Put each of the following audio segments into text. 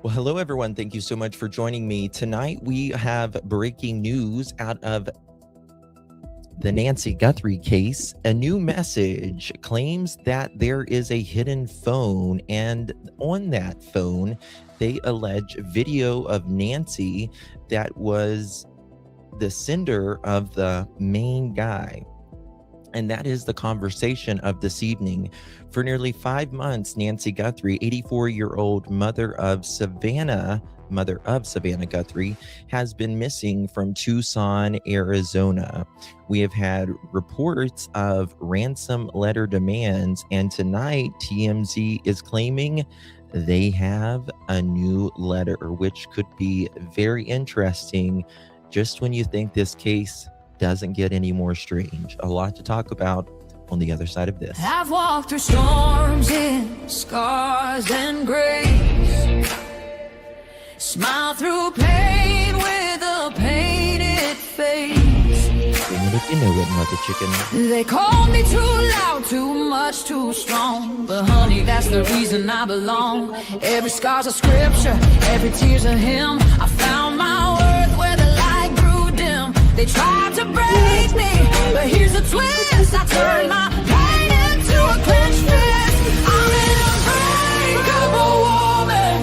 Well, hello, everyone. Thank you so much for joining me. Tonight, we have breaking news out of the Nancy Guthrie case. A new message claims that there is a hidden phone, and on that phone, they allege video of Nancy that was the sender of the main guy. And that is the conversation of this evening. For nearly 5 months, Nancy Guthrie, 84-year-old mother of Savannah Guthrie, has been missing from Tucson, Arizona. We have had reports of ransom letter demands, and tonight TMZ is claiming they have a new letter, which could be very interesting just when you think this case doesn't get any more strange. A lot to talk about on the other side of this. I've walked through storms in scars and grace, smile through pain with a painted face. And if you know it, Mother Chicken. They called me too loud, too much, too strong, but honey, that's the reason I belong. Every scar's a scripture, every tear's a hymn. I found my worth where the light grew dim. They tried to break me, but here's a twist. I turned my pain into a clenched fist. I'm an unbreakable woman,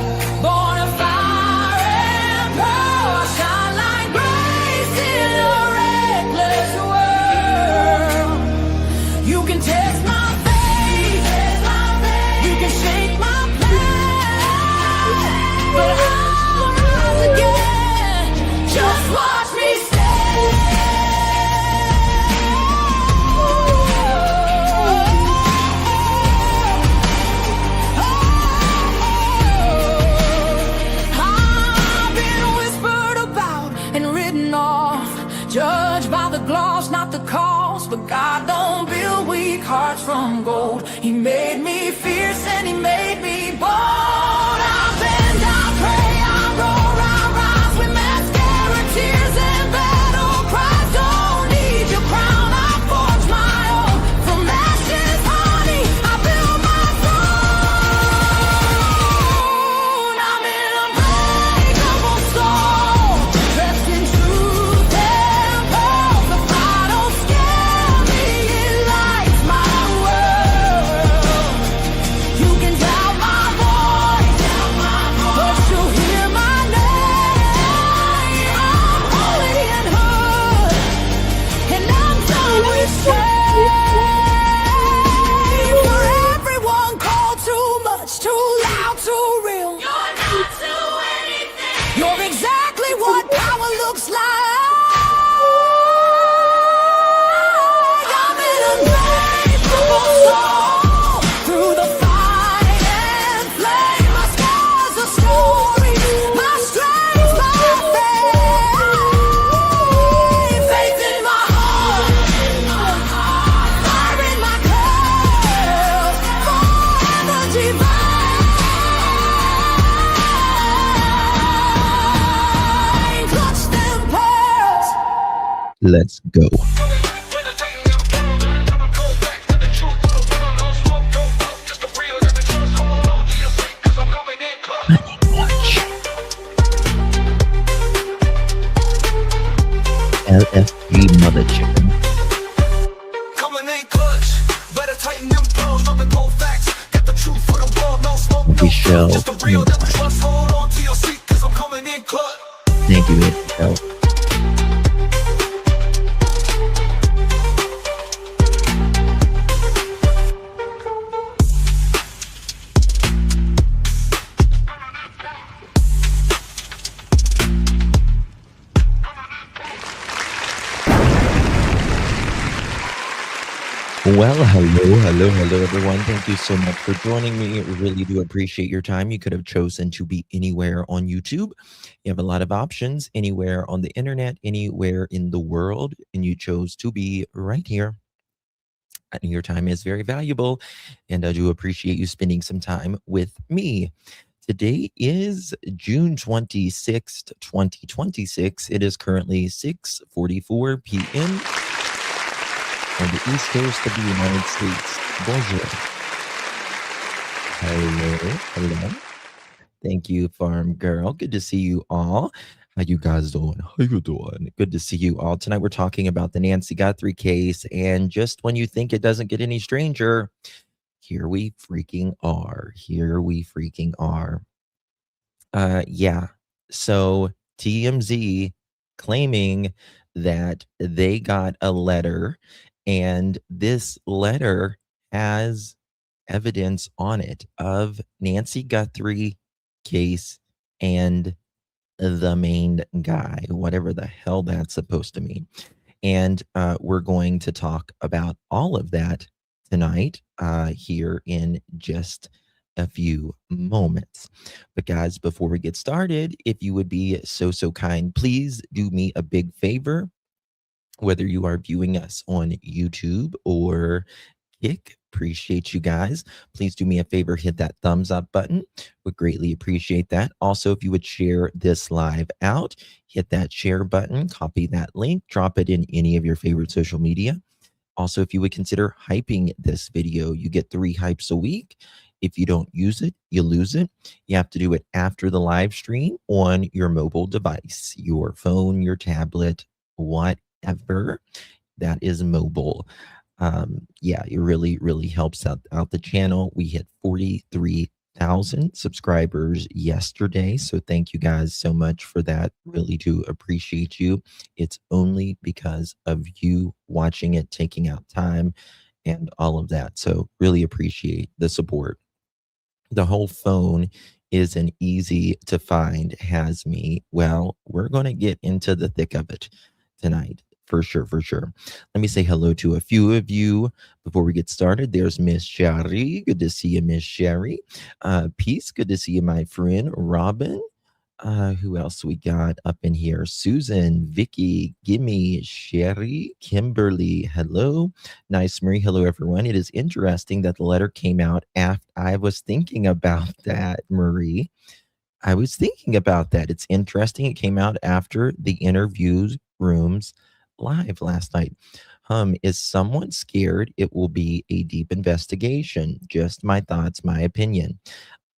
born of fire and pearl. I shine like grace in a reckless world. You can test my faith, you can shake my pain, but I'll rise again. Just watch me stand. Judged by the gloss, not the cost. But God don't build weak hearts from gold. He made me fierce and he made me bold. I bend, I pray, I roar, I rise with mascara, tears and battle cries. Don't need your crown, I forge my own. From ashes, honey, I build my throne. I'm an unbreakable soul, dressed in truth. Let's go. LFG Mother Chicken. We shall. Thank you, Michelle. Well, hello, everyone. Thank you so much for joining me. Really do appreciate your time. You could have chosen to be anywhere on YouTube. You have a lot of options anywhere on the internet, anywhere in the world, and you chose to be right here. And your time is very valuable, and I do appreciate you spending some time with me. Today is June 26th, 2026. It is currently 6:44 p.m. on the East Coast of the United States. Bonjour. Hello. Thank you, Farm Girl. Good to see you all. How you guys doing? How you doing? Good to see you all. Tonight we're talking about the Nancy Guthrie case, and just when you think it doesn't get any stranger, here we freaking are. Here we freaking are. Yeah. So TMZ claiming that they got a letter, and this letter has evidence on it of Nancy Guthrie case and the main guy, whatever the hell that's supposed to mean. And we're going to talk about all of that tonight here in just a few moments. But guys, before we get started, if you would be so kind, please do me a big favor, whether you are viewing us on YouTube or Kick. Appreciate you guys. Please do me a favor, hit that thumbs up button. Would greatly appreciate that. Also, if you would share this live out, hit that share button, copy that link, drop it in any of your favorite social media. Also, if you would consider hyping this video, you get 3 hypes a week. If you don't use it, you lose it. You have to do it after the live stream on your mobile device, your phone, your tablet, whatever that is mobile. Yeah, it really helps out the channel. We hit 43,000 subscribers yesterday, so thank you guys so much for that. Really do appreciate you. It's only because of you watching it, taking out time, and all of that. So really appreciate the support. The whole phone isn't easy to find, has me. Well, we're going to get into the thick of it tonight. For sure, for sure. Let me say hello to a few of you before we get started. There's Miss Sherry. Good to see you, Miss Sherry. Peace. Good to see you, my friend Robin. Who else we got up in here? Susan, Vicky, Gimme, Sherry, Kimberly. Hello. Nice, Marie. Hello, everyone. It is interesting that the letter came out after I was thinking about that, Marie. I was thinking about that. It's interesting. It came out after the interviews rooms live last night. Is someone scared it will be a deep investigation? Just my thoughts, my opinion.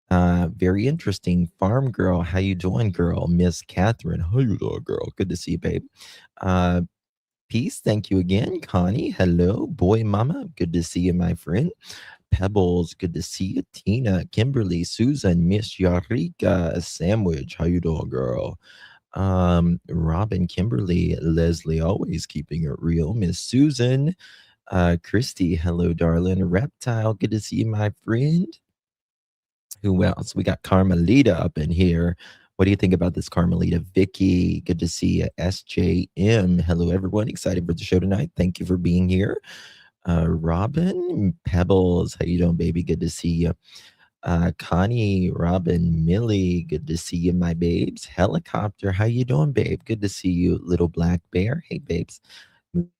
Very interesting. Farm girl, how you doing, girl? Miss Catherine, how you doing, girl? Good to see you, babe. Peace, thank you again. Connie, hello. Boy mama, good to see you, my friend. Pebbles, good to see you. Tina, Kimberly, Susan, Miss Yarika, Sandwich, how you doing, girl? Robin, Kimberly, Leslie, always keeping it real. Miss Susan, Christy, hello, darling. Reptile, good to see you, my friend. Who else? We got Carmelita up in here. What do you think about this, Carmelita? Vicky, good to see you. SJM, hello, everyone. Excited for the show tonight. Thank you for being here. Robin, Pebbles, how you doing, baby? Good to see you. Connie, Robin, Millie, good to see you, my babes. Helicopter, how you doing, babe? Good to see you, little black bear. Hey, babes.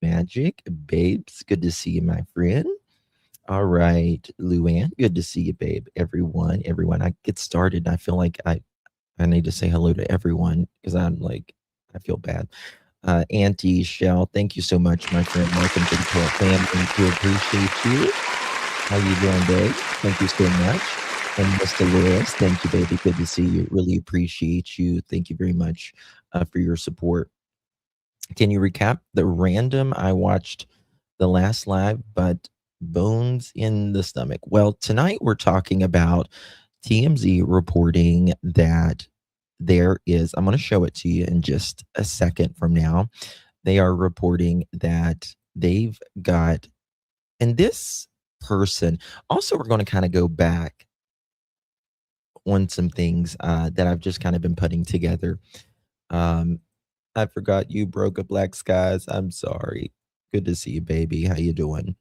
Magic, babes, good to see you, my friend. All right, Luann, good to see you, babe. Everyone, I get started. I feel like I need to say hello to everyone because I'm like, I feel bad. Auntie Shell, thank you so much, my friend. Welcome to the Cult family. We appreciate you. How you doing, babe? Thank you so much. And Mr. Lewis, thank you, baby. Good to see you. Really appreciate you. Thank you very much for your support. Can you recap the random? I watched the last live, but bones in the stomach. Well, tonight we're talking about TMZ reporting that there is, I'm going to show it to you in just a second from now. They are reporting that they've got, and this person, also, we're going to kind of go back on some things that I've just kind of been putting together. I forgot you broke up black skies. I'm sorry. Good to see you, baby. How you doing?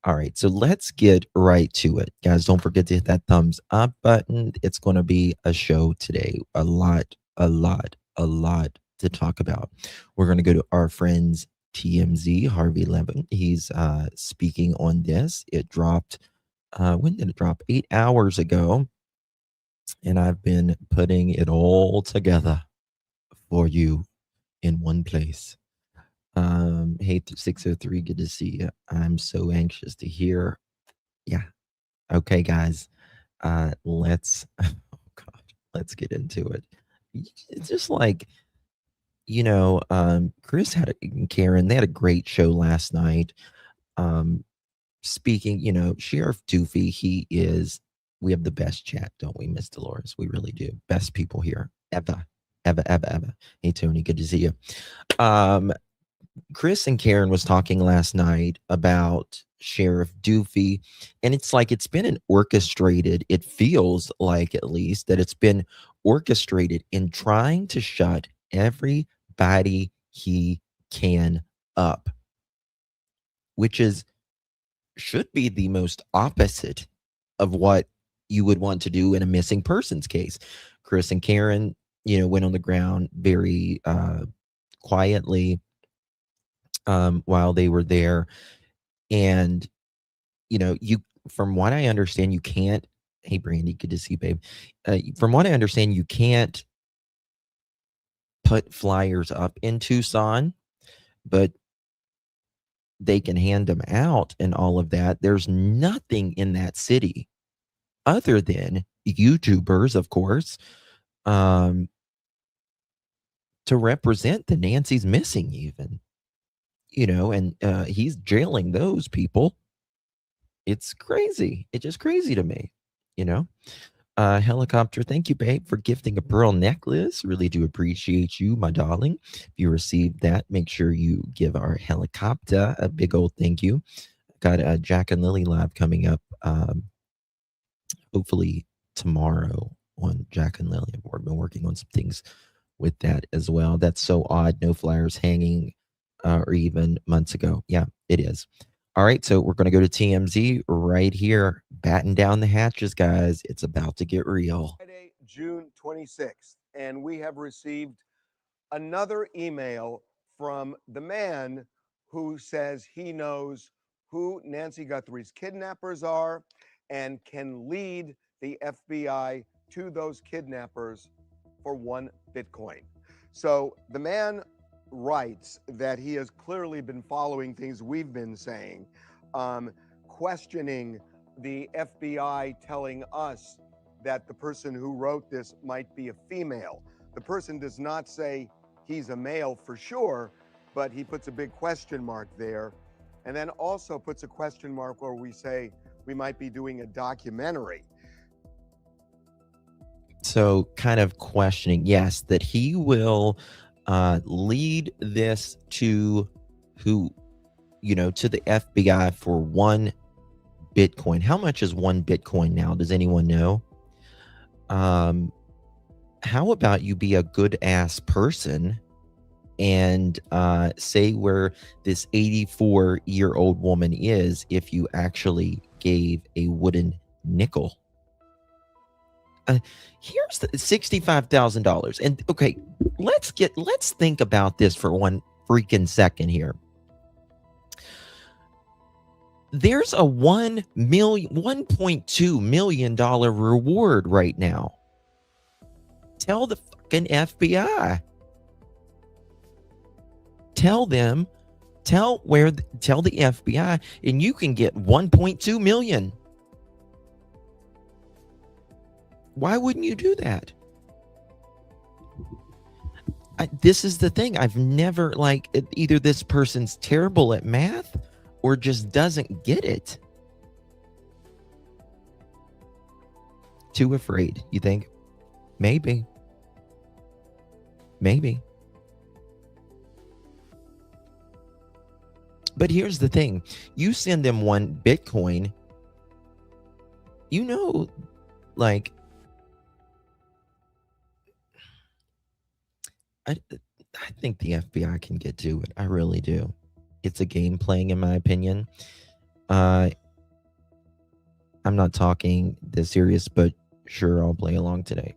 All right, so let's get right to it. Guys, don't forget to hit that thumbs up button. It's going to be a show today. A lot to talk about. We're going to go to our friends TMZ, Harvey Levin. He's speaking on this. It dropped, when did it drop? 8 hours ago. And I've been putting it all together for you in one place. Hey, 603, good to see you. I'm so anxious to hear. Yeah. Okay, guys. Let's, oh God. Let's get into it. It's just like, Chris and Karen, they had a great show last night. Speaking, Sheriff Doofy, we have the best chat, don't we, Miss Dolores? We really do. Best people here. Ever. Ever. Hey, Tony, good to see you. Chris and Karen was talking last night about Sheriff Doofy, and it's like it's been it feels like, at least, that it's been orchestrated in trying to shut everybody he can up, which should be the most opposite of what you would want to do in a missing persons case. Chris and Karen, went on the ground very quietly while they were there. And, from what I understand, you can't. Hey, Brandy, good to see you, babe. From what I understand, you can't put flyers up in Tucson, but they can hand them out and all of that. There's nothing in that city other than YouTubers, of course, to represent the Nancy's missing, even, and he's jailing those people. It's crazy. It's just crazy to me, Helicopter, thank you, babe, for gifting a pearl necklace. Really do appreciate you, my darling. If you received that, make sure you give our Helicopter a big old thank you. Got a Jack and Lily live coming up, hopefully tomorrow on Jack and Lily. I've been working on some things with that as well. That's so odd. No flyers hanging, or even months ago. Yeah, it is. All right, so we're going to go to TMZ right here. Batten down the hatches, guys. It's about to get real. Friday, June 26th, and we have received another email from the man who says he knows who Nancy Guthrie's kidnappers are and can lead the FBI to those kidnappers for 1 Bitcoin. So the man writes that he has clearly been following things we've been saying, questioning the FBI telling us that the person who wrote this might be a female. The person does not say he's a male for sure, but he puts a big question mark there, and then also puts a question mark where we say we might be doing a documentary. So kind of questioning, yes, that he will lead this to to the FBI for 1 Bitcoin. How much is 1 Bitcoin now? Does anyone know? How about you be a good ass person and say where this 84-year-old woman is if you actually gave a wooden nickel? Here's the $65,000. And okay, let's think about this for 1 freaking second here. There's a $1.2 million reward right now. Tell the fucking FBI. Tell the FBI, and you can get 1.2 million. Why wouldn't you do that? This is the thing. I've never, either this person's terrible at math or just doesn't get it. Too afraid, you think? Maybe. But here's the thing. You send them 1 Bitcoin, I think the FBI can get to it. I really do. It's a game playing, in my opinion. I'm not talking this serious, but sure, I'll play along today.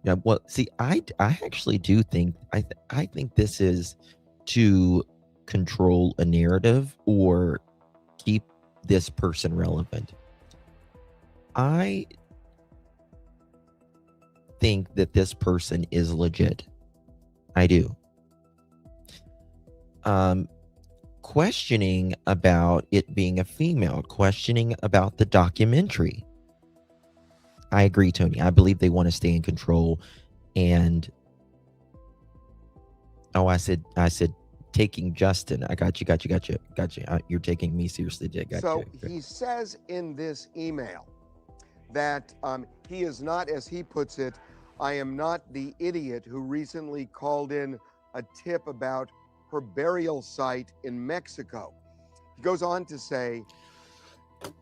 Yeah, well, see, I actually do think I think this is to control a narrative or keep this person relevant. I think that this person is legit. I do. Questioning about it being a female, questioning about the documentary. I agree, Tony. I believe they want to stay in control. And I said taking Justin. I got you. You're taking me seriously, Jay. Got So you. he says in this email that he is not, as he puts it, I am not the idiot who recently called in a tip about her burial site in Mexico. He goes on to say,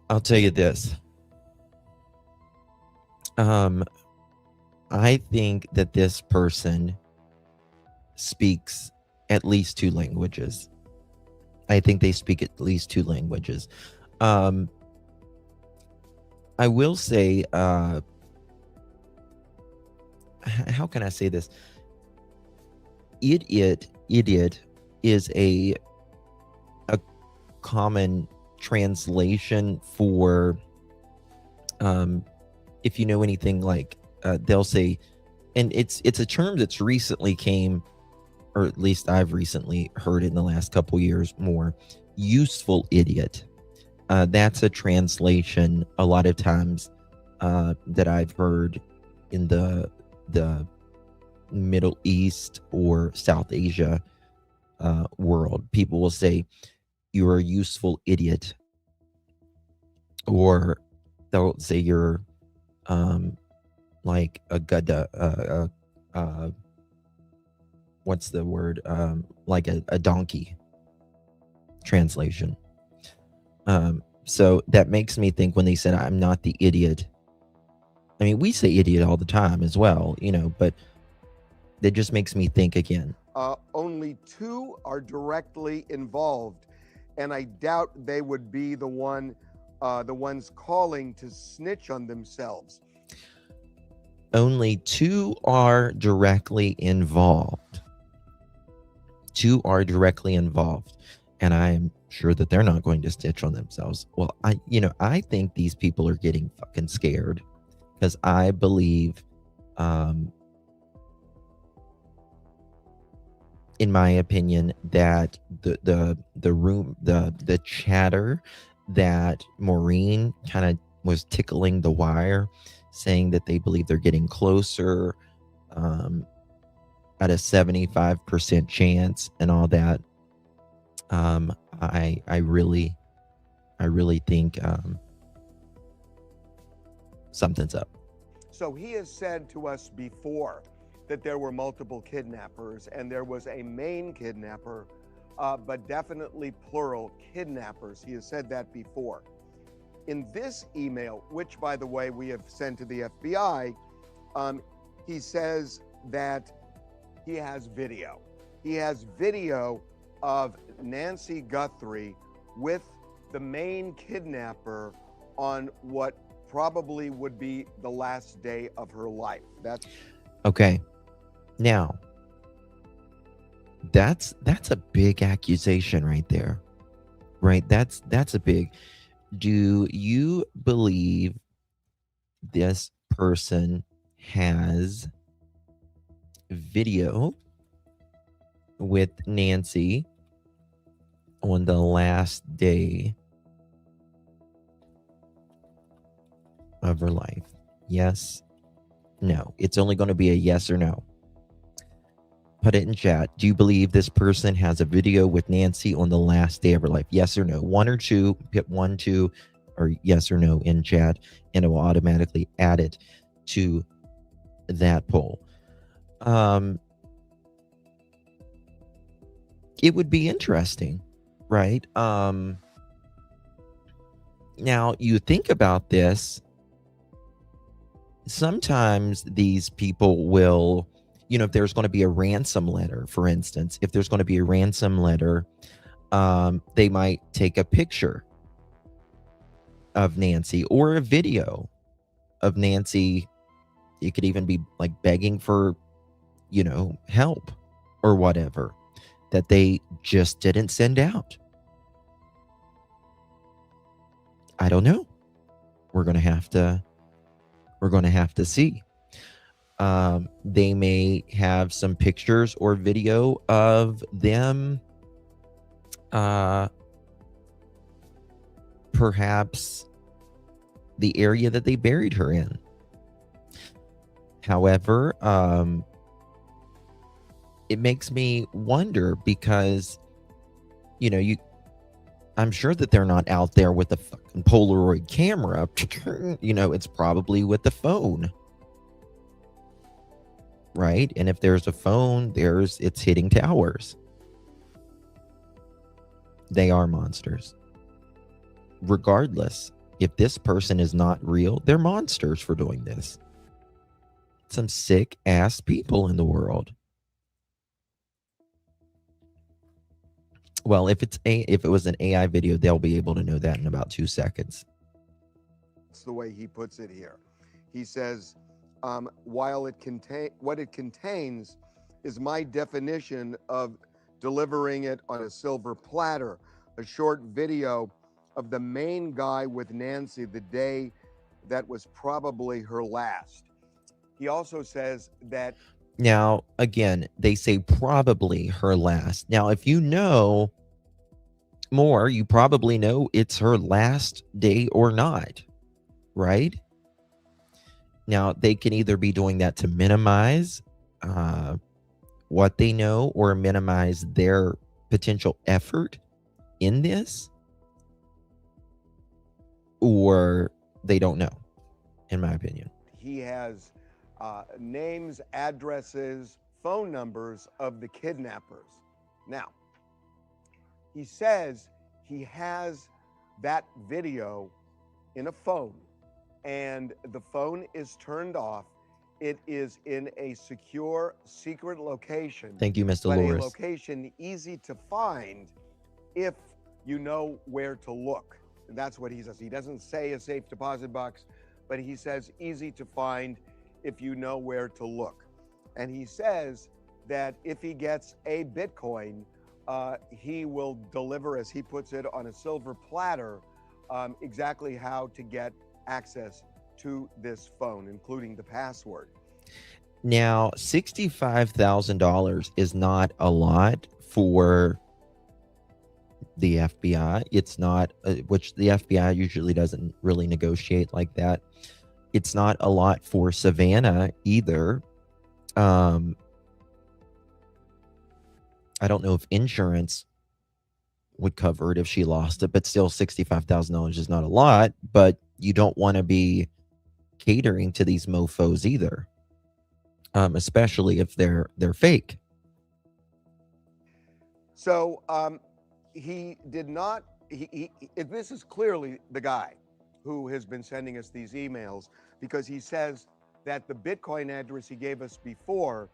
I'll tell you this. I think that this person speaks at least 2 languages. I think they speak at least 2 languages. I will say, how can I say this? Idiot is a common translation for, if you know anything, like they'll say, and it's a term that's recently came, or at least I've recently heard it in the last couple years more, useful idiot. That's a translation a lot of times that I've heard in the Middle East or South Asia world. People will say, you're a useful idiot. Or they'll say you're like a gada, what's the word? Like a donkey translation. So that makes me think when they said, I'm not the idiot. I mean, we say idiot all the time as well, but that just makes me think again. Only 2 are directly involved, and I doubt they would be the ones calling to snitch on themselves. Only 2 are directly involved. 2 are directly involved. And I'm sure that they're not going to stitch on themselves. Well, I think these people are getting fucking scared, because I believe, in my opinion, that the chatter that Maureen kind of was tickling the wire, saying that they believe they're getting closer, at a 75% chance and all that. I really think something's up. So he has said to us before that there were multiple kidnappers and there was a main kidnapper, but definitely plural kidnappers. He has said that before. In this email, which, by the way, we have sent to the FBI, he says that he has video. He has video of Nancy Guthrie with the main kidnapper on what probably would be the last day of her life. That's okay. Now, that's a big accusation right there, right? That's a big. Do you believe this person has video with Nancy on the last day of her life? Yes, no. It's only going to be a yes or no. Put it in chat. Do you believe this person has a video with Nancy on the last day of her life? Yes or no? 1 or 2. Put 1, 2, or yes or no in chat, and it will automatically add it to that poll. It would be interesting, right? Now you think about this. Sometimes these people will, if there's going to be a ransom letter, for instance, if there's going to be a ransom letter, they might take a picture of Nancy or a video of Nancy. It could even be like begging for, help or whatever that they just didn't send out. I don't know. We're going to have to see. They may have some pictures or video of them, perhaps the area that they buried her in, However, it makes me wonder because, I'm sure that they're not out there with a fucking Polaroid camera. It's probably with the phone. Right? And if there's a phone, it's hitting towers. They are monsters. Regardless, if this person is not real, they're monsters for doing this. Some sick ass people in the world. Well, if it was an AI video, they'll be able to know that in about 2 seconds. That's the way he puts it here. He says, while what it contains is my definition of delivering it on a silver platter, a short video of the main guy with Nancy the day that was probably her last. He also says that. Now, again, they say probably her last. Now, if you know more, you probably know it's her last day or not, right? Now, they can either be doing that to minimize what they know or minimize their potential effort in this, or they don't know, in my opinion. He has names, addresses, phone numbers of the kidnappers. Now, he says he has that video in a phone, and the phone is turned off. It is in a secure, secret location. Thank you, Mr. But Loris. a location easy to find if you know where to look. That's what he says. He doesn't say a safe deposit box, but he says easy to find if you know where to look. And he says that if he gets a Bitcoin, he will deliver, as he puts it, on a silver platter, exactly how to get access to this phone, including the password. Now, $65,000 is not a lot for the FBI. It's not, which the FBI usually doesn't really negotiate like that. It's not a lot for Savannah either. I don't know if insurance would cover it if she lost it, but still $65,000 is not a lot, but you don't want to be catering to these mofos either, especially if they're fake. So he did not, this is clearly the guy who has been sending us these emails, because he says that the Bitcoin address he gave us before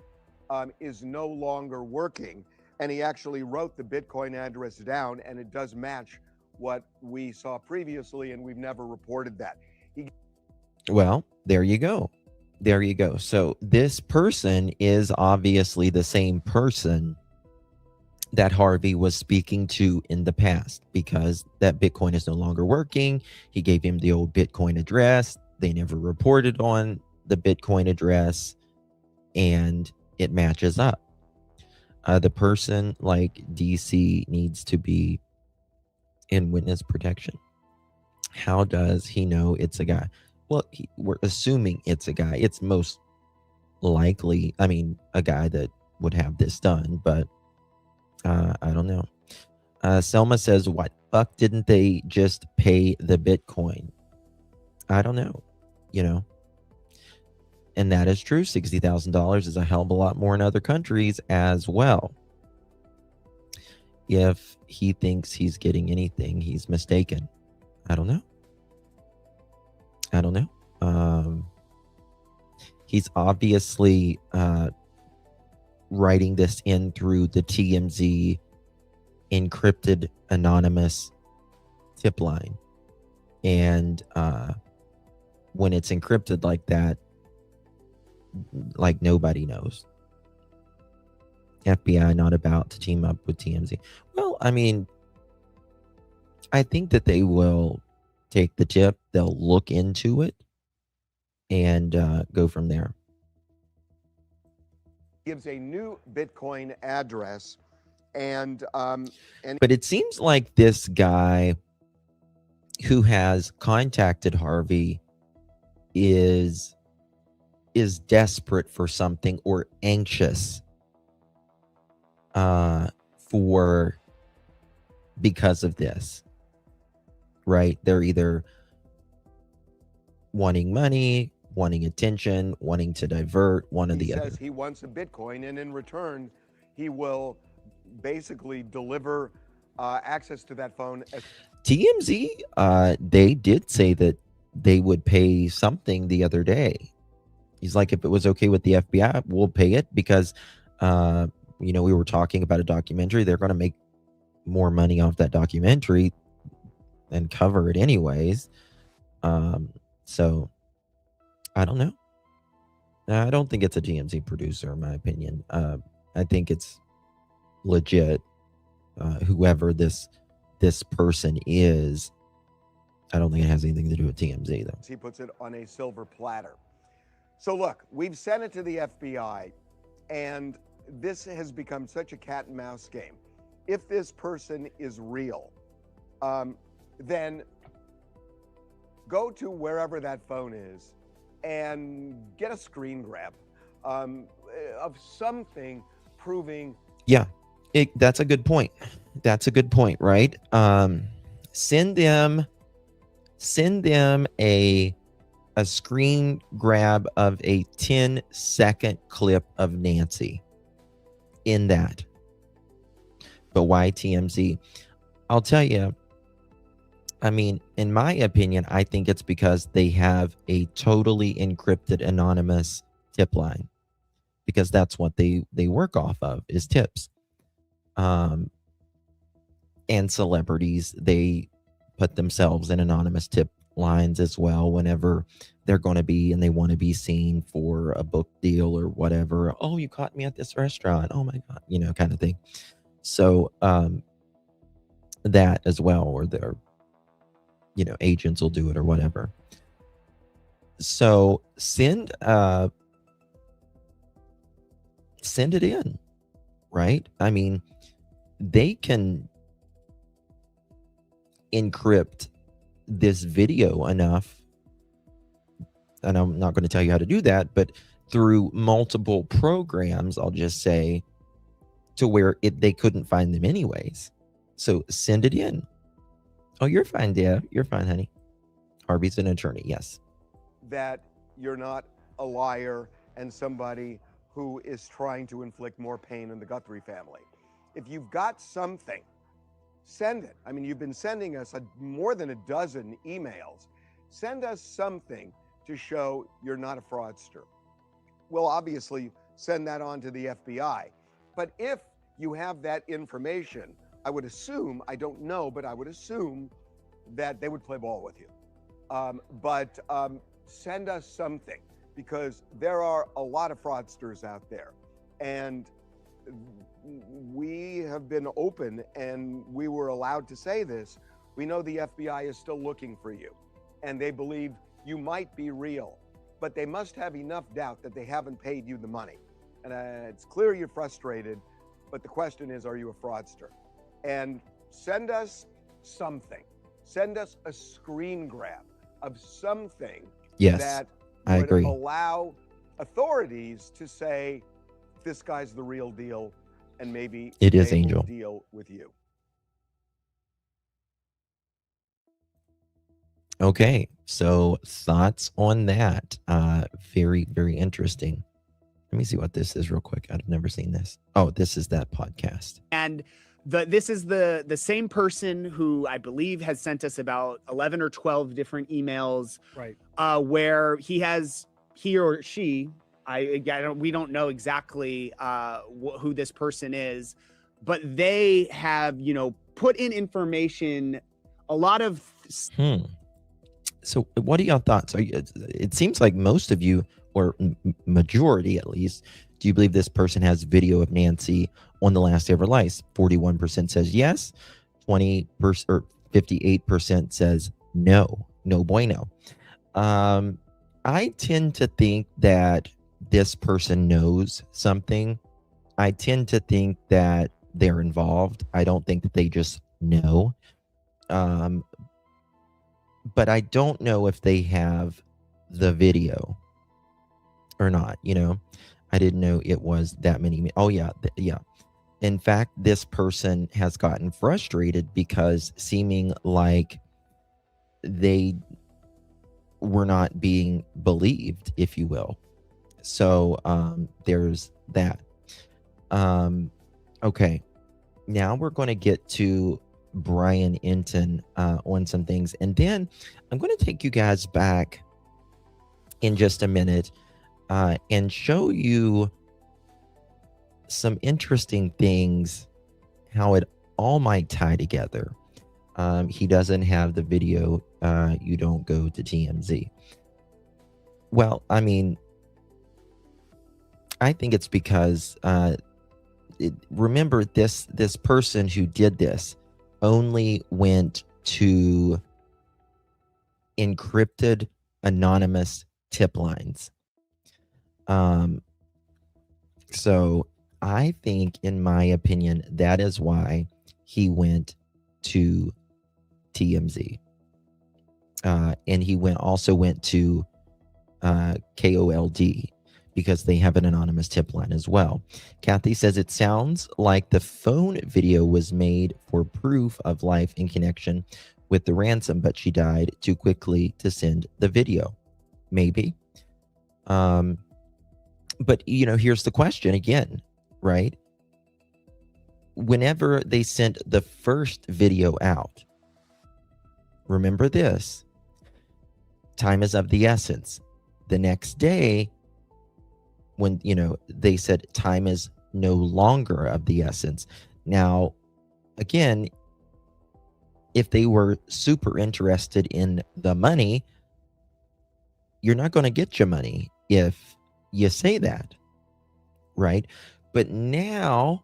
is no longer working. And he actually wrote the Bitcoin address down, and it does match what we saw previously, and we've never reported that. Well, there you go. There you go. So this person is obviously the same person that Harvey was speaking to in the past, because that Bitcoin is no longer working. He gave him the old Bitcoin address. They never reported on the Bitcoin address, and it matches up. The person like DC needs to be in witness protection. How does he know it's a guy? Well, we're assuming it's a guy. It's most likely, a guy that would have this done, but I don't know. Selma says, what fuck didn't they just pay the Bitcoin? I don't know, And that is true. $60,000 is a hell of a lot more in other countries as well. If he thinks he's getting anything, he's mistaken. I don't know. He's obviously writing this in through the TMZ encrypted anonymous tip line. And when it's encrypted like that, like nobody knows. FBI not about to team up with TMZ. Well, I think that they will take the tip. They'll look into it and go from there. Gives a new Bitcoin address, and but it seems like this guy who has contacted Harvey is is desperate for something or anxious for because of this, right? They're either wanting money, wanting attention, wanting to divert, one or the other. He says he wants a Bitcoin, and in return, he will basically deliver access to that phone. TMZ, they did say that they would pay something the other day. He's like, if it was okay with the FBI, we'll pay it because, we were talking about a documentary. They're going to make more money off that documentary and cover it anyways. So I don't know. I don't think it's a TMZ producer, in my opinion. I think it's legit. Whoever this person is, I don't think it has anything to do with TMZ, though. He puts it on a silver platter. So look, we've sent it to the FBI, and this has become such a cat and mouse game. If this person is real, then go to wherever that phone is and get a screen grab of something proving. Yeah, that's a good point. That's a good point, right? Send them a screen grab of a 10-second clip of Nancy in that. But why TMZ? I'll tell you, I mean, in my opinion, I think it's because they have a totally encrypted anonymous tip line, because that's what they work off of, is tips. And celebrities, they put themselves in anonymous tip lines as well whenever they're going to be and they want to be seen for a book deal or whatever. Oh, you caught me at this restaurant. Oh my God, kind of thing. So that as well, or their agents will do it or whatever. So send it in, right? I mean, they can encrypt this video enough, and I'm not going to tell you how to do that, but through multiple programs, I'll just say, to where they couldn't find them anyways. So send it in. Oh, you're fine, Dad. You're fine, honey. Harvey's an attorney. Yes. That you're not a liar and somebody who is trying to inflict more pain in the Guthrie family. If you've got something, send it. I mean, you've been sending us more than a dozen emails. Send us something to show you're not a fraudster. We'll obviously send that on to the FBI. But if you have that information, I would assume, I don't know, but I would assume that they would play ball with you. But send us something, because there are a lot of fraudsters out there. And we have been open and we were allowed to say this. We know the FBI is still looking for you and they believe you might be real, but they must have enough doubt that they haven't paid you the money. And it's clear you're frustrated, but the question is, are you a fraudster? And send us something. Send us a screen grab of something that I would agree. allow authorities to say, this guy's the real deal, and maybe it is they will Angel deal with you. Okay, so thoughts on that? Very, very interesting. Let me see what this is real quick. I've never seen this. Oh, this is that podcast. And this is the same person who I believe has sent us about 11 or 12 different emails, right? Where he or she, we don't know exactly who this person is, but they have put in information, a lot of. So what are your thoughts? It seems like most of you, or majority at least, do you believe this person has video of Nancy on the last day of her life? 41% says yes, 20% or 58% says no bueno. I tend to think that this person knows something. I tend to think that they're involved. I don't think that they just know. But I don't know if they have the video or not, you know. I didn't know it was that many. Oh yeah, yeah. In fact, this person has gotten frustrated because seeming like they were not being believed, if you will. So there's that. Okay, now we're going to get to Brian Enton on some things, and then I'm going to take you guys back in just a minute and show you some interesting things, how it all might tie together. He doesn't have the video, you don't go to TMZ. Well, I mean, I think it's because remember this person who did this only went to encrypted anonymous tip lines. So I think, in my opinion, that is why he went to TMZ. And he also went to KOLD, because they have an anonymous tip line as well. Kathy says it sounds like the phone video was made for proof of life in connection with the ransom, but she died too quickly to send the video. Maybe. But, you know, here's the question again, right? Whenever they sent the first video out, remember this, time is of the essence. The next day, when, you know, they said time is no longer of the essence. Now, again, if they were super interested in the money, you're not going to get your money if you say that, right? But now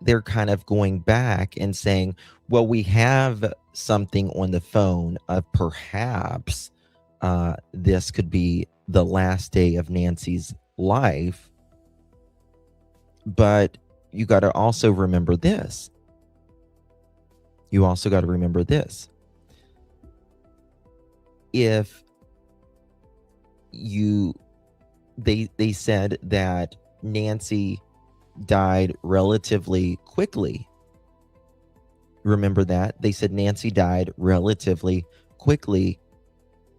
they're kind of going back and saying, well, we have something on the phone of perhaps this could be the last day of Nancy's life. But you got to also remember this. You also got to remember this. If they said that Nancy died relatively quickly. Remember that? They said Nancy died relatively quickly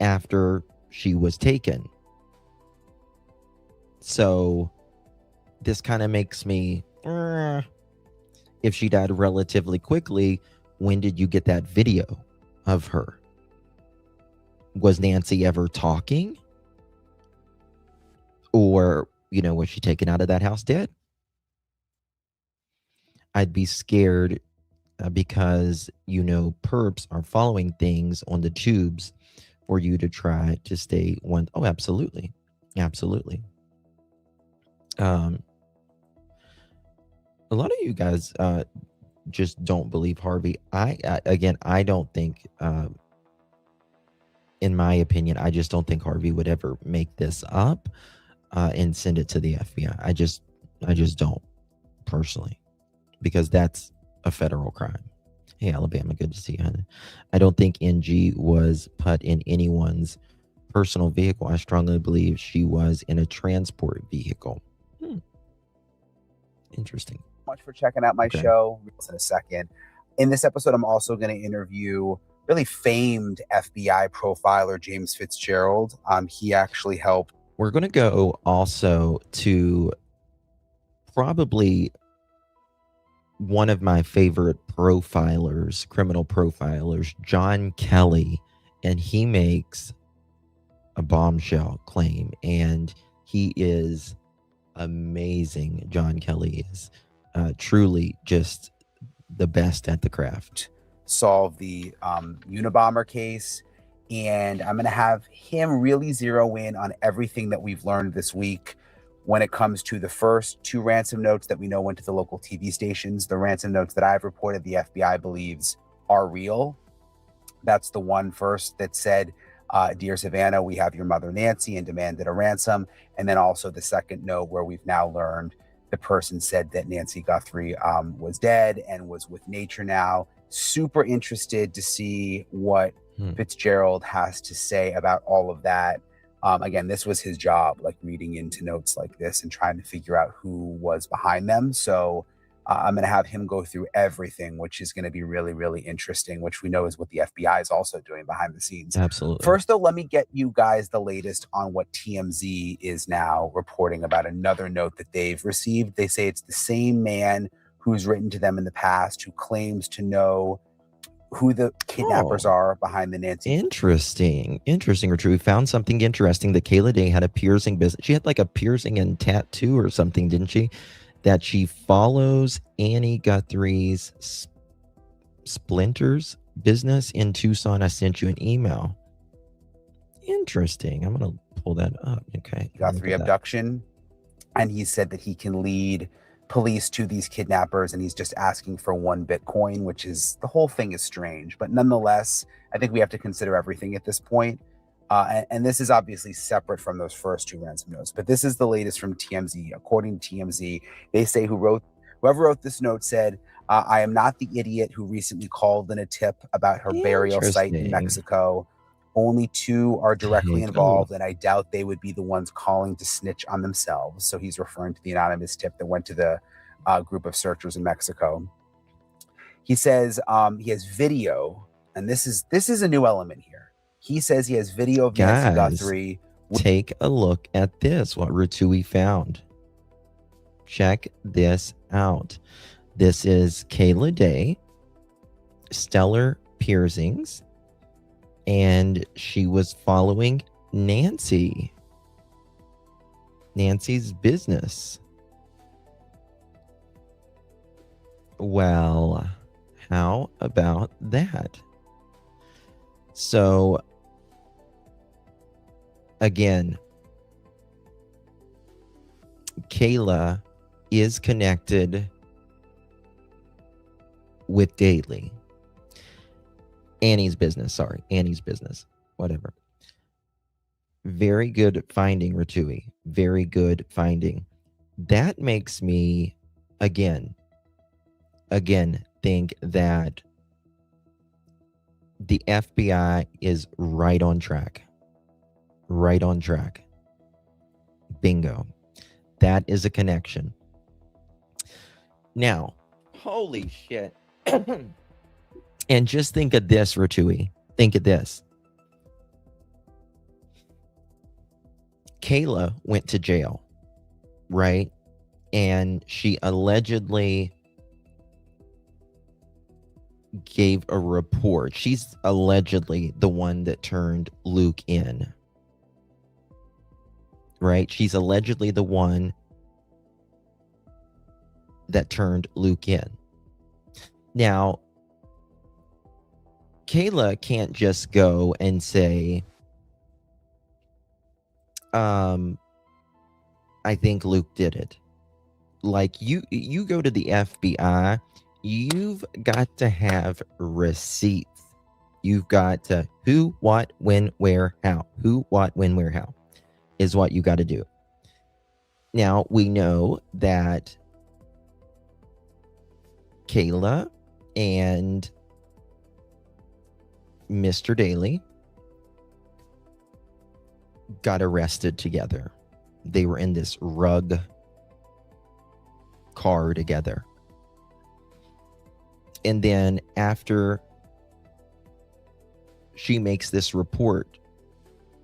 after she was taken. So this kind of makes me, if she died relatively quickly, when did you get that video of her? Was Nancy ever talking? Or, you know, was she taken out of that house dead? I'd be scared because, you know, perps are following things on the tubes for you to try to stay one. Oh, absolutely. Absolutely. A lot of you guys just don't believe Harvey. I don't think, in my opinion, I just don't think Harvey would ever make this up and send it to the FBI. I just don't, personally, because that's a federal crime. Hey, Alabama, good to see you, honey. I don't think NG was put in anyone's personal vehicle. I strongly believe she was in a transport vehicle. Interesting. Much for checking out my show. In a second. In this episode, I'm also going to interview really famed FBI profiler James Fitzgerald. He actually helped. We're going to go also to probably one of my favorite profilers, criminal profilers, John Kelly, and he makes a bombshell claim, and he is amazing. John Kelly is truly just the best at the craft. Solve the Unabomber case, and I'm going to have him really zero in on everything that we've learned this week when it comes to the first two ransom notes that we know went to the local TV stations. The ransom notes that I've reported the FBI believes are real. That's the one first that said, Dear Savannah, we have your mother Nancy and demanded a ransom. And then also the second note where we've now learned the person said that Nancy Guthrie was dead and was with nature now. Super interested to see what Fitzgerald has to say about all of that. Again, this was his job, like reading into notes like this and trying to figure out who was behind them. So I'm going to have him go through everything, which is going to be really, really interesting, which we know is what the FBI is also doing behind the scenes. Absolutely. First, though, let me get you guys the latest on what TMZ is now reporting about another note that they've received. They say it's the same man who's written to them in the past who claims to know who the kidnappers are behind the Nancy. Interesting. We found something interesting that Kayla Day had a piercing business. She had like a piercing and tattoo or something, didn't she? That she follows Annie Guthrie's Splinters business in Tucson. I sent you an email. Interesting. I'm going to pull that up. Okay. Guthrie abduction. And he said that he can lead police to these kidnappers, and he's just asking for 1 Bitcoin, which is, the whole thing is strange. But nonetheless, I think we have to consider everything at this point. And this is obviously separate from those first 2 ransom notes. But this is the latest from TMZ. According to TMZ, they say whoever wrote this note said, I am not the idiot who recently called in a tip about her burial site in Mexico. Only 2 are directly involved, and I doubt they would be the ones calling to snitch on themselves. So he's referring to the anonymous tip that went to the group of searchers in Mexico. He says he has video, and this is a new element here. He says he has video of Nancy Guthrie. Take a look at this, what Ratui found. Check this out. This is Kayla Day, stellar piercings, and she was following Nancy's business. Well, how about that? So, again, Kayla is connected with Daily. Annie's business, whatever. Very good finding, Ratui. Very good finding. That makes me, again, think that the FBI is right on track. Right on track. Bingo. That is a connection. Now, holy shit. And just think of this, Ratui. Think of this. Kayla went to jail, right? And she allegedly gave a report. She's allegedly the one that turned Luke in, right? She's allegedly the one that turned Luke in. Now, Kayla can't just go and say, I think Luke did it. Like, you go to the FBI, you've got to have receipts. You've got to who, what, when, where, how. Who, what, when, where, how is what you got to do. Now, we know that Kayla and Mr. Daly got arrested together. They were in this rug car together. And then after she makes this report,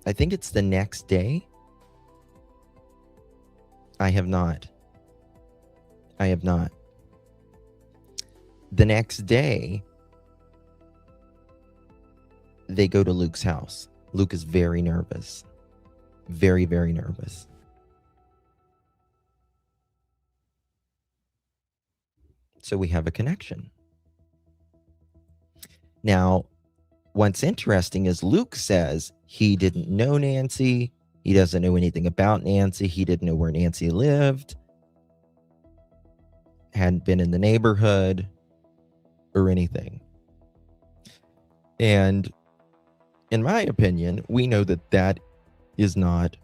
I think it's the next day. I have not. The next day, they go to Luke's house. Luke is very nervous. Very, very nervous. So we have a connection. Now, what's interesting is Luke says he didn't know Nancy. He doesn't know anything about Nancy. He didn't know where Nancy lived. Hadn't been in the neighborhood or anything. And in my opinion, we know that that is not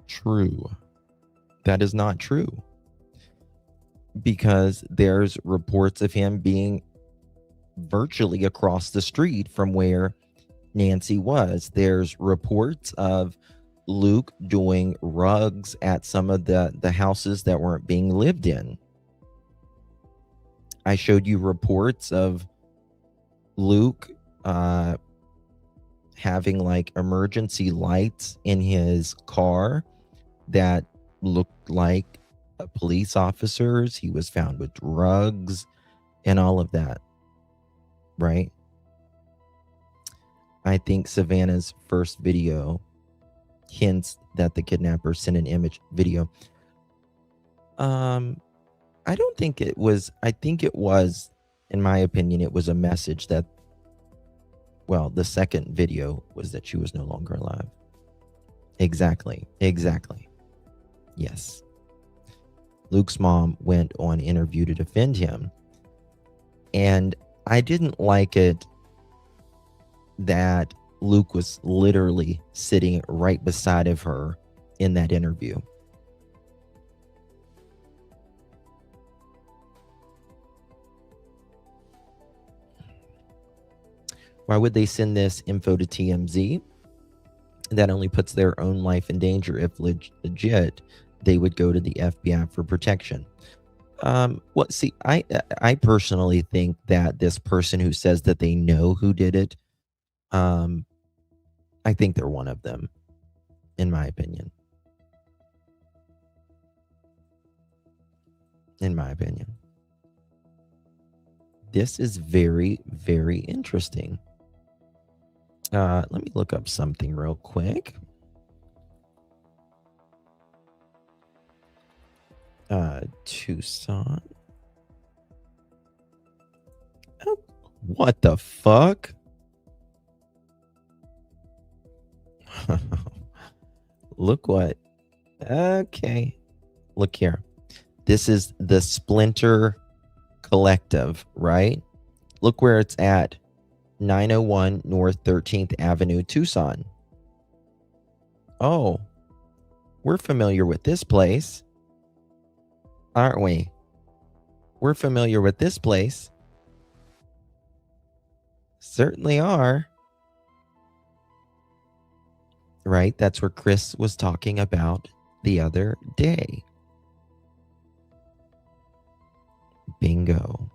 true. That is not true. Because there's reports of him being virtually across the street from where Nancy was. There's reports of Luke doing rugs at some of the houses that weren't being lived in. I showed you reports of Luke having like emergency lights in his car that looked like police officers. He was found with drugs and all of that, right? I think Savannah's first video hints that the kidnapper sent an image video. I don't think it was. I think it was, in my opinion, it was a message that, well, the second video was that she was no longer alive. Exactly. Yes. Luke's mom went on interview to defend him. And I didn't like it that Luke was literally sitting right beside of her in that interview. Why would they send this info to TMZ? That only puts their own life in danger. If legit, they would go to the FBI for protection. Well, see, I personally think that this person who says that they know who did it, I think they're one of them, in my opinion. This is very, very interesting. Let me look up something real quick. Tucson. Oh, what the fuck? Look what. Okay. Look here. This is the Splinter Collective, right? Look where it's at. 901 North 13th Avenue, Tucson. Oh, we're familiar with this place, aren't we? We're familiar with this place. Certainly are. Right? That's where Chris was talking about the other day. Bingo.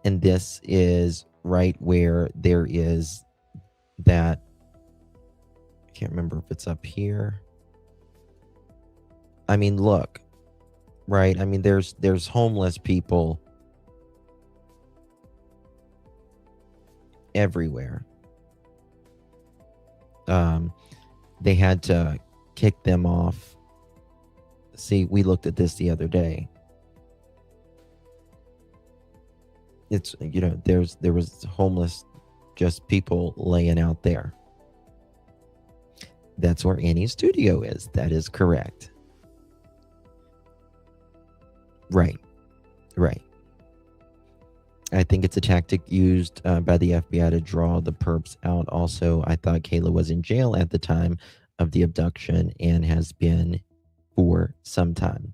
And this is right where there is that, I can't remember if it's up here. I mean, look, right? I mean, there's homeless people everywhere. They had to kick them off. See, we looked at this the other day. It's, you know, there was homeless, just people laying out there. That's where Annie's studio is. That is correct. Right. I think it's a tactic used by the FBI to draw the perps out. Also, I thought Kayla was in jail at the time of the abduction and has been for some time.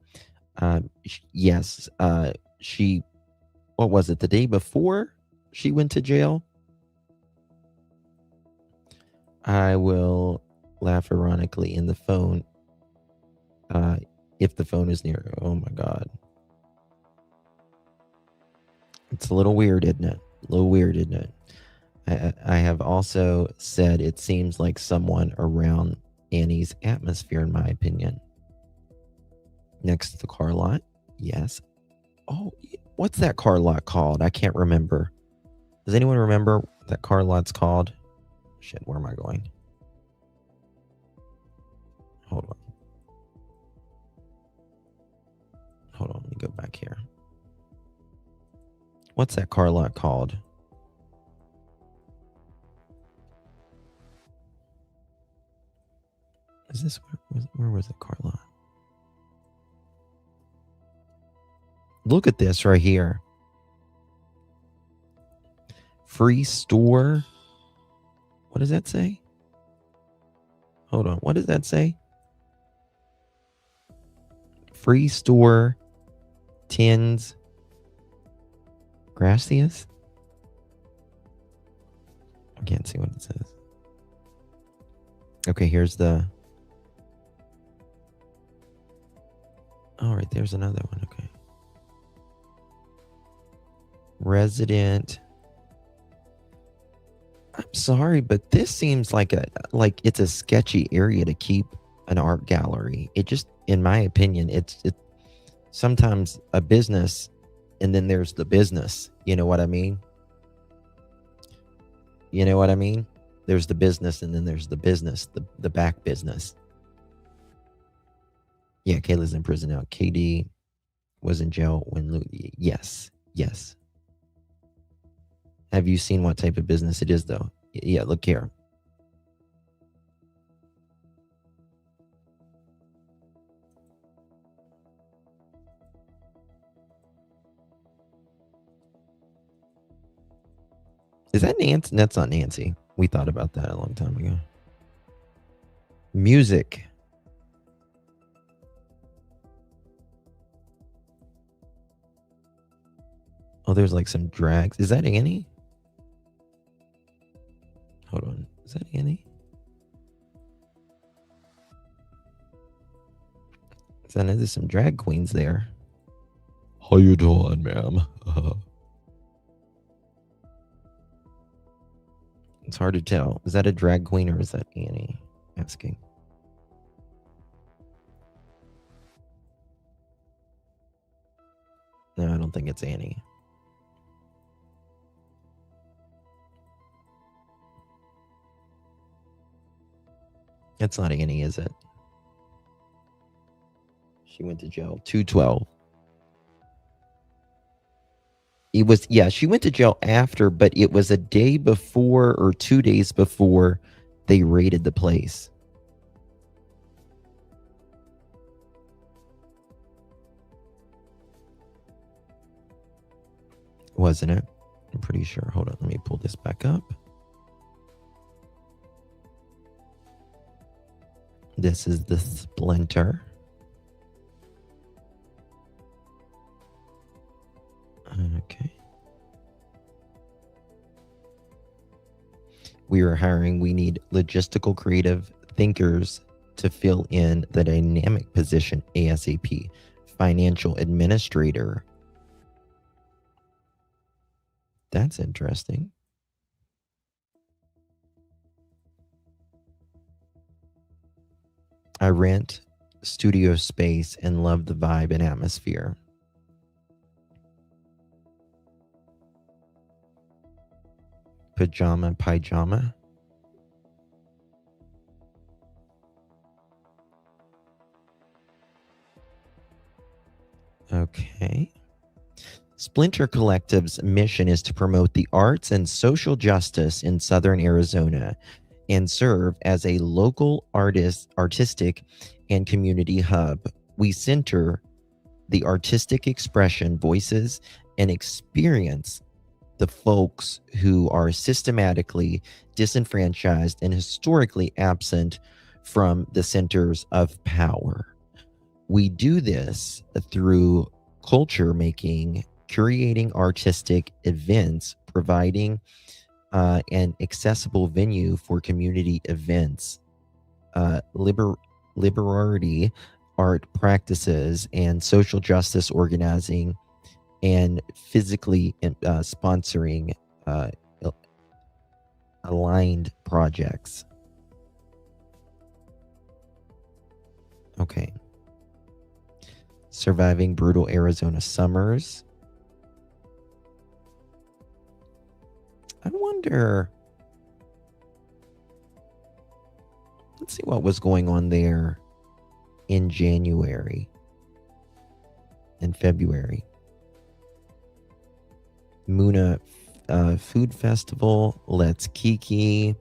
Yes, she, what was it, the day before she went to jail? I will laugh ironically in the phone if the phone is near. Oh my God. It's a little weird, isn't it? I have also said it seems like someone around Annie's atmosphere, in my opinion. Next to the car lot. Yes. Oh, what's that car lot called? I can't remember. Does anyone remember what that car lot's called? Shit, where am I going? Hold on, let me go back here. What's that car lot called? Is this, where was the car lot? Look at this right here. Free store. What does that say? Hold on. What does that say? Free store. Tins. Gracias? I can't see what it says. Okay, here's the... All right, there's another one. Okay. Resident. I'm sorry, but this seems like it's a sketchy area to keep an art gallery. It just, in my opinion, it's sometimes a business, and then there's the business. You know what I mean? You know what I mean? There's the business, and then there's the business, the back business. Yeah, Kayla's in prison now. KD was in jail when yes. Have you seen what type of business it is, though? Yeah, look here. Is that Nancy? That's not Nancy. We thought about that a long time ago. Music. Oh, there's like some drags. Is that Annie? Hold on. Is that Annie? I know there's some drag queens there. How you doing, ma'am? It's hard to tell. Is that a drag queen or is that Annie asking? No, I don't think it's Annie. It's not Annie, is it? She went to jail. 212. It was, yeah, she went to jail after, but it was a day before or 2 days before they raided the place. Wasn't it? I'm pretty sure. Hold on, let me pull this back up. This is the Splinter. Okay. We are hiring. We need logistical creative thinkers to fill in the dynamic position ASAP. Financial administrator. That's interesting. I rent studio space and love the vibe and atmosphere. Pajama. Okay. Splinter Collective's mission is to promote the arts and social justice in Southern Arizona and serve as a local artistic and community hub. We center the artistic expression, voices, and experience the folks who are systematically disenfranchised and historically absent from the centers of power. We do this through culture making, curating artistic events, providing an accessible venue for community events, liberty art practices, and social justice organizing, and physically sponsoring aligned projects. Okay. Surviving brutal Arizona summers. I wonder. Let's see what was going on there in January and February. Muna Food Festival, Let's Kiki,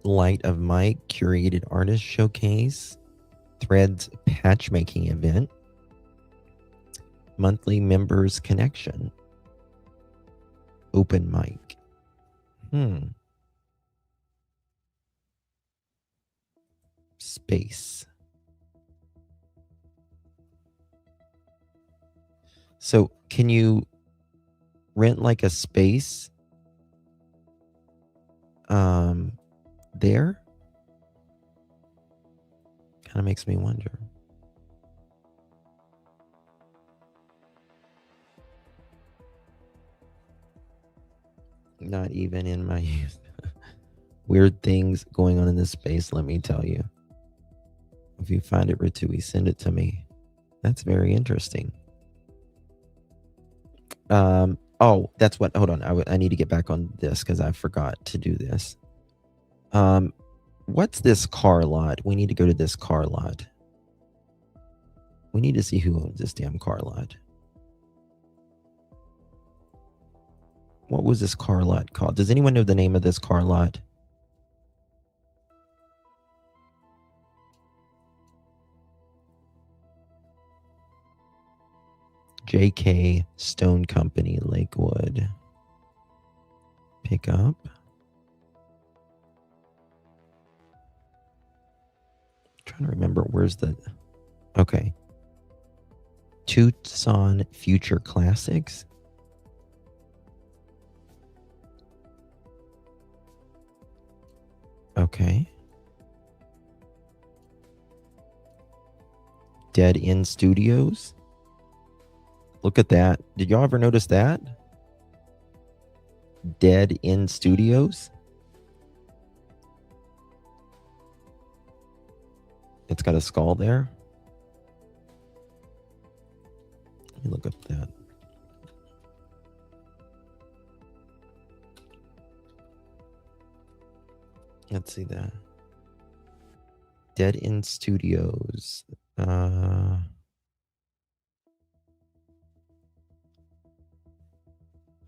Light of Mike curated artist showcase, Threads patchmaking event, monthly members connection, open mic. Space. So can you rent like a space there? Kind of makes me wonder. Not even in my youth. Weird things going on in this space, let me tell you. If you find it, Ritui, send it to me. That's very interesting. Oh, that's what, hold on. I need to get back on this because I forgot to do this. What's this car lot? We need to go to this car lot. We need to see who owns this damn car lot. What was this car lot called? Does anyone know the name of this car lot? JK Stone Company, Lakewood. Pick up. Trying to remember where's the... Okay. Tucson Future Classics. Okay. Dead End Studios. Look at that. Did y'all ever notice that? Dead End Studios. It's got a skull there. Let me look up that. Let's see that. Dead End Studios.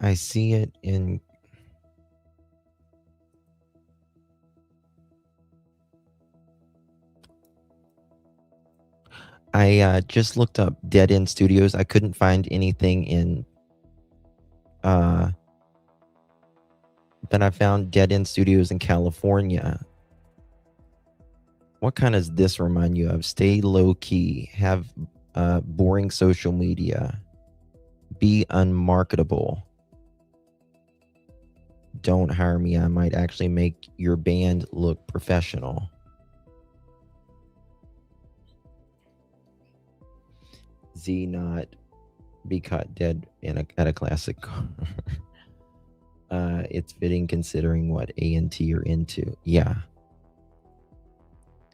I see it in... I just looked up Dead End Studios. I couldn't find anything in... but I found Dead End Studios in California. What kind does this remind you of? Stay low key. Have boring social media. Be unmarketable. Don't hire me. I might actually make your band look professional. Z not be caught dead at a classic car. It's fitting considering what A&T are into. Yeah.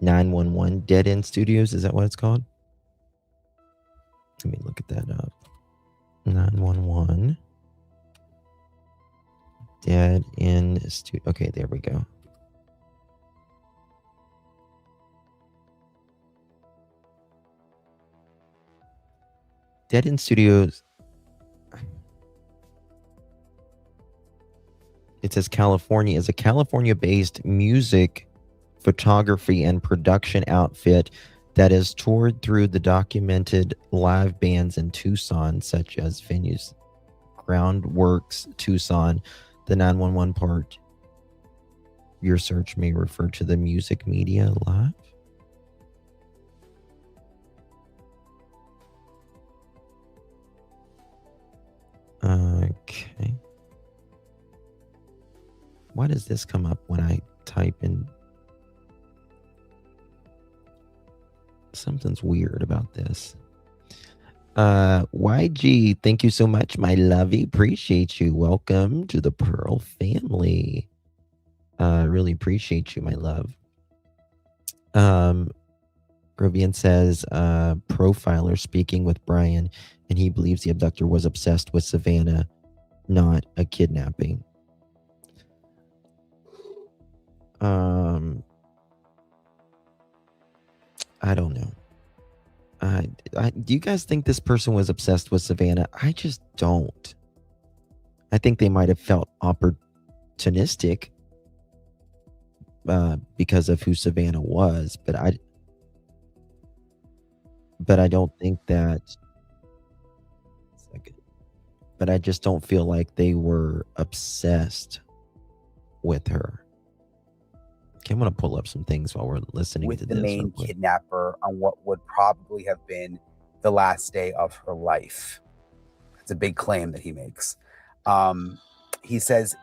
911 Dead End Studios. Is that what it's called? Let me look at that up. 911 Dead End Studio. Okay, there we go. Dead End Studios. It says California is a California-based music, photography, and production outfit that has toured through the documented live bands in Tucson, such as venues Groundworks, Tucson, the 911 part. Your search may refer to the music media live. Okay. Why does this come up when I type in? Something's weird about this. YG, thank you so much, my lovey. Appreciate you. Welcome to the Pearl family. Really appreciate you, my love. Rovian says, profiler speaking with Brian, and he believes the abductor was obsessed with Savannah, not a kidnapping. I don't know. Do you guys think this person was obsessed with Savannah? I just don't. I think they might have felt opportunistic because of who Savannah was, but I don't think that. But I just don't feel like they were obsessed with her. Okay, I'm going to pull up some things while we're listening with to the this. main kidnapper on what would probably have been the last day of her life. That's a big claim that he makes. He says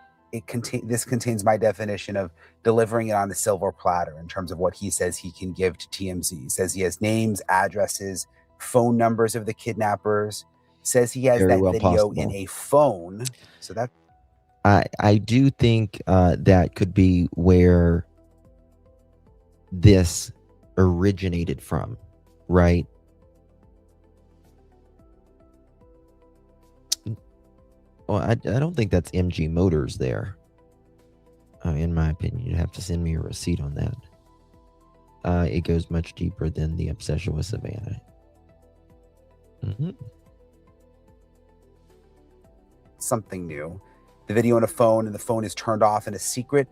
this contains my definition of delivering it on a silver platter in terms of what he says he can give to TMZ. He says he has names, addresses, phone numbers of the kidnappers. Says he has Very that well video possible. in a phone. So that I do think that could be where this originated from, right? Well, I don't think that's MG Motors there. In my opinion, you'd have to send me a receipt on that. It goes much deeper than the obsession with Savannah. something new. The video on a phone, and the phone is turned off in a secret,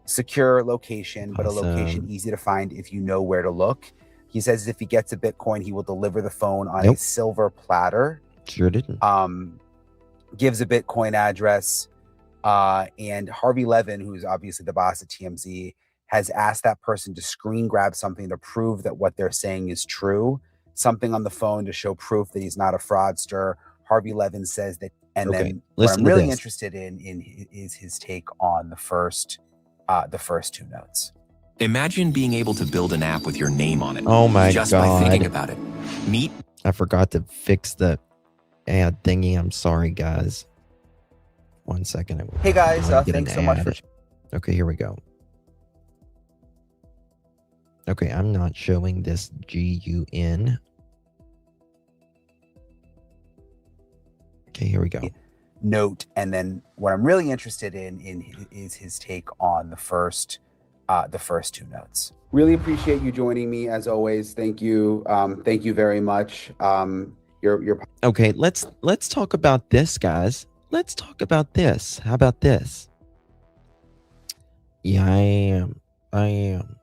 secure location, but a location easy to find if you know where to look. He says if he gets a Bitcoin, he will deliver the phone on a silver platter. Sure didn't. Gives a Bitcoin address. And Harvey Levin, who's obviously the boss at TMZ, has asked that person to screen grab something to prove that what they're saying is true. Something on the phone to show proof that he's not a fraudster. Harvey Levin says that, and then what I'm really interested in is his take on the first two notes. Imagine being able to build an app with your name on it. Oh my just God. by thinking about it. I forgot to fix the ad thingy. I'm sorry, guys. 1 second. Hey guys, thanks so much for. Okay, here we go. Okay, I'm not showing this GUN. Okay, here we go. Note, and then what I'm really interested in is his take on the first two notes. Really appreciate you joining me as always. Thank you very much. Your Okay, let's talk about this, guys. Let's talk about this. How about this? Yeah, I am.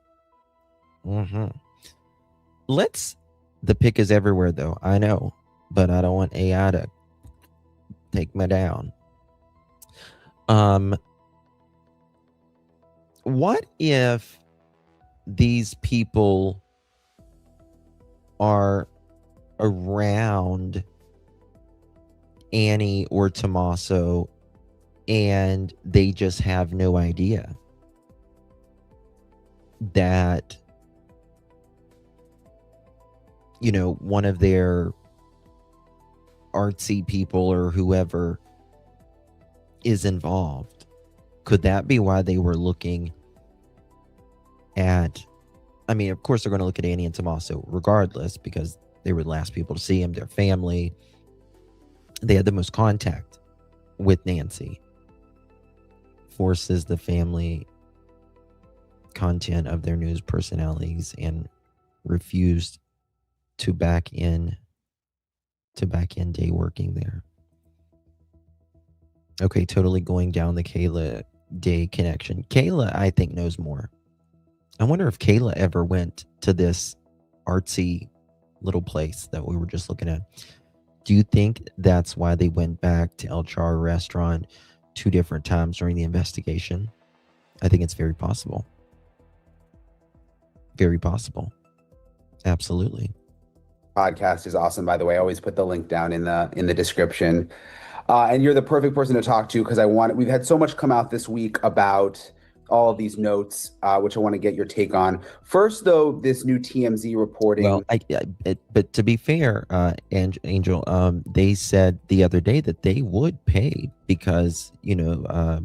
The pick is everywhere though. I know, but I don't want AI to take me down. What if these people are around Annie or Tommaso and they just have no idea that, you know, one of their artsy people or whoever is involved? Could that be why they were looking at, I mean, of course they're going to look at Annie and Tommaso regardless because they were the last people to see him, their family. They had the most contact with Nancy. Forces the family content of their news personalities and refused to back in day working there. Okay, totally going down the Kayla Day connection. Kayla, I think, knows more. I wonder if Kayla ever went to this artsy little place that we were just looking at. Do you think that's why they went back to El Char restaurant 2 different times during the investigation? I think it's very possible. Very possible. Absolutely. Podcast is awesome, by the way. I always put the link down in the description. And you're the perfect person to talk to because we've had so much come out this week about all of these notes, which I want to get your take on. First, though, this new TMZ reporting. Well, but to be fair, Angel, they said the other day that they would pay because, you know,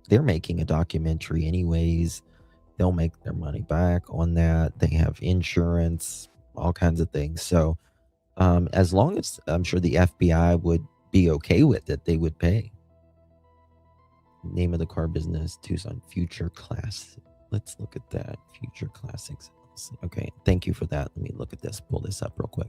they're making a documentary anyways. They'll make their money back on that. They have insurance, all kinds of things. So as long as I'm sure the FBI would be okay with it, they would pay. Name of the car business, Tucson Future Class. Let's look at that. Future Classics. Okay, thank you for that. Let me look at this, pull this up real quick.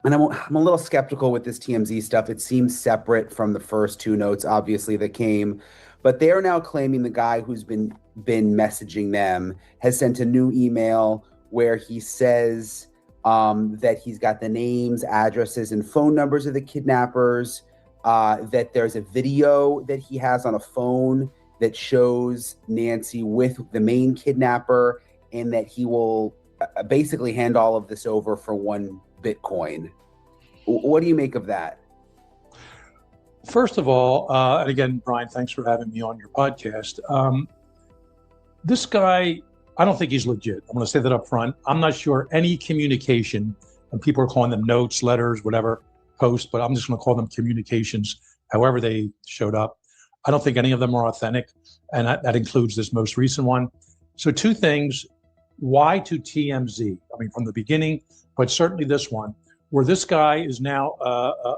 And I'm a little skeptical with this TMZ stuff. It seems separate from the first 2 notes, obviously, that came. But they are now claiming the guy who's been messaging them has sent a new email where he says that he's got the names, addresses, and phone numbers of the kidnappers, that there's a video that he has on a phone that shows Nancy with the main kidnapper, and that he will basically hand all of this over for 1 Bitcoin. What do you make of that? First of all, and again, Brian, thanks for having me on your podcast. This guy, I don't think he's legit. I'm going to say that up front. I'm not sure any communication, and people are calling them notes, letters, whatever, posts, but I'm just going to call them communications, however they showed up. I don't think any of them are authentic, and that includes this most recent one. So two things. Why to TMZ? I mean, from the beginning, but certainly this one, where this guy is now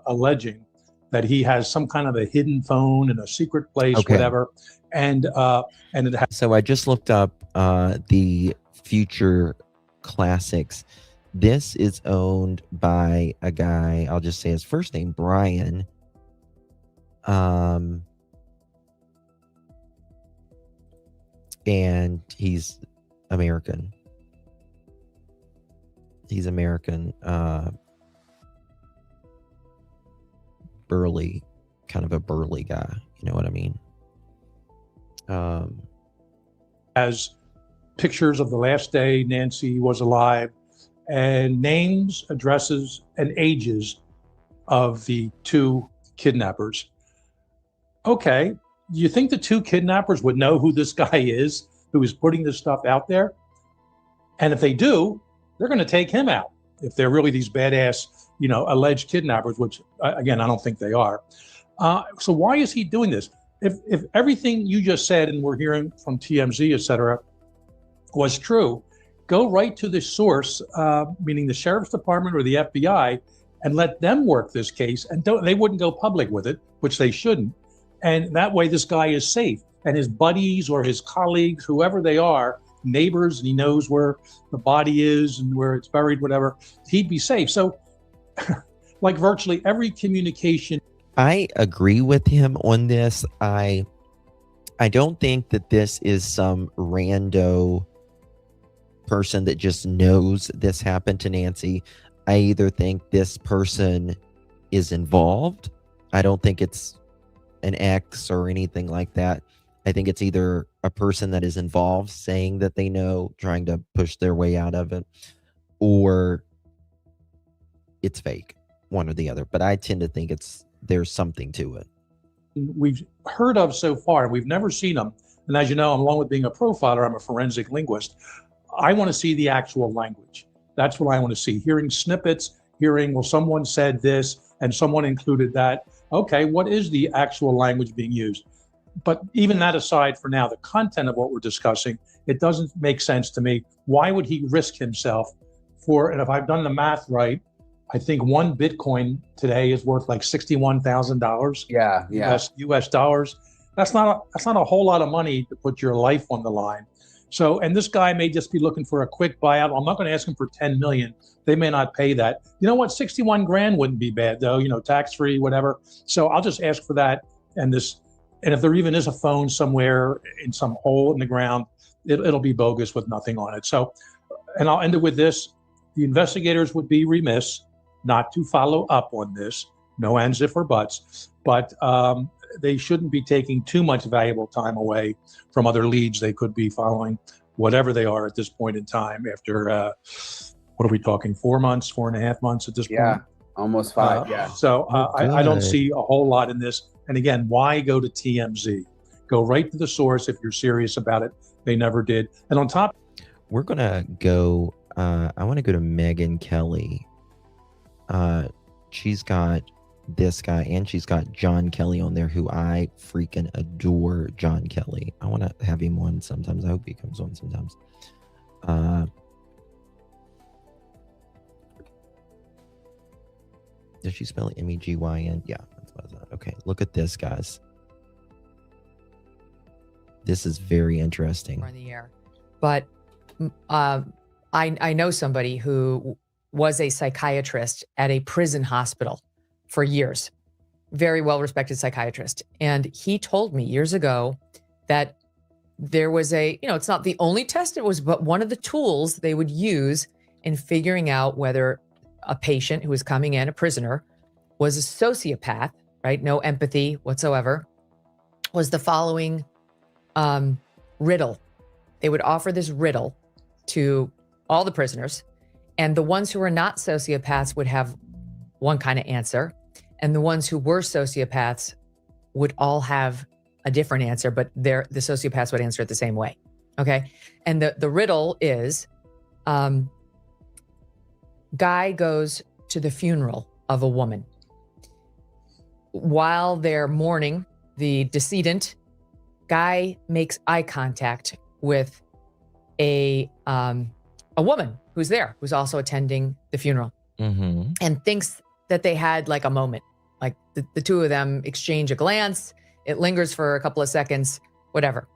alleging that he has some kind of a hidden phone in a secret place, whatever. And it has. So I just looked up the Future Classics. This is owned by a guy, I'll just say his first name, Brian. And he's American. He's American, burly, kind of a burly guy. You know what I mean? Has pictures of the last day Nancy was alive and names, addresses, and ages of the two kidnappers. Okay, do you think the two kidnappers would know who this guy is, who is putting this stuff out there? And if they do, they're going to take him out. If they're really these badass, alleged kidnappers, which again, I don't think they are. So why is he doing this? If everything you just said, and we're hearing from TMZ, et cetera, was true, go right to the source, meaning the sheriff's department or the FBI, and let them work this case. And they wouldn't go public with it, which they shouldn't. And that way this guy is safe. And his buddies or his colleagues, whoever they are, neighbors, and he knows where the body is and where it's buried, whatever, he'd be safe. So like virtually every communication. I agree with him on this. I don't think that this is some rando person that just knows this happened to Nancy. I either think this person is involved. I don't think it's an ex or anything like that. I think it's either a person that is involved saying that they know, trying to push their way out of it, or it's fake, one or the other. But I tend to think there's something to it. We've heard of so far, and we've never seen them. And as you know, along with being a profiler, I'm a forensic linguist. I want to see the actual language. That's what I want to see. Hearing snippets, well, someone said this and someone included that. Okay, what is the actual language being used? But even that aside for now, the content of what we're discussing, it doesn't make sense to me. Why would he risk himself for, and if I've done the math right, I think one Bitcoin today is worth like $61,000. Yeah. US dollars. That's not a whole lot of money to put your life on the line. So, and this guy may just be looking for a quick buyout. I'm not going to ask him for 10 million. They may not pay that. You know what? 61 grand wouldn't be bad though, tax free, whatever. So I'll just ask for that. And if there even is a phone somewhere in some hole in the ground, it'll be bogus with nothing on it. So, and I'll end it with this. The investigators would be remiss not to follow up on this. No ands, if, or buts. But they shouldn't be taking too much valuable time away from other leads they could be following, whatever they are at this point in time after, what are we talking, 4 months, 4.5 months at this point? Yeah, almost 5, yeah. So I don't see a whole lot in this. And again, why go to TMZ? Go right to the source if you're serious about it. They never did. And on top. We're going to go, I want to go to Megyn Kelly. She's got this guy and she's got John Kelly on there, who I freaking adore. John Kelly. I want to have him on sometimes. I hope he comes on sometimes. Does she spell it Megyn? Yeah, that's what I thought. Okay, look at this, guys. This is very interesting. On the air, but I know somebody who was a psychiatrist at a prison hospital for years, very well-respected psychiatrist. And he told me years ago that there was it's not the only test it was, but one of the tools they would use in figuring out whether a patient who was coming in, a prisoner, was a sociopath, right? No empathy whatsoever, was the following riddle. They would offer this riddle to all the prisoners, and the ones who were not sociopaths would have one kind of answer, And the ones who were sociopaths would all have a different answer, but the sociopaths would answer it the same way. Okay. And the riddle is, guy goes to the funeral of a woman. While they're mourning the decedent, guy makes eye contact with a woman who's there, who's also attending the funeral, and thinks that they had like a moment, like the two of them exchange a glance. It lingers for a couple of seconds, whatever.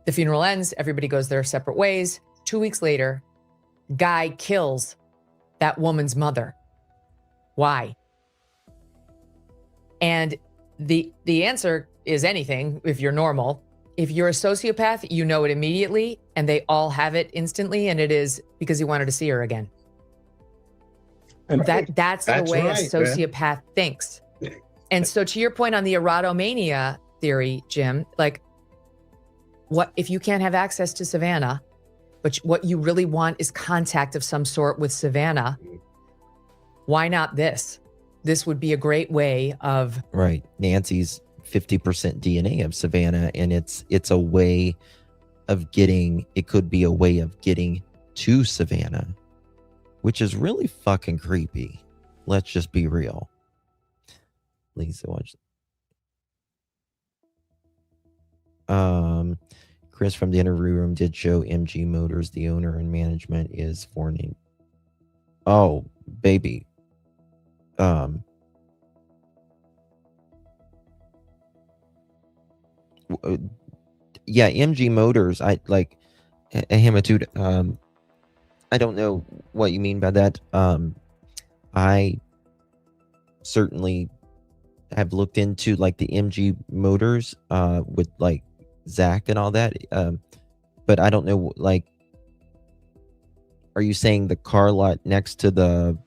The funeral ends. Everybody goes their separate ways. 2 weeks later, guy kills that woman's mother. Why? And the answer is anything if you're normal. If you're a sociopath, you know it immediately, and they all have it instantly, and it is because he wanted to see her again. And That's the way a sociopath thinks. And so to your point on the erotomania theory, Jim, like, what if you can't have access to Savannah, but what you really want is contact of some sort with Savannah? Why not this? This would be a great way of... Right. Nancy's 50% DNA of Savannah, and it's a way of getting, it could be a way of getting to Savannah, which is really fucking creepy. Let's just be real. Lisa, watch. Chris from the interview room did show MG Motors, the owner and management is foreign. Oh, baby. Yeah, MG Motors, I like a Hamatude. I don't know what you mean by that. I certainly have looked into like the MG Motors with like Zach and all that. But I don't know, like, are you saying the car lot next to the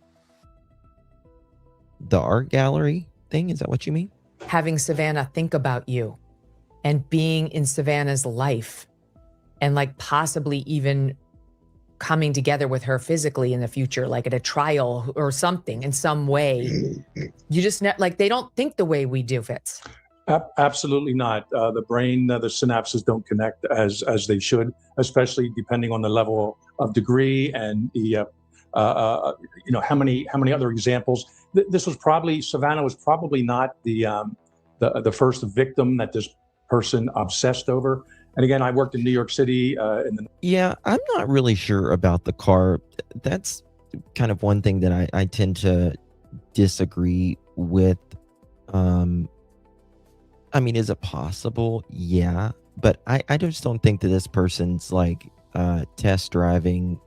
art gallery thing? Is that what you mean? Having Savannah think about you and being in Savannah's life and like possibly even coming together with her physically in the future, like at a trial or something in some way. You just like, they don't think the way we do, Fitz. Absolutely not. The brain, the synapses don't connect as they should, especially depending on the level of degree and the, how many other examples. This was probably, Savannah was probably not the first victim that this person obsessed over. And again, I worked in New York City. Yeah, I'm not really sure about the car. That's kind of one thing that I tend to disagree with. I mean, is it possible? Yeah, but I just don't think that this person's like test driving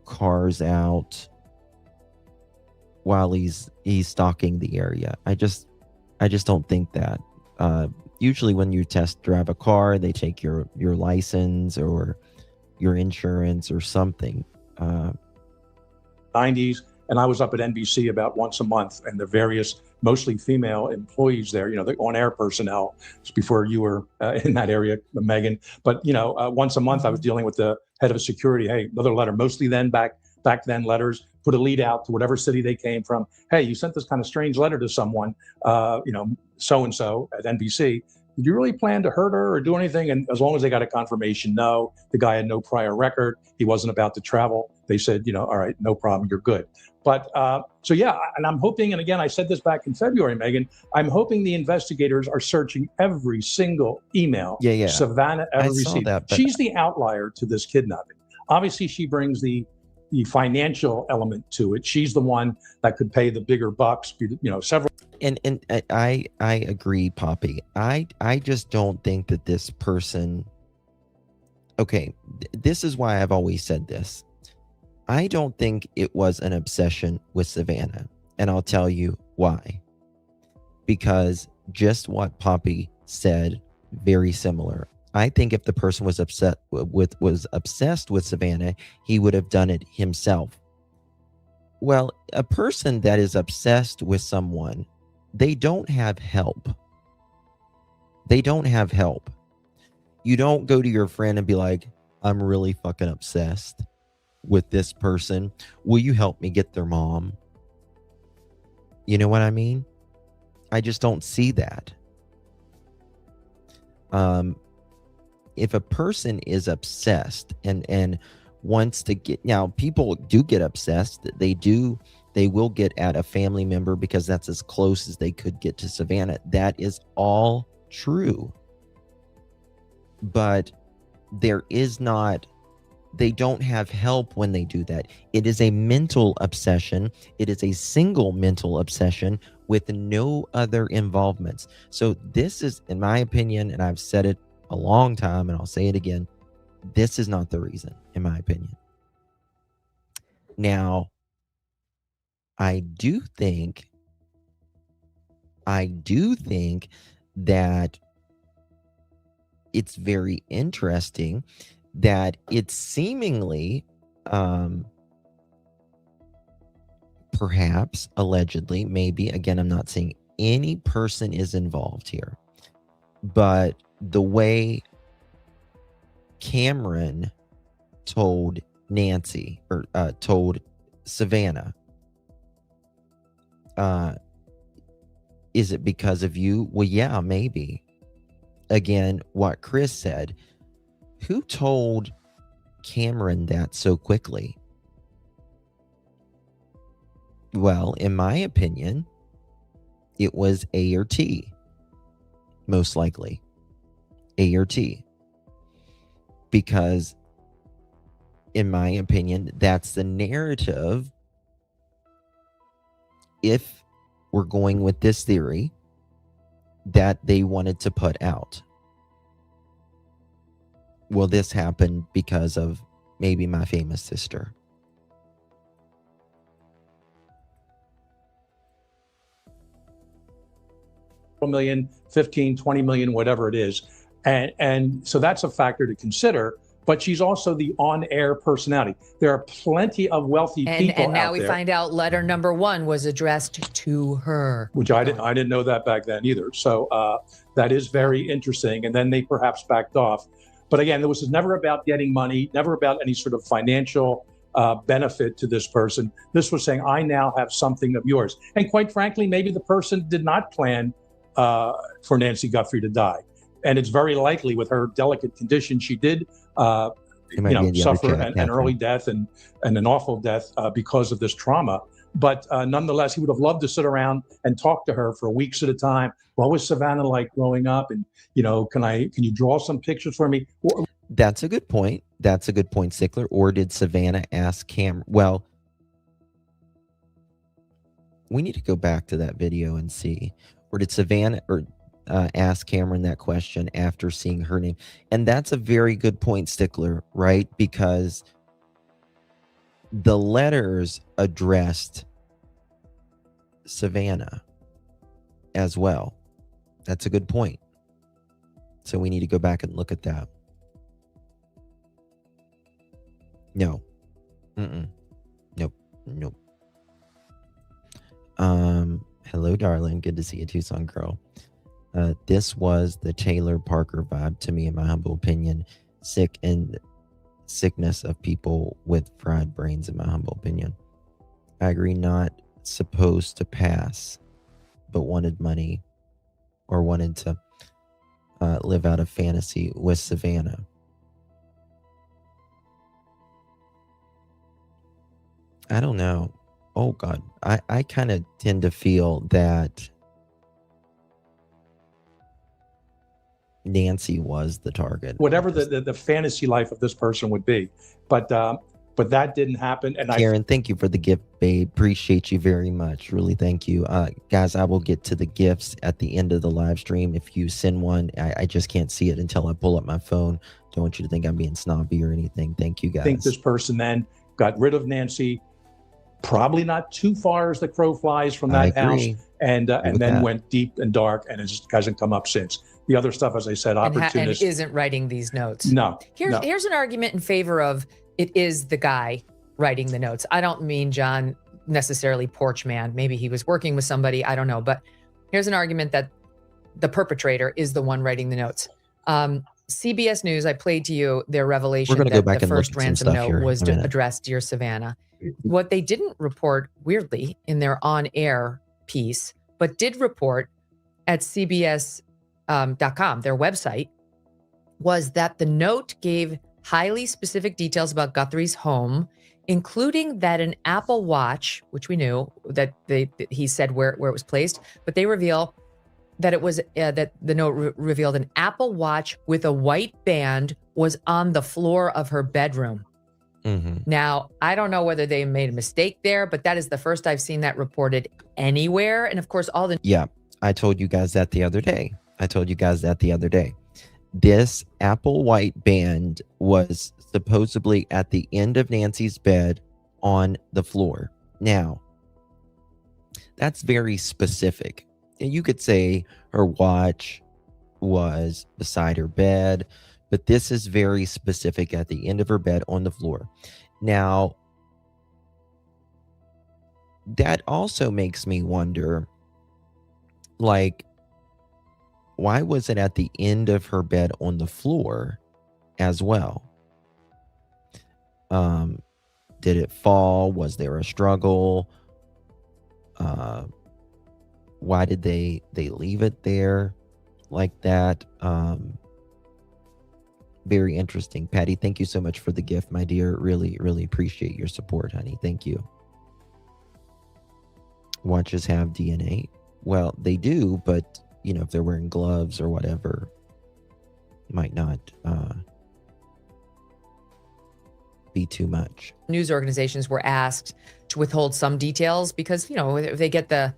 cars out while he's stalking the area. I just don't think that. Usually when you test drive a car, they take your license or your insurance or something. 90s, and I was up at NBC about once a month, and the various mostly female employees there, the on-air personnel, just before you were in that area, Megan. But once a month I was dealing with the head of security. Hey, another letter. Mostly then back then letters, put a lead out to whatever city they came from. Hey, you sent this kind of strange letter to someone, so-and-so at NBC. Did you really plan to hurt her or do anything? And as long as they got a confirmation, no, the guy had no prior record. He wasn't about to travel. They said, all right, no problem, you're good. But so yeah, and I'm hoping, and again, I said this back in February, Megan, I'm hoping the investigators are searching every single email Savannah ever received. That, she's the outlier to this kidnapping. Obviously, she brings the financial element to it. She's the one that could pay the bigger bucks, several. And I agree, Poppy. I just don't think that this person. Okay, this is why I've always said this. I don't think it was an obsession with Savannah, and I'll tell you why. Because just what Poppy said, very similar. I think if the person was obsessed with Savannah, he would have done it himself. Well, a person that is obsessed with someone, they don't have help. They don't have help. You don't go to your friend and be like, I'm really fucking obsessed with this person. Will you help me get their mom? You know what I mean? I just don't see that. If a person is obsessed and wants to get, now people do get obsessed. They will get at a family member because that's as close as they could get to Savannah. That is all true. But there is not, they don't have help when they do that. It is a mental obsession. It is a single mental obsession with no other involvements. So this is, in my opinion, and I've said it a long time and I'll say it again, this is not the reason, in my opinion. Now, I do think that it's very interesting that it's seemingly, perhaps, allegedly, maybe, again, I'm not saying any person is involved here, but the way Cameron told Nancy, or told Savannah, is it because of you? Well, yeah, maybe. Again, what Chris said, who told Cameron that so quickly? Well, in my opinion, it was A or T, most likely. A or T. Because, in my opinion, that's the narrative. If we're going with this theory, that they wanted to put out. Well, this happened because of maybe my famous sister. Million, 15, 20 million, whatever it is. And so that's a factor to consider. But she's also the on-air personality. There are plenty of wealthy people and now out we there, find out letter number 1 was addressed to her. which I didn't know that back then either. So that is very interesting. And then they perhaps backed off. But again, this was never about getting money, never about any sort of financial benefit to this person. This was saying, I now have something of yours. And quite frankly, maybe the person did not plan for Nancy Guthrie to die. And it's very likely with her delicate condition, she did suffer an early death and an awful death because of this trauma. But nonetheless, he would have loved to sit around and talk to her for weeks at a time. What was Savannah like growing up? And, can you draw some pictures for me? That's a good point. That's a good point, Sickler. Or did Savannah ask Cameron? Well, we need to go back to that video and see. Or did Savannah ask Cameron that question after seeing her name? And that's a very good point, Stickler, right? Because the letters addressed Savannah as well. That's a good point. So we need to go back and look at that. No. Nope. Hello, darling. Good to see you, Tucson girl. This was the Taylor Parker vibe to me, in my humble opinion. Sickness of people with fried brains, in my humble opinion. I agree, not supposed to pass, but wanted money or wanted to live out a fantasy with Savannah. I don't know. Oh, God. I kind of tend to feel that Nancy was the target. Whatever the fantasy life of this person would be. But that didn't happen. And Karen, thank you for the gift, babe. Appreciate you very much. Really, thank you. Guys, I will get to the gifts at the end of the live stream. If you send one, I just can't see it until I pull up my phone. Don't want you to think I'm being snobby or anything. Thank you, guys. I think this person then got rid of Nancy, probably not too far as the crow flies from that house, and then went deep and dark, and it just hasn't come up since. The other stuff, as I said, opportunist. And isn't writing these notes. No. Here's an argument in favor of it is the guy writing the notes. I don't mean John necessarily porch man. Maybe he was working with somebody. I don't know. But here's an argument that the perpetrator is the one writing the notes. CBS News, I played to you their revelation that the first ransom note was addressed, Dear Savannah. What they didn't report, weirdly, in their on-air piece, but did report at CBS.com, their website, was that the note gave highly specific details about Guthrie's home, including that an Apple Watch, which we knew that he said where it was placed, but they reveal that it was that the note revealed an Apple Watch with a white band was on the floor of her bedroom. Now, I don't know whether they made a mistake there, but that is the first I've seen that reported anywhere. And of course, all the I told you guys that the other day. This Apple white band was supposedly at the end of Nancy's bed on the floor. Now, that's very specific. And you could say her watch was beside her bed, but this is very specific, at the end of her bed on the floor. Now, that also makes me wonder, like, why was it at the end of her bed on the floor as well? Did it fall? Was there a struggle? Why did they leave it there like that? Very interesting. Patty, thank you so much for the gift, my dear. Really, really appreciate your support, honey. Thank you. Watches have DNA. Well, they do, but you know, if they're wearing gloves or whatever, might not be too much. news organizations were asked to withhold some details because, you know, if they get the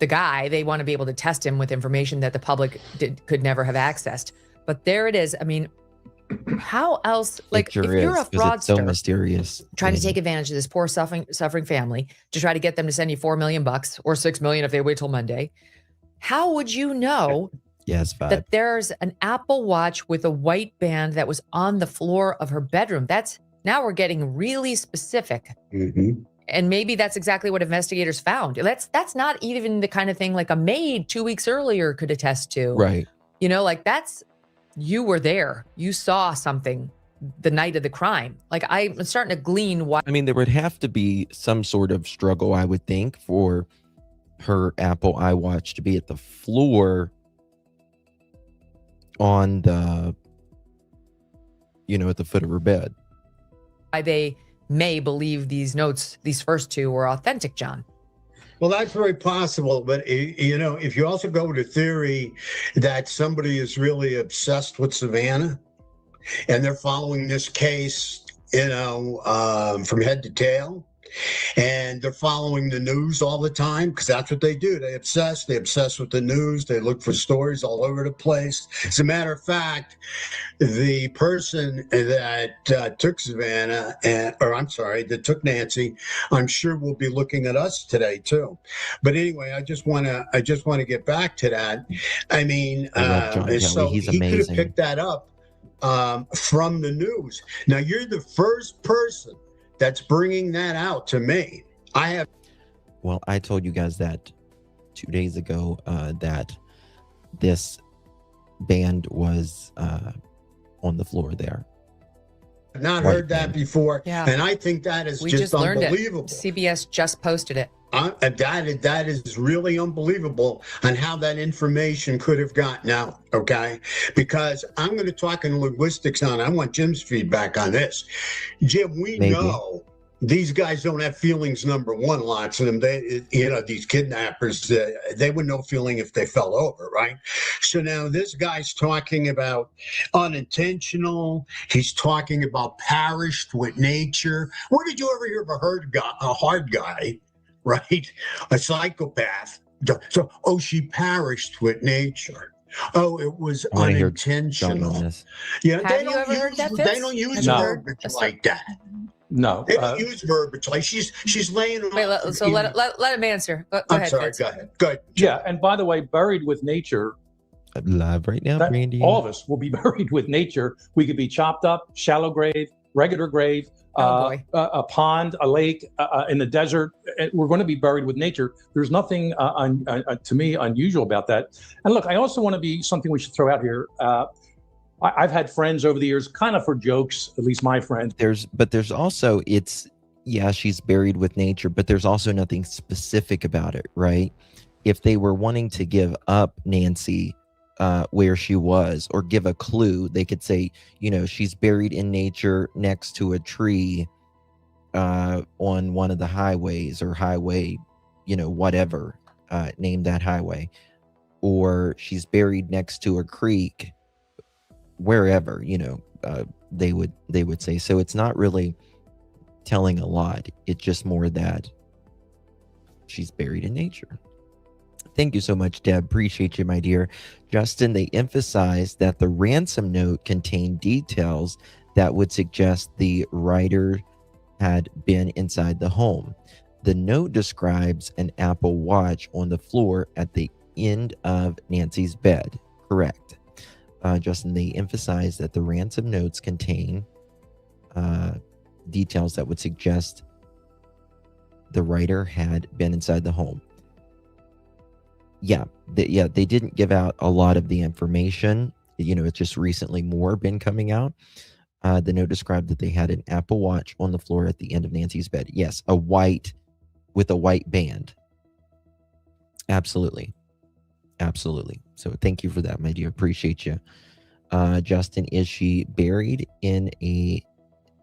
guy, they want to be able to test him with information that the public could never have accessed. But there it is. I mean, how else? Like, sure if you're a is, 'cause it's so fraudster mysterious, trying to take advantage of this poor suffering family to try to get them to send you $4 million or $6 million if they wait till Monday, how would you know that there's an Apple Watch with a white band that was on the floor of her bedroom? Now we're getting really specific. Mm-hmm. And maybe that's exactly what investigators found. That's not even the kind of thing like a maid 2 weeks earlier could attest to. Right. You know, like you were there. You saw something the night of the crime. Like, I'm starting to glean why. I mean, there would have to be some sort of struggle, I would think, for her Apple iWatch to be at the floor on the, at the foot of her bed. Why they may believe these notes, these first two, were authentic, John. Well, that's very possible. But, if you also go to theory that somebody is really obsessed with Savannah and they're following this case, from head to tail, and they're following the news all the time, because that's what they do. They obsess with the news. They look for stories all over the place. As a matter of fact, the person that took Savannah, that took Nancy, I'm sure will be looking at us today too. But anyway, I just want to get back to that. I mean, so he's he amazing. could have picked that up from the news. Now, you're the first person that's bringing that out to me. Well, I told you guys that 2 days ago, that this band was on the floor there. I've not heard that before. Yeah. And I think that is We just learned unbelievable. it. CBS just posted it. That is really unbelievable on how that information could have gotten out, okay? Because I'm going to talk in linguistics on it. I want Jim's feedback on this. Jim, we know these guys don't have feelings, number one, lots of them. These kidnappers, they would no feeling if they fell over, right? So now this guy's talking about unintentional. He's talking about perished with nature. Where did you ever hear of a hard guy? Right? A psychopath. So, she perished with nature. Oh, it was unintentional. Yeah, Have you ever heard that, Fitz? They don't use No. verbiage like that. No. They don't use verbiage like she's laying. Wait, let him answer. Go I'm ahead, sorry. Fitz. Go ahead. Yeah, and by the way, buried with nature. Live right now, Randy. All of us will be buried with nature. We could be chopped up, shallow grave, regular grave, a pond, a lake, in the desert. We're going to be buried with nature. There's nothing, to me, unusual about that. And look, I also want to be something we should throw out here. I've had friends over the years, kind of for jokes, at least my friends. There's also, it's yeah, she's buried with nature, but there's also nothing specific about it, right? If they were wanting to give up Nancy where she was, or give a clue, they could say, you know, she's buried in nature next to a tree on one of the highways, or highway, you know, whatever, name that highway, or she's buried next to a creek, wherever, you know, they would say. So it's not really telling a lot. It's just more that she's buried in nature. Thank you so much, Deb. Appreciate you, my dear. Justin, they emphasized that the ransom note contained details that would suggest the writer had been inside the home. The note describes an Apple Watch on the floor at the end of Nancy's bed. Correct. Justin, they emphasized that the ransom notes contain details that would suggest the writer had been inside the home. Yeah, they didn't give out a lot of the information. You know, it's just recently more been coming out. The note described that they had an Apple Watch on the floor at the end of Nancy's bed. Yes, a white, with a white band. Absolutely. Absolutely. So thank you for that, my dear. Appreciate you. Justin, is she buried in a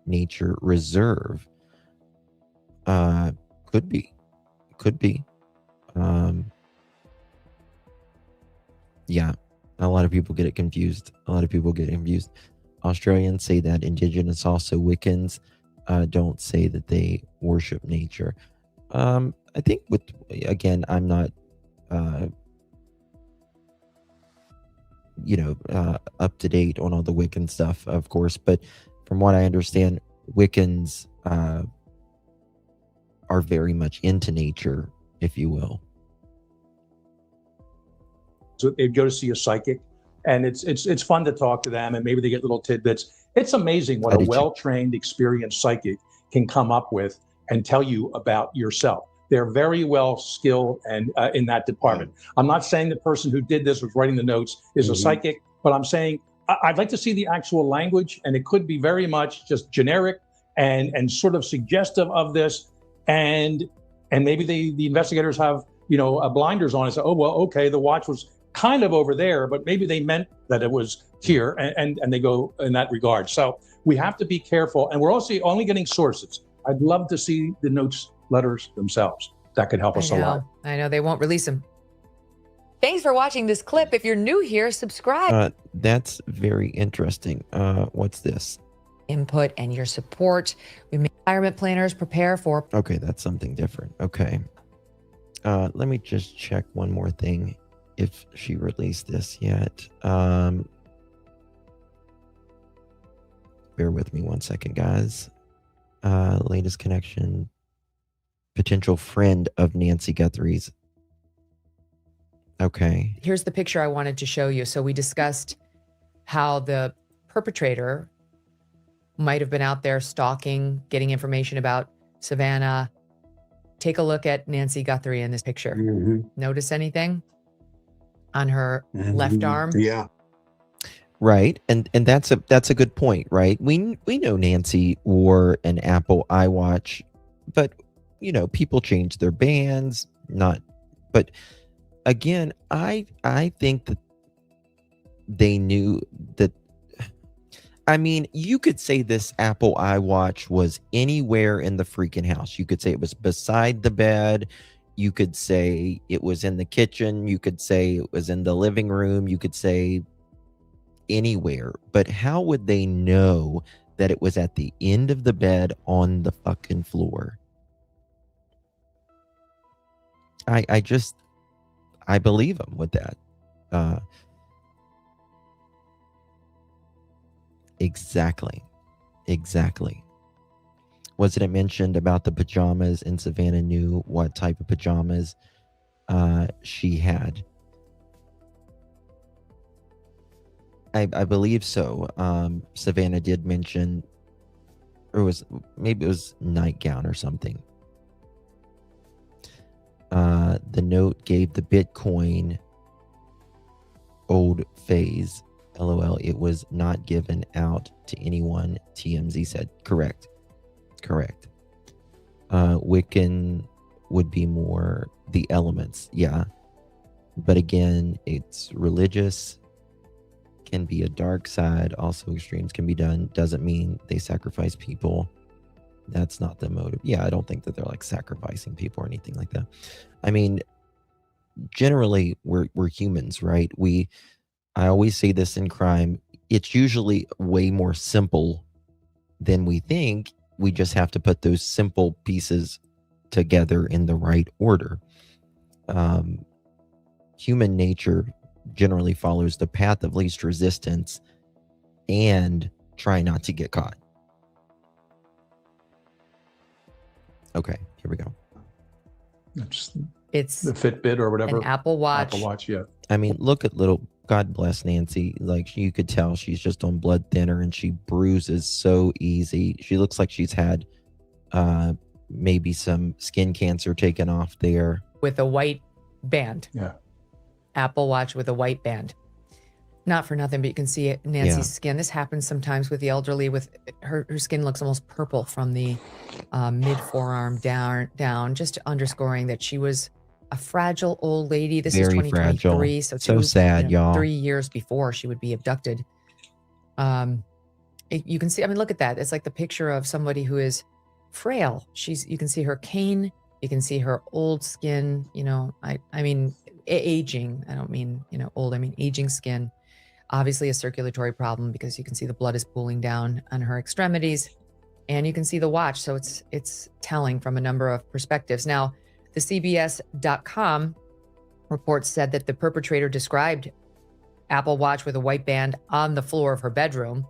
nature reserve? Could be. Yeah, a lot of people get it confused. Australians say that Indigenous, also Wiccans, don't say that they worship nature. I think again, I'm not, up to date on all the Wiccan stuff, of course, but from what I understand, Wiccans are very much into nature, if you will. So they'd go to see a psychic, and it's fun to talk to them, and maybe they get little tidbits. It's amazing what a well-trained, experienced psychic can come up with and tell you about yourself. They're very well skilled and in that department. I'm not saying the person who did this, was writing the notes, is a psychic, but I'm saying I'd like to see the actual language, and it could be very much just generic and sort of suggestive of this, and maybe the investigators have blinders on and say, oh well, okay, the watch was kind of over there, but maybe they meant that it was here, and they go in that regard. So we have to be careful, and we're also only getting sources. I'd love to see the notes, letters themselves. That could help us a lot. I know they won't release them. Thanks for watching this clip. If you're new here, subscribe. That's very interesting. What's this? Input and your support. We make retirement planners prepare for. Okay, that's something different. Okay. Let me just check one more thing. If she released this yet. Bear with me one second, guys. Latest connection. Potential friend of Nancy Guthrie's. Okay. Here's the picture I wanted to show you. So we discussed how the perpetrator might have been out there stalking, getting information about Savannah. Take a look at Nancy Guthrie in this picture. Notice anything on her left arm? Yeah. Right. And that's a good point, right? We know Nancy wore an Apple iWatch, but people change their bands, but again, I think that they knew that. I mean, you could say this Apple iWatch was anywhere in the freaking house. You could say it was beside the bed. You could say it was in the kitchen. You could say it was in the living room. You could say anywhere. But how would they know that it was at the end of the bed on the fucking floor? I believe them with that. Exactly. Wasn't it mentioned about the pajamas, and Savannah knew what type of pajamas she had? I believe so. Savannah did mention, or maybe it was nightgown or something. The note gave the Bitcoin old phase. LOL, it was not given out to anyone, TMZ said. Correct. Wiccan would be more the elements, yeah. But again, it's religious, can be a dark side. Also, extremes can be done. Doesn't mean they sacrifice people. That's not the motive. Yeah, I don't think that they're like sacrificing people or anything like that. I mean, generally, we're humans, right? I always say this in crime. It's usually way more simple than we think. We just have to put those simple pieces together in the right order. Human nature generally follows the path of least resistance and try not to get caught. Okay, here we go. It's the Fitbit or whatever. An Apple Watch. Apple Watch, yeah. I mean, look at little, God bless Nancy. Like, you could tell she's just on blood thinner and she bruises so easy. She looks like she's had maybe some skin cancer taken off there. With a white band. Yeah. Apple Watch with a white band. Not for nothing, but you can see Nancy's skin. This happens sometimes with the elderly. With her skin looks almost purple from the mid forearm down, just underscoring that she was a fragile old lady. This is 2023, so sad, y'all. 3 years before she would be abducted. You can see. I mean, look at that. It's like the picture of somebody who is frail. You can see her cane. You can see her old skin. You know, I mean, aging. I don't mean old. I mean aging skin. Obviously a circulatory problem because you can see the blood is pooling down on her extremities, and you can see the watch. So it's telling from a number of perspectives. Now, the CBS.com report said that the perpetrator described Apple Watch with a white band on the floor of her bedroom.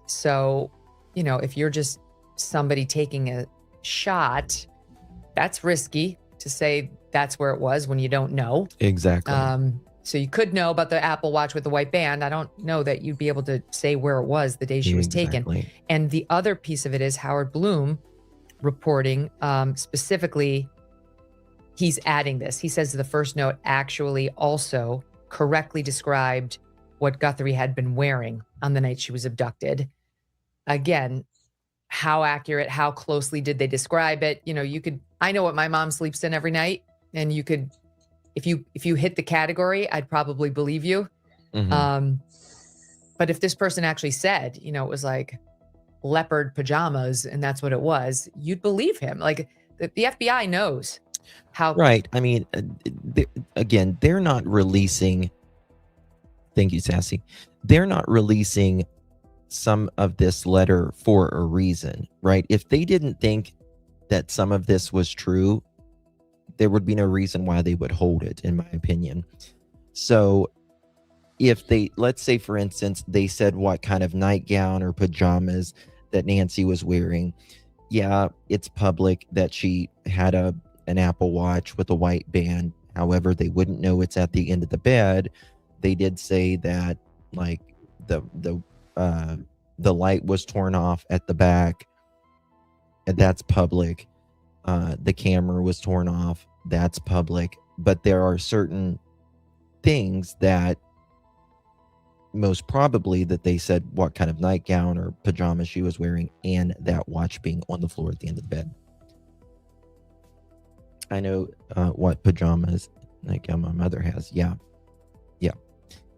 So, if you're just somebody taking a shot, that's risky to say that's where it was when you don't know. Exactly. So you could know about the Apple Watch with the white band. I don't know that you'd be able to say where it was the day she was taken. And the other piece of it is Howard Bloom reporting specifically, he's adding this. He says the first note actually also correctly described what Guthrie had been wearing on the night she was abducted. Again, how accurate, how closely did they describe it? I know what my mom sleeps in every night, and you could, if you hit the category, I'd probably believe you. Mm-hmm. But if this person actually said, it was like leopard pajamas and that's what it was, you'd believe him. Like the FBI knows how. Right. I mean, they're not releasing. Thank you, Sassy. They're not releasing some of this letter for a reason, right? If they didn't think that some of this was true, there would be no reason why they would hold it, in my opinion. So if let's say, for instance, they said what kind of nightgown or pajamas that Nancy was wearing. Yeah, it's public that she had an Apple Watch with a white band. However, they wouldn't know it's at the end of the bed. They did say that, like, the light was torn off at the back, and that's public. The camera was torn off. That's public. But there are certain things that most probably that they said what kind of nightgown or pajamas she was wearing, and that watch being on the floor at the end of the bed. I know what pajamas nightgown my mother has. Yeah.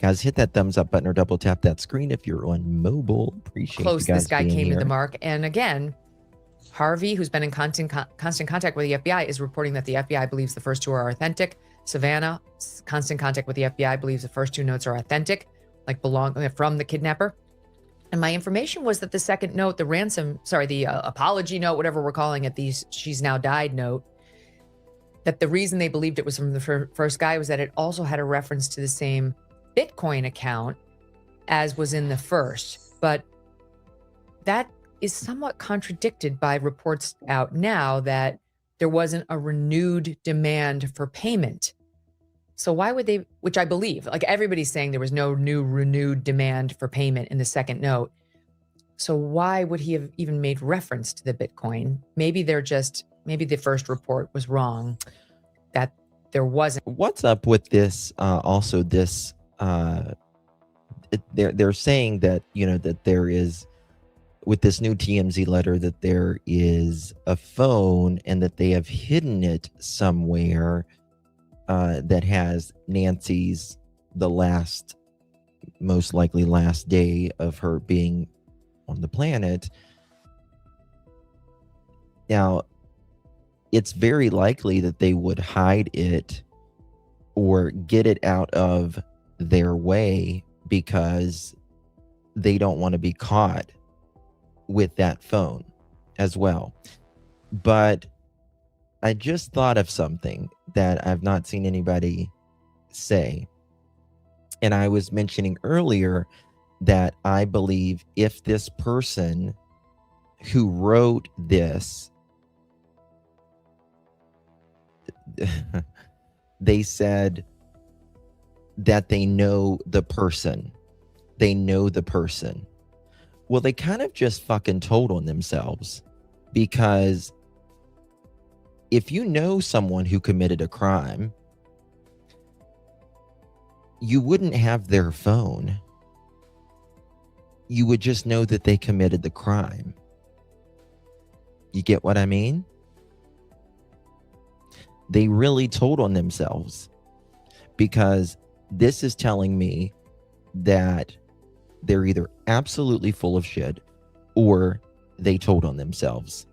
Guys, hit that thumbs up button or double tap that screen if you're on mobile. Appreciate close you guys this guy being came here. to the mark. And again, Harvey, who's been in constant contact with the FBI, is reporting that the FBI believes the first two are authentic. Savannah, constant contact with the FBI, believes the first two notes are authentic, like belong from the kidnapper. And my information was that the second note, the apology note, whatever we're calling it, she's now died note, that the reason they believed it was from the first guy was that it also had a reference to the same Bitcoin account as was in the first. But that is somewhat contradicted by reports out now that there wasn't a renewed demand for payment. So why would they, which I believe, like everybody's saying there was no new renewed demand for payment in the second note. So why would he have even made reference to the Bitcoin? Maybe the first report was wrong, that there wasn't. What's up with this? Also, this they're saying that that there is with this new TMZ letter that there is a phone and that they have hidden it somewhere that has Nancy's, the most likely last day of her being on the planet. Now, it's very likely that they would hide it or get it out of their way because they don't want to be caught with that phone as well. But I just thought of something that I've not seen anybody say. And I was mentioning earlier that I believe if this person who wrote this, they said that they know the person. They know the person. Well, they kind of just fucking told on themselves, because if you know someone who committed a crime, you wouldn't have their phone. You would just know that they committed the crime. You get what I mean? They really told on themselves, because this is telling me that they're either absolutely full of shit or they told on themselves.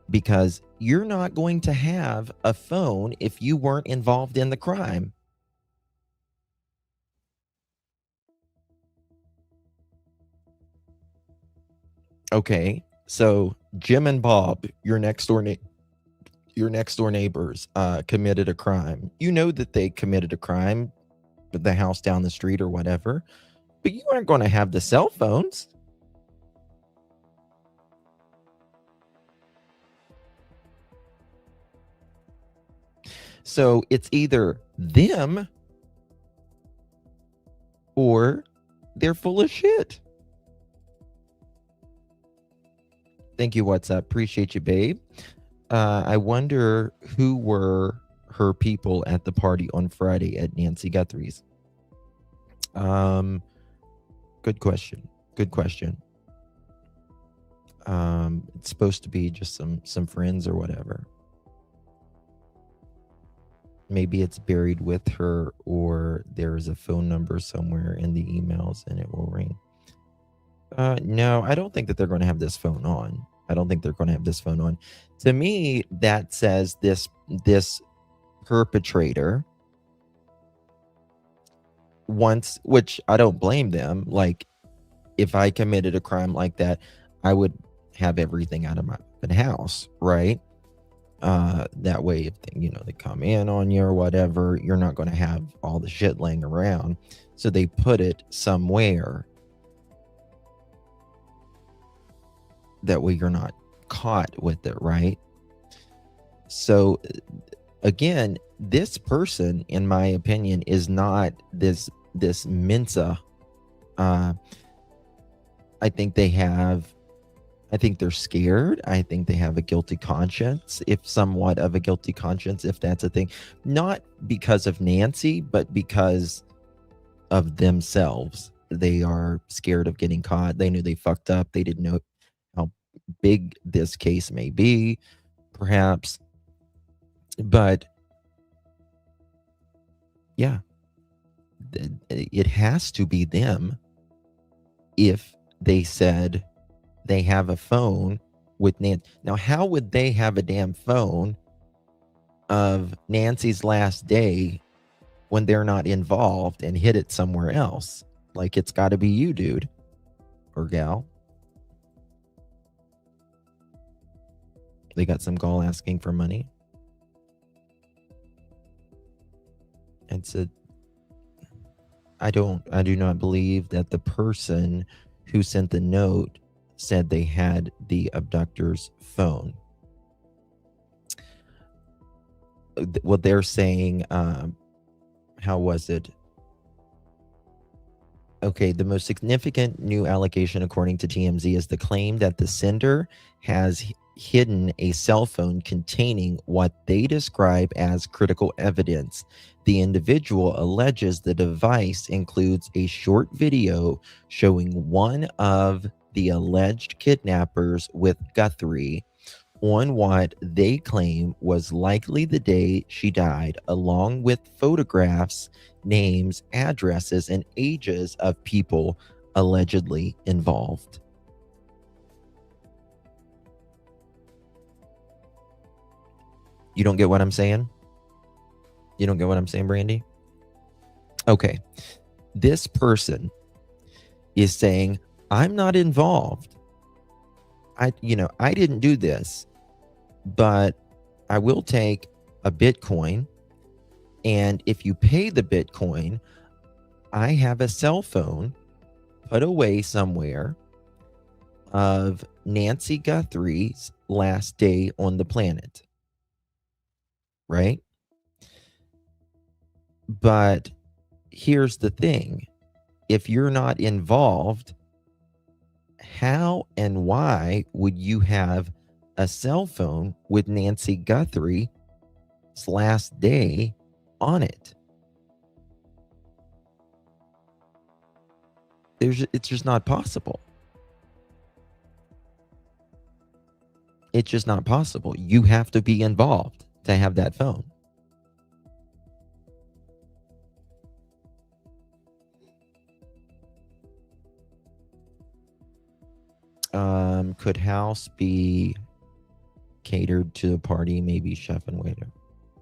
Because you're not going to have a phone if you weren't involved in the crime. Okay, so Jim and Bob, your next door neighbors, committed a crime. You know that they committed a crime with the house down the street or whatever, but you aren't going to have the cell phones. So it's either them or they're full of shit. Thank you, what's up? Appreciate you, babe. I wonder who were her people at the party on Friday at Nancy Guthrie's. Good question. Good question. It's supposed to be just some friends or whatever. Maybe it's buried with her, or there's a phone number somewhere in the emails and it will ring. No, I don't think that they're going to have this phone on. I don't think they're going to have this phone on. To me, that says this perpetrator wants, which I don't blame them. Like, if I committed a crime like that, I would have everything out of my house, right? That way, if they come in on you or whatever, you're not going to have all the shit laying around. So they put it somewhere. That way you're not caught with it, right? So again, this person, in my opinion, is not this Mensa. I think they're scared. I think they have a guilty conscience, if somewhat of a guilty conscience, if that's a thing. Not because of Nancy, but because of themselves. They are scared of getting caught. They knew they fucked up. They didn't know how big this case may be, perhaps. But yeah, it has to be them if they said they have a phone with Nancy. Now, how would they have a damn phone of Nancy's last day when they're not involved and hid it somewhere else? Like, it's got to be you, dude or gal. They got some gall asking for money. And said, I do not believe that the person who sent the note said they had the abductor's phone. What they're saying, how was it? Okay, the most significant new allegation, according to TMZ, is the claim that the sender has hidden a cell phone containing what they describe as critical evidence. The individual alleges the device includes a short video showing one of the alleged kidnappers with Guthrie on what they claim was likely the day she died, along with photographs, names, addresses, and ages of people allegedly involved. You don't get what I'm saying? You don't get what I'm saying, Brandy? Okay. This person is saying, I'm not involved. I didn't do this, but I will take a Bitcoin. And if you pay the Bitcoin, I have a cell phone put away somewhere of Nancy Guthrie's last day on the planet. Right? But here's the thing. If you're not involved, how and why would you have a cell phone with Nancy Guthrie's last day on it? It's just not possible. It's just not possible. You have to be involved to have that phone. Could house be catered to the party? Maybe chef and waiter,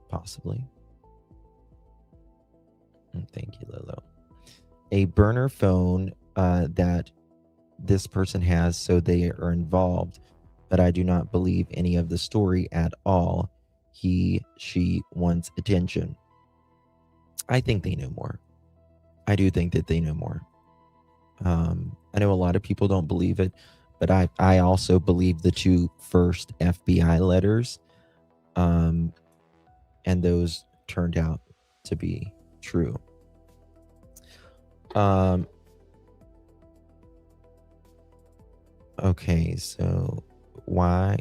possibly. Thank you, Lilo. A burner phone that this person has, so they are involved, but I do not believe any of the story at all. She wants attention. I think they know more. I do think that they know more. I know a lot of people don't believe it, but I also believe the two first FBI letters, and those turned out to be true. Okay, so why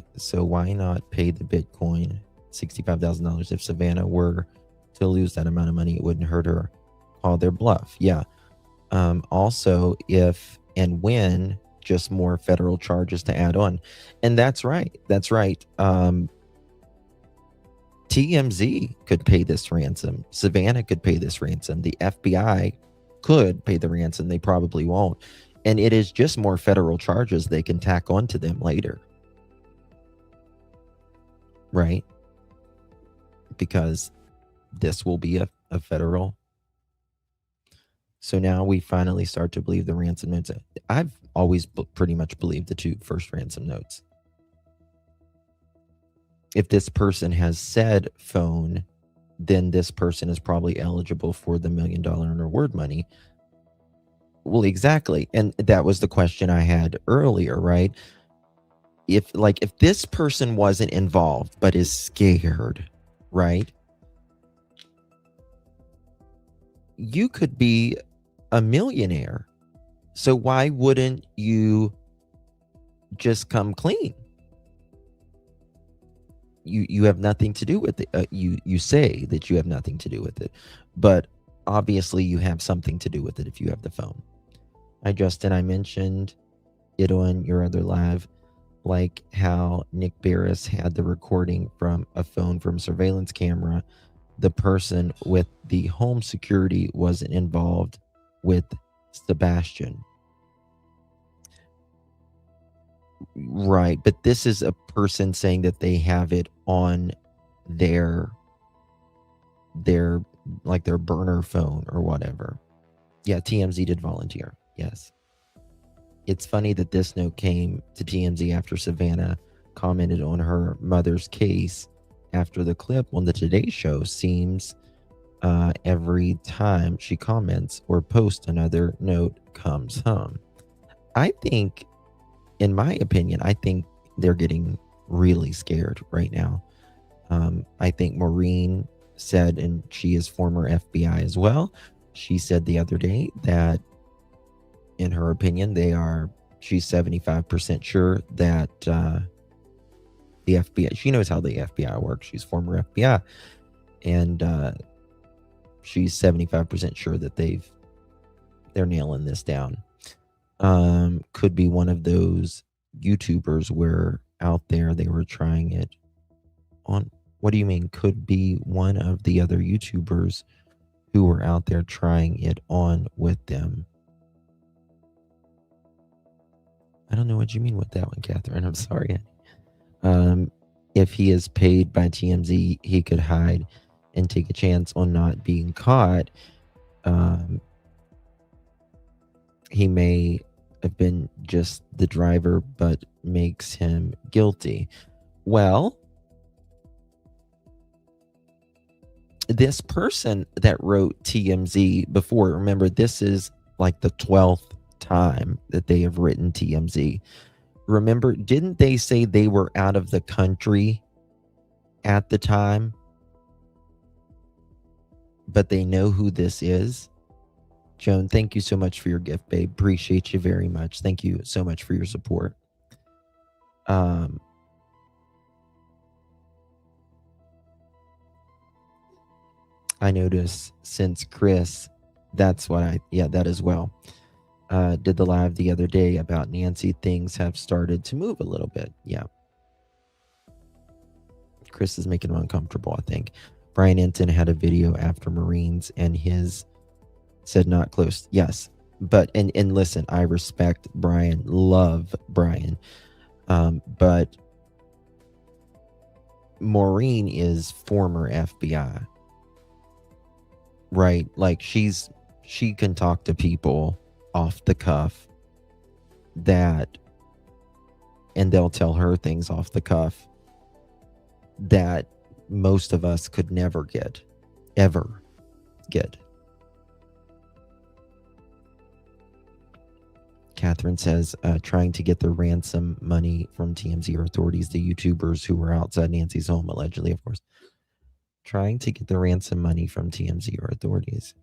not pay the Bitcoin $65,000? If Savannah were to lose that amount of money, it wouldn't hurt her. Call their bluff. Yeah. Also, if and when, just more federal charges to add on. And that's right. TMZ could pay this ransom. Savannah could pay this ransom. The FBI could pay the ransom. They probably won't. And it is just more federal charges they can tack on to them later. Right? Because this will be a federal. So now we finally start to believe the ransom notes. I've always pretty much believed the two first ransom notes. If this person has said phone, then this person is probably eligible for the $1 million reward money. Well, exactly. And that was the question I had earlier, right? If this person wasn't involved but is scared, right? You could be a millionaire. So why wouldn't you just come clean? You have nothing to do with it. You say that you have nothing to do with it, but obviously you have something to do with it if you have the phone. Hi, Justin. I mentioned it on your other live, like how Nick Barris had the recording from a phone from surveillance camera. The person with the home security wasn't involved with Sebastian. Right, but this is a person saying that they have it on their burner phone or whatever. Yeah, TMZ did volunteer. Yes. It's funny that this note came to TMZ after Savannah commented on her mother's case after the clip on the Today Show. Seems every time she comments or posts, another note comes home. I think, in my opinion, I think they're getting really scared right now. I think Maureen said, and she is former FBI as well, she said the other day that in her opinion, she's 75% sure that the FBI, she knows how the FBI works. She's former FBI. And she's 75% sure that they're nailing this down. Could be one of those YouTubers where out there they were trying it on. What do you mean? Could be one of the other YouTubers who were out there trying it on with them. I don't know what you mean with that one, Catherine. I'm sorry. If he is paid by TMZ, he could hide and take a chance on not being caught. He may have been just the driver, but makes him guilty. Well, this person that wrote TMZ before, remember, this is like the 12th time that they have written TMZ. Remember, didn't they say they were out of the country at the time? But they know who this is. Joan, thank you so much for your gift, babe. Appreciate you very much. Thank you so much for your support. I noticed since Chris, that as well. Did the live the other day about Nancy, things have started to move a little bit. Yeah. Chris is making him uncomfortable, I think. Brian Enton had a video after Marines and his said not close. Yes. But, and listen, I respect Brian, love Brian. But Maureen is former FBI. Right? Like she can talk to people off the cuff and they'll tell her things off the cuff that most of us could never ever get. Catherine says, trying to get the ransom money from TMZ or authorities, the YouTubers who were outside Nancy's home, allegedly, of course. Trying to get the ransom money from TMZ or authorities.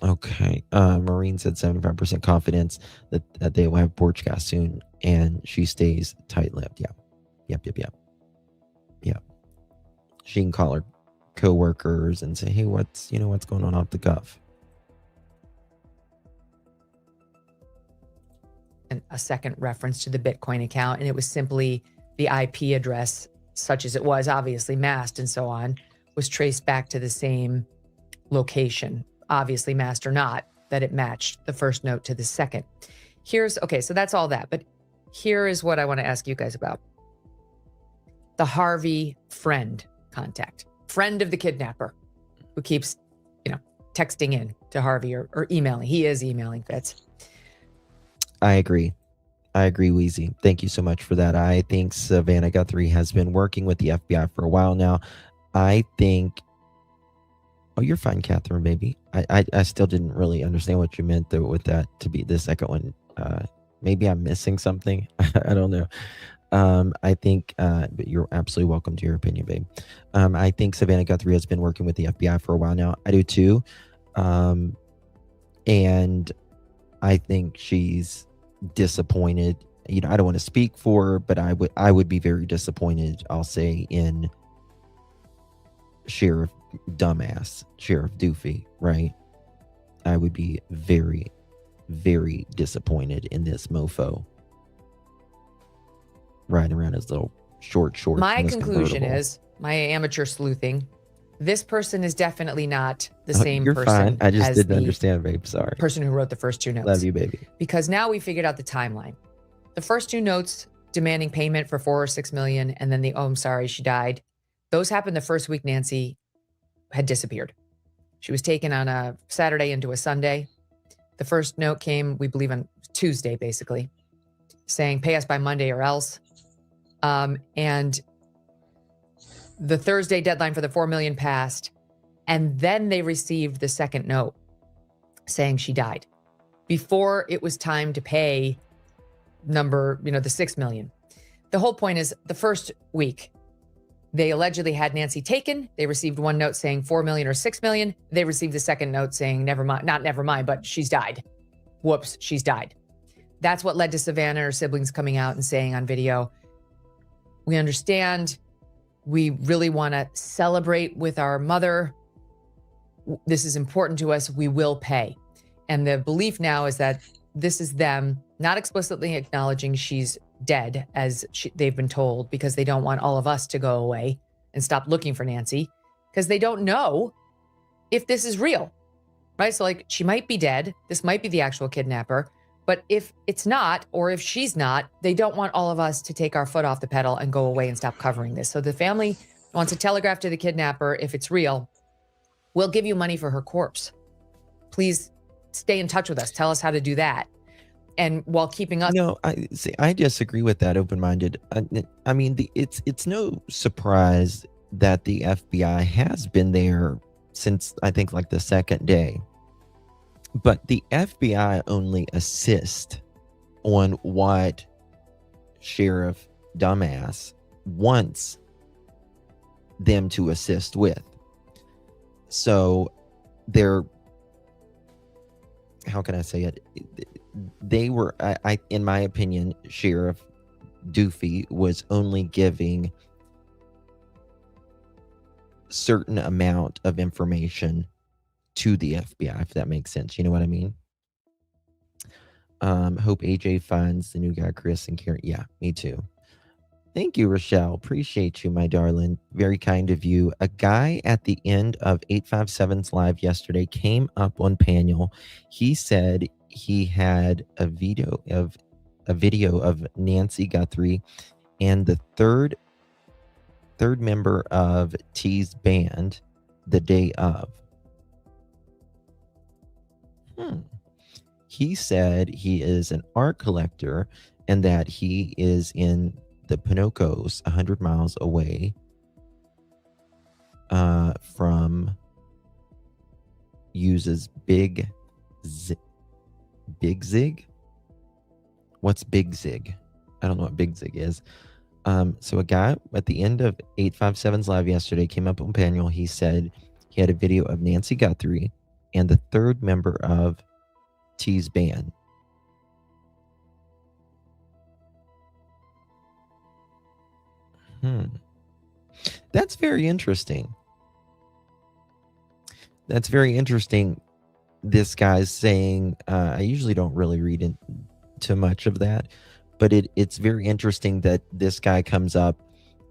Okay. Maureen said 75% confidence that they will have Porchcast soon, and she stays tight-lipped. Yeah. Yep. Yeah. She can call her co-workers and say, hey, what's going on off the cuff? And a second reference to the Bitcoin account, and it was simply the IP address, such as it was obviously masked and so on, was traced back to the same location, obviously masked or not, that it matched the first note to the second. So that's all that. But here is what I want to ask you guys about. The Harvey friend contact. Friend of the kidnapper who keeps, texting in to Harvey or emailing. He is emailing Fitz. I agree, Wheezy. Thank you so much for that. I think Savannah Guthrie has been working with the FBI for a while now. I think... Oh, you're fine, Catherine, baby. I still didn't really understand what you meant though with that to be the second one. Maybe I'm missing something. I don't know. I think, but you're absolutely welcome to your opinion, babe. I think Savannah Guthrie has been working with the FBI for a while now. I do too. And I think she's disappointed. I don't want to speak for her, but I would be very disappointed, I'll say, in Sheriff Doofy, right? I would be very, very disappointed in this mofo riding around his little shorts. My conclusion is, my amateur sleuthing, this person is definitely not the same you're person. Fine. I just as didn't the understand, babe. Sorry. Person who wrote the first two notes. Love you, baby. Because now we figured out the timeline. The first two notes demanding payment for $4 or $6 million, and then I'm sorry, she died. Those happened the first week Nancy had disappeared. She was taken on a Saturday into a Sunday. The first note came, we believe, on Tuesday, basically, saying, pay us by Monday or else. And the Thursday deadline for the $4 million passed. And then they received the second note saying she died before it was time to pay the $6 million. The whole point is the first week, they allegedly had Nancy taken. They received one note saying $4 million or $6 million. They received the second note saying, never mind, but she's died. Whoops, she's died. That's what led to Savannah and her siblings coming out and saying on video, we understand. We really want to celebrate with our mother. This is important to us. We will pay. And the belief now is that this is them not explicitly acknowledging she's dead, as they've been told, because they don't want all of us to go away and stop looking for Nancy, because they don't know if this is real, right? So like, she might be dead. This might be the actual kidnapper. But if it's not, or if she's not, they don't want all of us to take our foot off the pedal and go away and stop covering this. So the family wants to telegraph to the kidnapper, if it's real, we'll give you money for her corpse. Please stay in touch with us. Tell us how to do that. And while keeping us. No, I disagree with that. Open-minded. I mean, it's no surprise that the FBI has been there since, I think, like the second day. But the FBI only assist on what Sheriff Dumbass wants them to assist with. So they're, how can I say it? They were, in my opinion, Sheriff Guthrie was only giving certain amount of information to the FBI, if that makes sense. You know what I mean? Hope AJ finds the new guy, Chris and Karen. Yeah, me too. Thank you, Rochelle. Appreciate you, my darling. Very kind of you. A guy at the end of 857's live yesterday came up on panel. He said he had a video of Nancy Guthrie and the third member of T's band the day of. He said he is an art collector and that he is in the Pinocos 100 miles away from, uses Big Zig? What's Big Zig? I don't know what Big Zig is. So a guy at the end of 857's live yesterday came up on panel. He said he had a video of Nancy Guthrie and the third member of T's band. That's very interesting. That's very interesting. This guy's saying, I usually don't really read into much of that, but it's very interesting that this guy comes up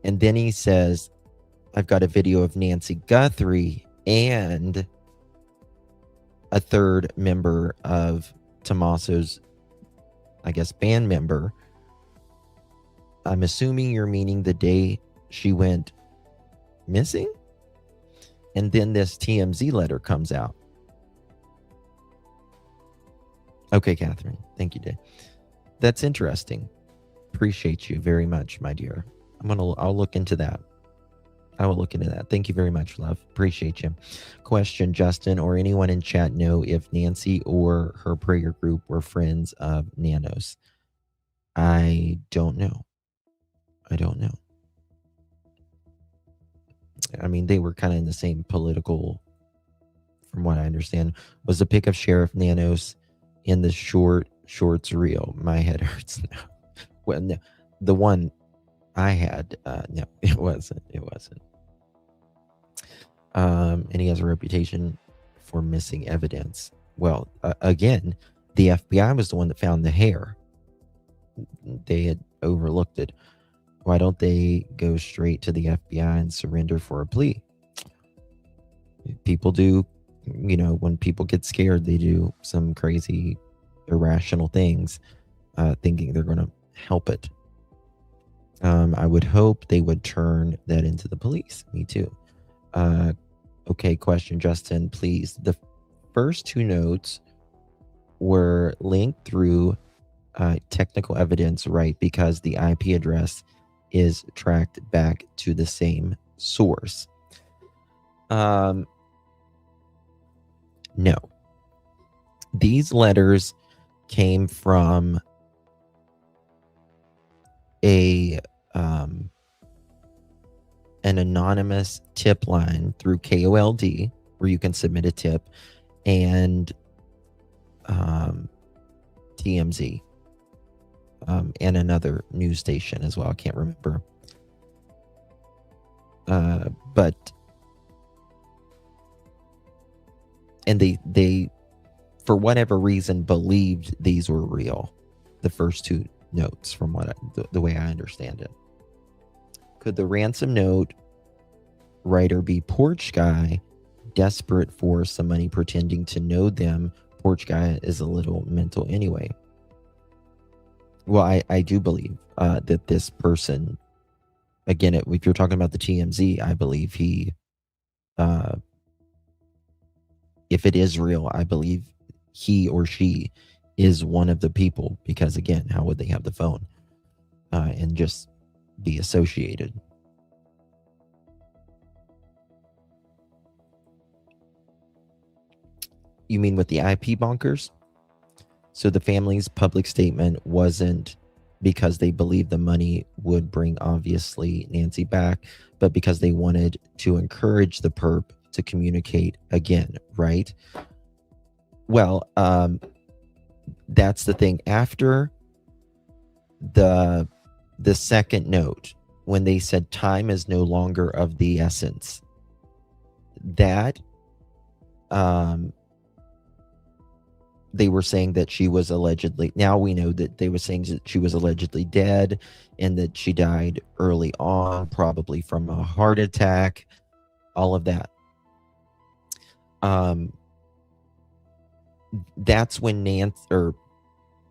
and then he says, I've got a video of Nancy Guthrie and a third member of Tommaso's, I guess, band member. I'm assuming you're meaning the day she went missing? And then this TMZ letter comes out. Okay, Catherine. Thank you, Dave. That's interesting. Appreciate you very much, my dear. I'll look into that. I will look into that. Thank you very much, love. Appreciate you. Question, Justin, or anyone in chat know if Nancy or her prayer group were friends of Nanos? I don't know. I don't know. I mean, they were kind of in the same political, from what I understand. Was the pic of Sheriff Nanos in the shorts real? My head hurts now. Well, no, the one I had, no, it wasn't. It wasn't. And he has a reputation for missing evidence. Well, again, the FBI was the one that found the hair. They had overlooked it. Why don't they go straight to the FBI and surrender for a plea? People do, when people get scared, they do some crazy, irrational things, thinking they're going to help it. I would hope they would turn that into the police. Me too. Okay, question, Justin, please. The first two notes were linked through technical evidence, right? Because the IP address is tracked back to the same source. No. These letters came from an anonymous tip line through KOLD, where you can submit a tip, and TMZ, and another news station as well. I can't remember. But and they for whatever reason believed these were real. The first two notes, from what the way I understand it. Could the ransom note writer be Porch Guy, desperate for some money, pretending to know them? Porch Guy is a little mental anyway. Well, I do believe that this person, again, if you're talking about the TMZ, I believe he, if it is real, I believe he or she is one of the people, because again, how would they have the phone and just be associated? You mean with the IP bonkers? So the family's public statement wasn't because they believed the money would bring, obviously, Nancy back, but because they wanted to encourage the perp to communicate again, right? Well, that's the thing. After the second note, when they said time is no longer of the essence, that they were saying that she was allegedly, now we know that they were saying that she was allegedly dead and that she died early on, probably from a heart attack, all of that. That's when Nancy or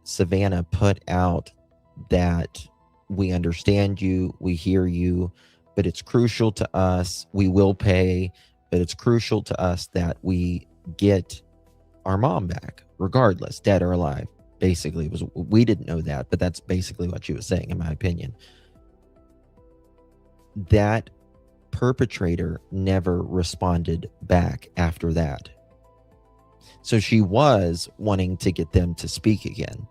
Savannah put out that we understand you, we hear you, but it's crucial to us, we will pay, but it's crucial to us that we get our mom back, regardless, dead or alive. Basically, it was, we didn't know that, but that's basically what she was saying, in my opinion. That perpetrator never responded back after that. So she was wanting to get them to speak again,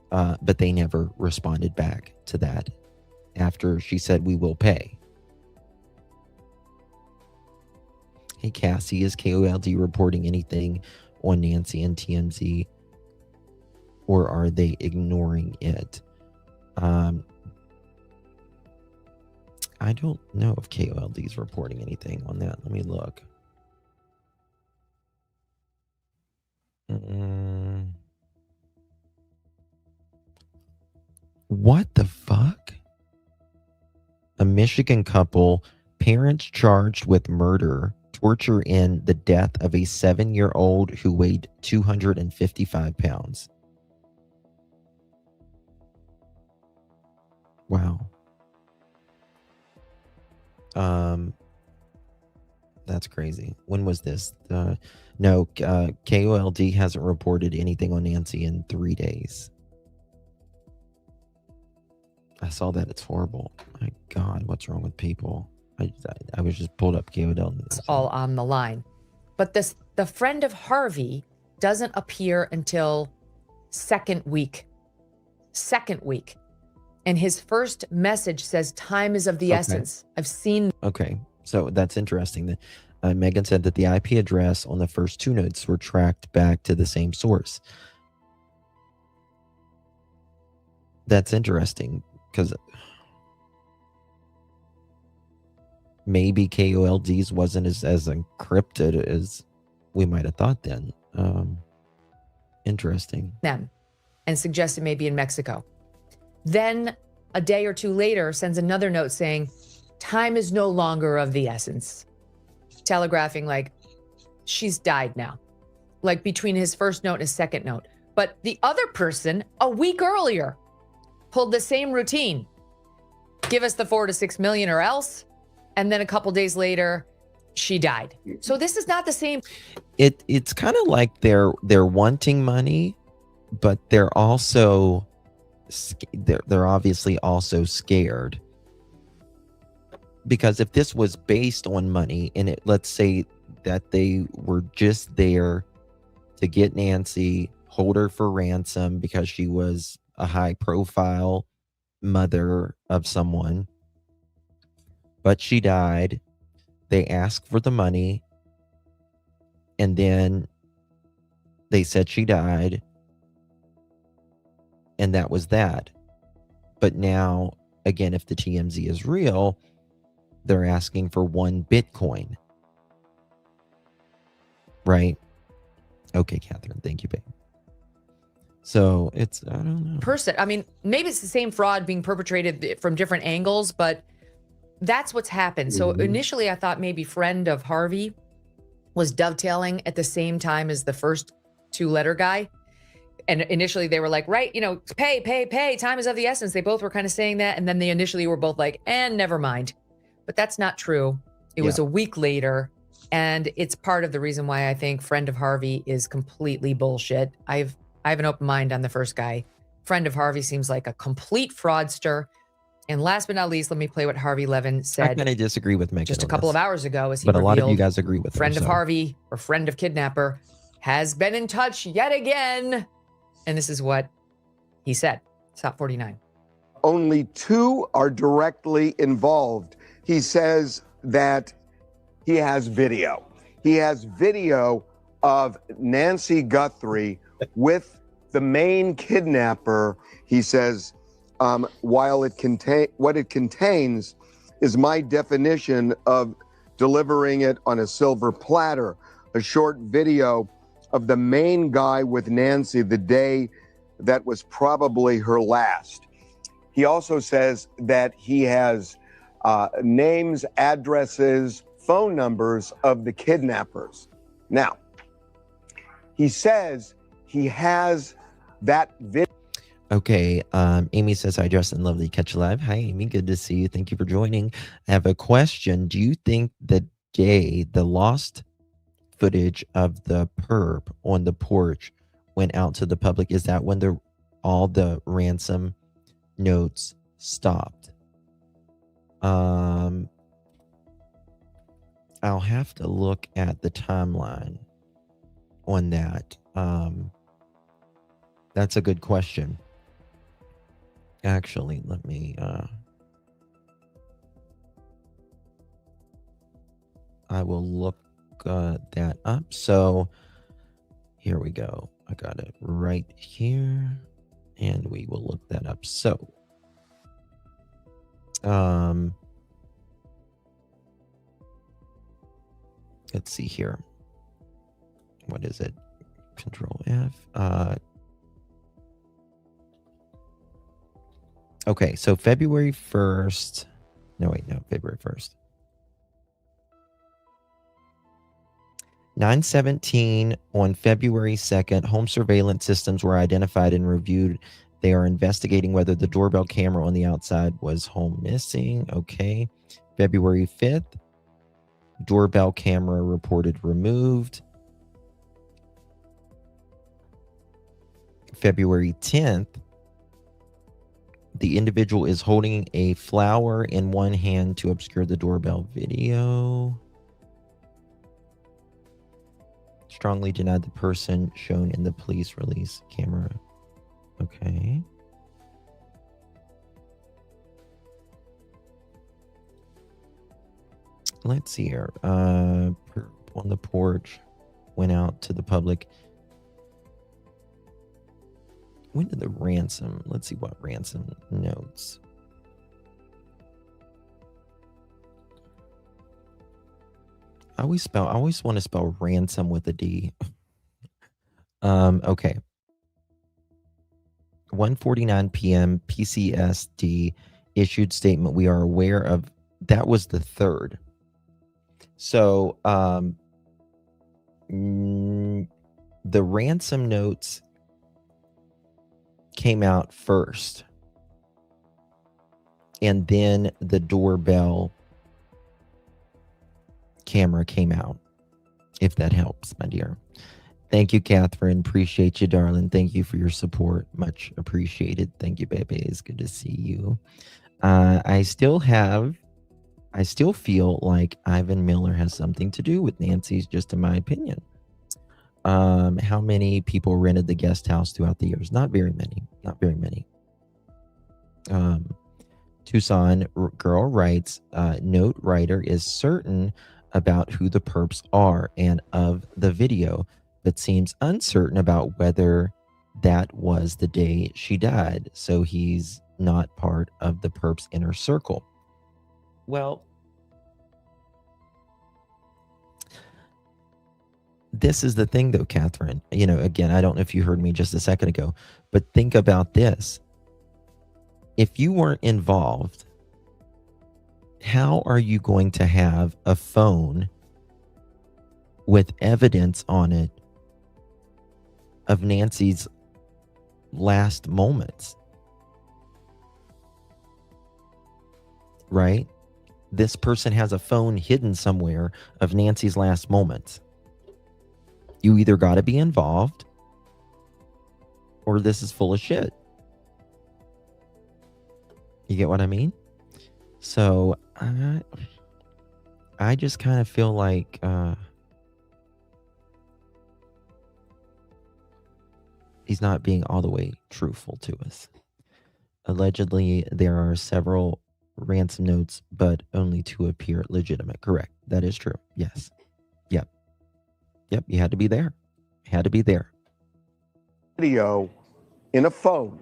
but they never responded back to that after she said, we will pay. Hey, Cassie, is KOLD reporting anything on Nancy and TMZ, or are they ignoring it? I don't know if KOLD is reporting anything on that. Let me look. What the fuck? A Michigan couple, parents charged with murder, torture, and the death of a 7-year-old who weighed 255 pounds. Wow. That's crazy. When was this? No, KOLD hasn't reported anything on Nancy in 3 days. I saw that. It's horrible. My God, what's wrong with people? I was just pulled up KOLD. It's all on the line. But the friend of Harvey doesn't appear until second week. And his first message says, time is of the essence. I've seen. Okay, so that's interesting. Megan said that the IP address on the first two notes were tracked back to the same source. That's interesting, because maybe KOLD's wasn't as encrypted as we might have thought then. Interesting. Them and suggested maybe in Mexico. Then a day or two later sends another note saying, time is no longer of the essence. Telegraphing like she's died now, like between his first note and his second note. But the other person a week earlier pulled the same routine. Give us the 4 to 6 million or else. And then a couple days later, she died. So this is not the same. It's kind of like they're wanting money, but they're also they're obviously also scared. Because if this was based on money, and let's say that they were just there to get Nancy, hold her for ransom because she was a high profile mother of someone, but she died, they asked for the money, and then they said she died, and that was that. But now, again, if the TMZ is real, they're asking for 1 Bitcoin, right? Okay, Catherine. Thank you, babe. So it's, I don't know. Person. I mean, maybe it's the same fraud being perpetrated from different angles, but that's what's happened. So initially I thought maybe friend of Harvey was dovetailing at the same time as the first 2-letter guy. And initially they were like, right, you know, pay, time is of the essence. They both were kind of saying that. And then they initially were both like, and never mind. But that's not true. It was a week later. And it's part of the reason why I think friend of Harvey is completely bullshit. I have an open mind on the first guy. Friend of Harvey seems like a complete fraudster. And last but not least, let me play what Harvey Levin said. I kind of disagree with Megan just a couple of hours ago, as he but a lot of you revealed guys agree with friend her, of so. Harvey or friend of kidnapper has been in touch yet again. And this is what he said. Stop 49. Only 2 are directly involved. He says that he has video. He has video of Nancy Guthrie with the main kidnapper. He says, while what it contains is my definition of delivering it on a silver platter, a short video of the main guy with Nancy the day that was probably her last. He also says that he has names, addresses, phone numbers of the kidnappers. Now, he says he has that video. Okay, Amy says, hi, Justin, lovely to catch you live. Hi, Amy, good to see you. Thank you for joining. I have a question. Do you think the lost footage of the perp on the porch went out to the public? Is that when all the ransom notes stopped? I'll have to look at the timeline on that. That's a good question. Actually, let me I will look that up. So here we go. I got it right here, and we will look that up. So let's see here. What is it? Control F. Okay, so February 1st. February 1st. 9/17 on February 2nd, home surveillance systems were identified and reviewed. They are investigating whether the doorbell camera on the outside was home missing. Okay. February 5th, doorbell camera reported removed. February 10th, the individual is holding a flower in one hand to obscure the doorbell video. Strongly denied the person shown in the police release camera. Okay. Let's see here. On the porch went out to the public. When did the ransom? Let's see what ransom notes. I always want to spell ransom with a D. Okay. 1:49 p.m. PCSD issued statement. We are aware of that was the 3rd. So the ransom notes came out first, and then the doorbell camera came out, if that helps, my dear. Thank you, Catherine. Appreciate you, darling. Thank you for your support. Much appreciated. Thank you, baby. It's good to see you. I still feel like Ivan Miller has something to do with Nancy's, just in my opinion. How many people rented the guest house throughout the years? Not very many. Tucson girl writes, note writer is certain about who the perps are and of the video, but seems uncertain about whether that was the day she died. So he's not part of the perps' inner circle. Well, this is the thing though, Catherine. You know, again, I don't know if you heard me just a second ago, but think about this. If you weren't involved, how are you going to have a phone with evidence on it of Nancy's last moments? Right? This person has a phone hidden somewhere of Nancy's last moments. You either got to be involved or this is full of shit. You get what I mean? So I just kind of feel like he's not being all the way truthful to us. Allegedly, there are several ransom notes, but only 2 appear legitimate. Correct. That is true. Yes. Yep. Yep. You had to be there. You had to be there. Video in a phone,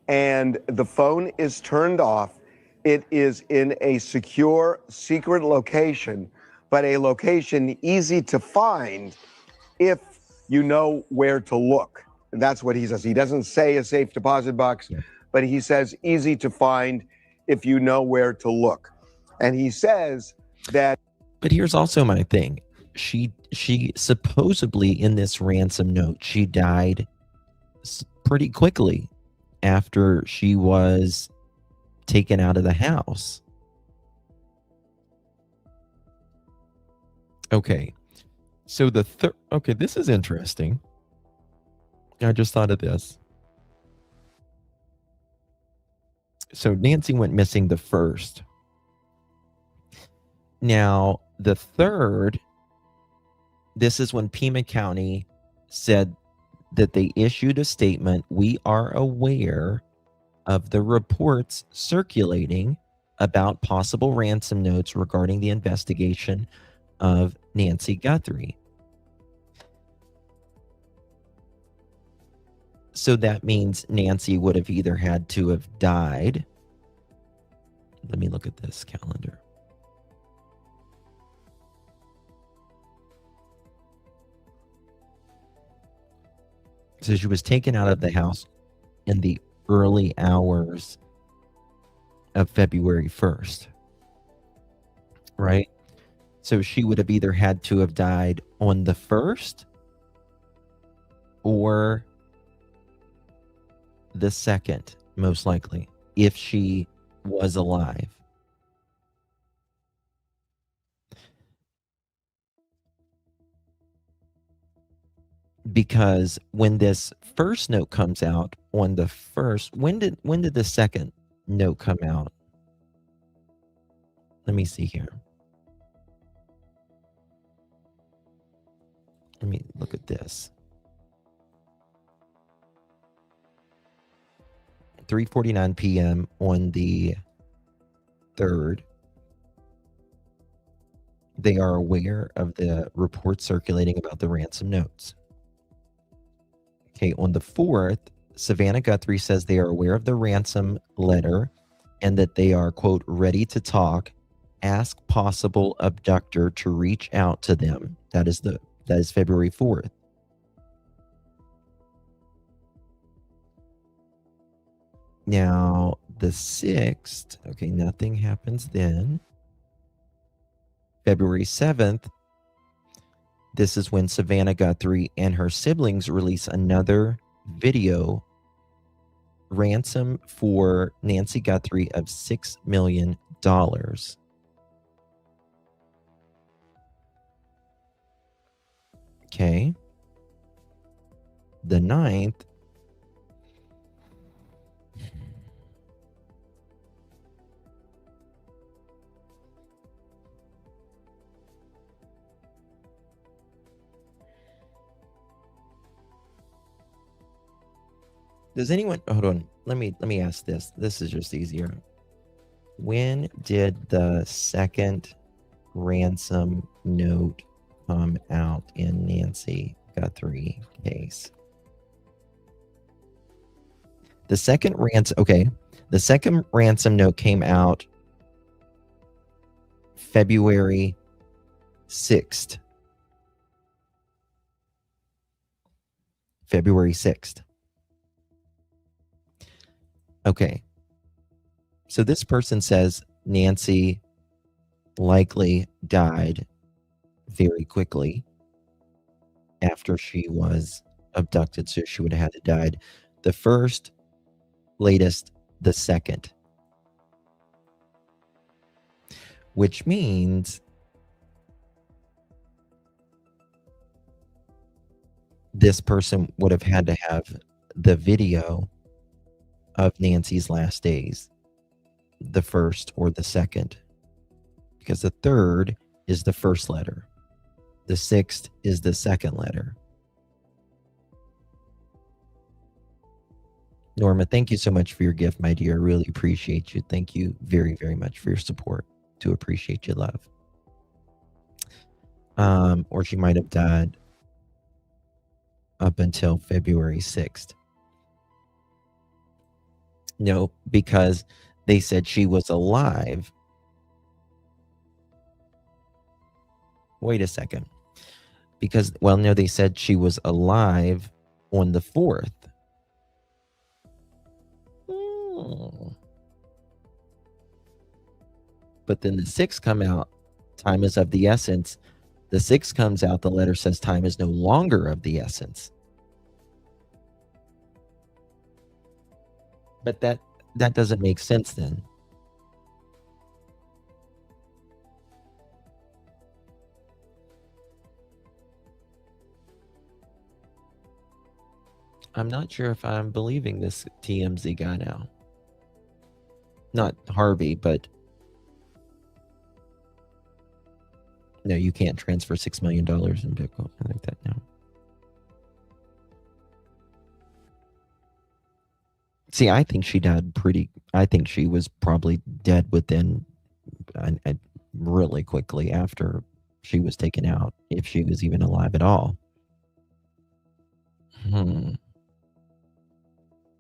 and the phone is turned off. It is in a secure, secret location, but a location easy to find if you know where to look. That's what he says. He doesn't say a safe deposit box, but he says easy to find if you know where to look. And he says that. But here's also my thing. She supposedly, in this ransom note, she died pretty quickly after she was taken out of the house. Okay. So the third, okay, this is interesting. I just thought of this. So Nancy went missing the first. Now, the third, this is when Pima County said that they issued a statement. We are aware of the reports circulating about possible ransom notes regarding the investigation of Nancy Guthrie. So that means Nancy would have either had to have died. Let me look at this calendar. So she was taken out of the house in the early hours of February 1st. Right? So she would have either had to have died on the 1st or the 2nd, most likely, if she was alive. Because when this first note comes out on the 1st, when did the second note come out? Let me see here. Let me look at this. 3:49 p.m. on the 3rd. They are aware of the reports circulating about the ransom notes. Okay, on the 4th, Savannah Guthrie says they are aware of the ransom letter and that they are, quote, ready to talk. Ask possible abductor to reach out to them. That is February 4th. Now, the 6th, okay, nothing happens then. February 7th, this is when Savannah Guthrie and her siblings release another video, ransom for Nancy Guthrie of $6 million. Okay. The 9th, does anyone, hold on, let me ask this. This is just easier. When did the second ransom note come out in Nancy Guthrie case? The second ransom note came out February 6th. February 6th. Okay. So this person says Nancy likely died very quickly after she was abducted. So she would have had to died the first, latest, the second. Which means this person would have had to have the video of Nancy's last days, the first or the second, because the third is the first letter. The 6th is the second letter. Norma, thank you so much for your gift, my dear. I really appreciate you. Thank you very, very much for your support. To appreciate your love. Or she might have died up until February 6th. No, because they said she was alive. Wait a second. Because, well, no, they said she was alive on the 4th. But then the 6th come out, time is of the essence. The 6th comes out, the letter says time is no longer of the essence. But that doesn't make sense then. I'm not sure if I'm believing this TMZ guy now. Not Harvey, but no, you can't transfer $6 million in Bitcoin like that now. See, I think she died I think she was probably dead within really quickly after she was taken out, if she was even alive at all.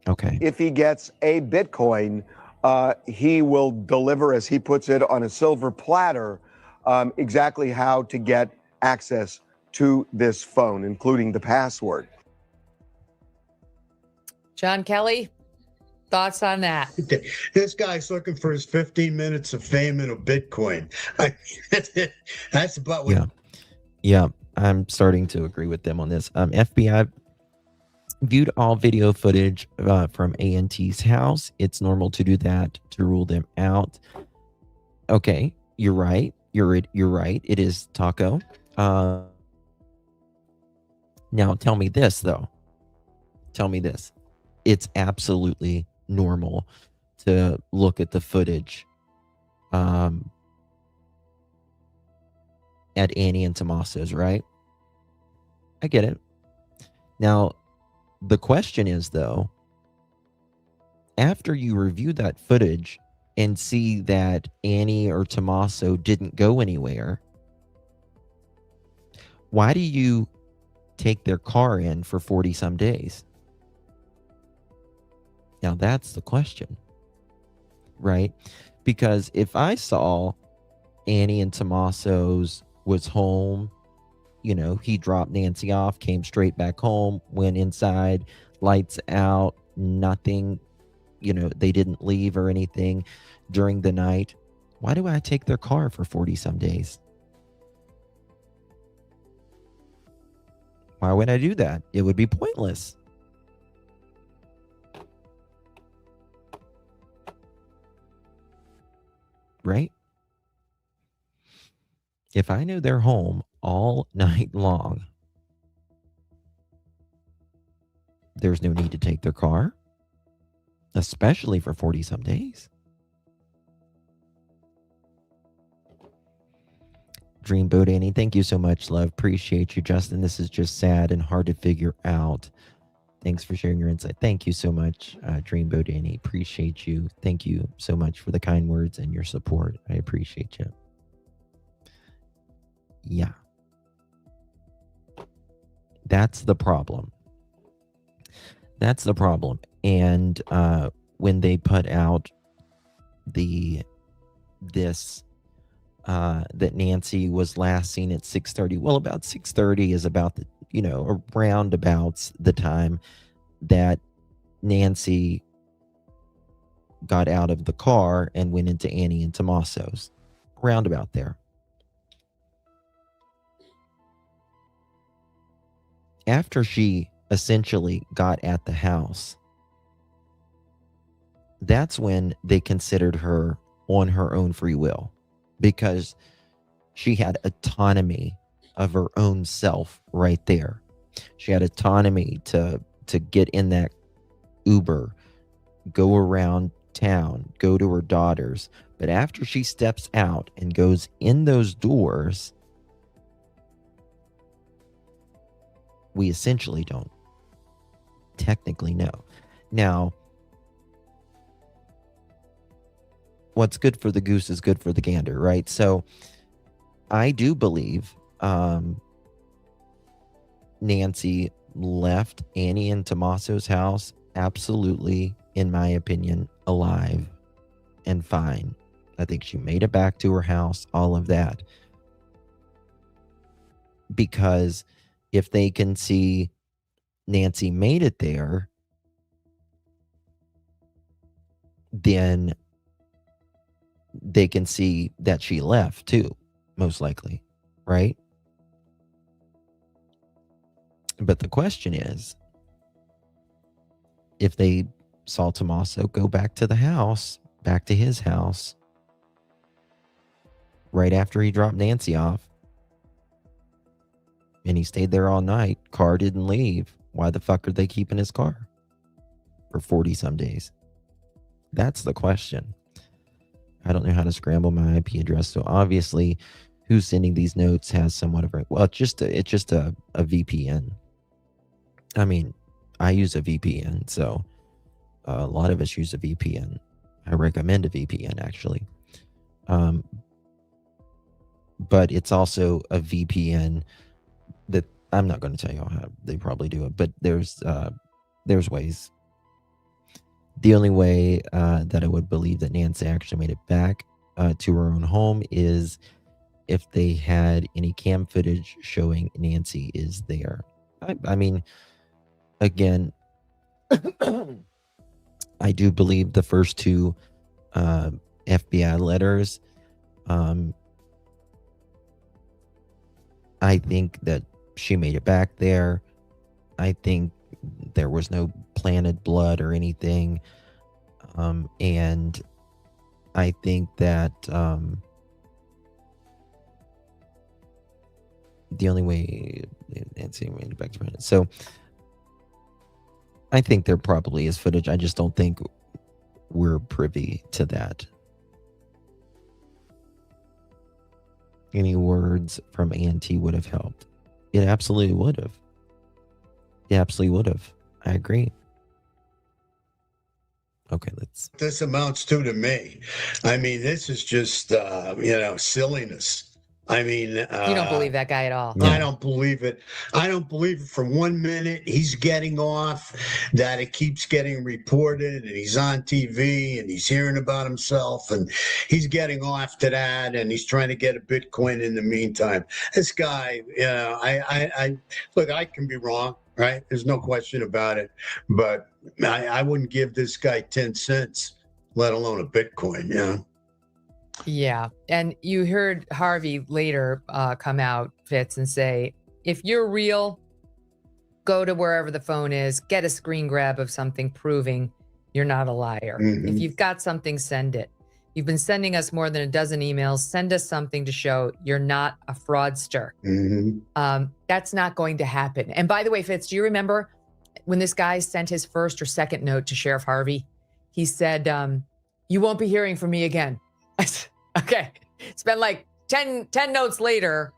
Okay. If he gets a Bitcoin, he will deliver, as he puts it, on a silver platter, exactly how to get access to this phone, including the password. John Kelly, thoughts on that? This guy's looking for his 15 minutes of fame in a Bitcoin. That's about what. Yeah, I'm starting to agree with them on this. FBI viewed all video footage from A&T's house. It's normal to do that to rule them out. Okay, you're right. You're right. It is Taco. Now tell me this, though. Tell me this. It's absolutely normal to look at the footage at Annie and Tommaso's, right? I get it. Now, the question is, though, after you review that footage and see that Annie or Tommaso didn't go anywhere, why do you take their car in for 40 some days? Now that's the question, right? Because if I saw Annie and Tommaso's was home, you know, he dropped Nancy off, came straight back home, went inside, lights out, nothing, you know, they didn't leave or anything during the night. Why do I take their car for 40 some days? Why would I do that? It would be pointless. Right? If I knew they're home all night long, there's no need to take their car, especially for 40 some days. Dreamboat Annie, thank you so much, love. Appreciate you, Justin. This is just sad and hard to figure out. Thanks for sharing your insight. Thank you so much, Dreamboat Annie. Appreciate you. Thank you so much for the kind words and your support. I appreciate you. Yeah. That's the problem. That's the problem. And when they put out this that Nancy was last seen at 6:30. Well, about 6:30 is about the, around about the time that Nancy got out of the car and went into Annie and Tommaso's. Roundabout there. After she essentially got at the house, that's when they considered her on her own free will, because she had autonomy of her own self right there. She had autonomy to get in that Uber, go around town, go to her daughters. But after she steps out and goes in those doors, we essentially don't technically know. Now, what's good for the goose is good for the gander, right? So I do believe Nancy left Annie and Tommaso's house absolutely, in my opinion, alive and fine. I think she made it back to her house, all of that. Because if they can see Nancy made it there, then they can see that she left too, most likely, right? But the question is, if they saw Tommaso go back to the house, back to his house, right after he dropped Nancy off, and he stayed there all night, car didn't leave, why the fuck are they keeping his car for 40 some days? That's the question. I don't know how to scramble my IP address, so obviously who's sending these notes has somewhat of a, well, it's just a VPN. I mean, I use a VPN, so a lot of us use a VPN. I recommend a VPN, actually. But it's also a VPN that I'm not going to tell you how they probably do it, but there's ways. The only way that I would believe that Nancy actually made it back to her own home is if they had any cam footage showing Nancy is there. I mean, again, I do believe the first two FBI letters. I think that she made it back there. I think there was no planted blood or anything. And I think that the only way Nancy made it back to her. So I think there probably is footage. I just don't think we're privy to that. Any words from Auntie would have helped. It absolutely would have. It absolutely would have. I agree. Okay, let's. This amounts to me. I mean, this is just, silliness. I mean, You don't believe that guy at all. I don't believe it. I don't believe it for 1 minute. He's getting off, that it keeps getting reported, and he's on TV, and he's hearing about himself, and he's getting off to that, and he's trying to get a Bitcoin in the meantime. This guy, I look, I can be wrong, right? There's no question about it, but I wouldn't give this guy 10 cents, let alone a Bitcoin, Yeah. And you heard Harvey later come out, Fitz, and say, if you're real, go to wherever the phone is, get a screen grab of something proving you're not a liar. Mhm. If you've got something, send it. You've been sending us more than a dozen emails. Send us something to show you're not a fraudster. Mm-hmm. That's not going to happen. And by the way, Fitz, do you remember when this guy sent his first or second note to Sheriff Harvey? He said, you won't be hearing from me again. Okay. It's been like 10 notes later.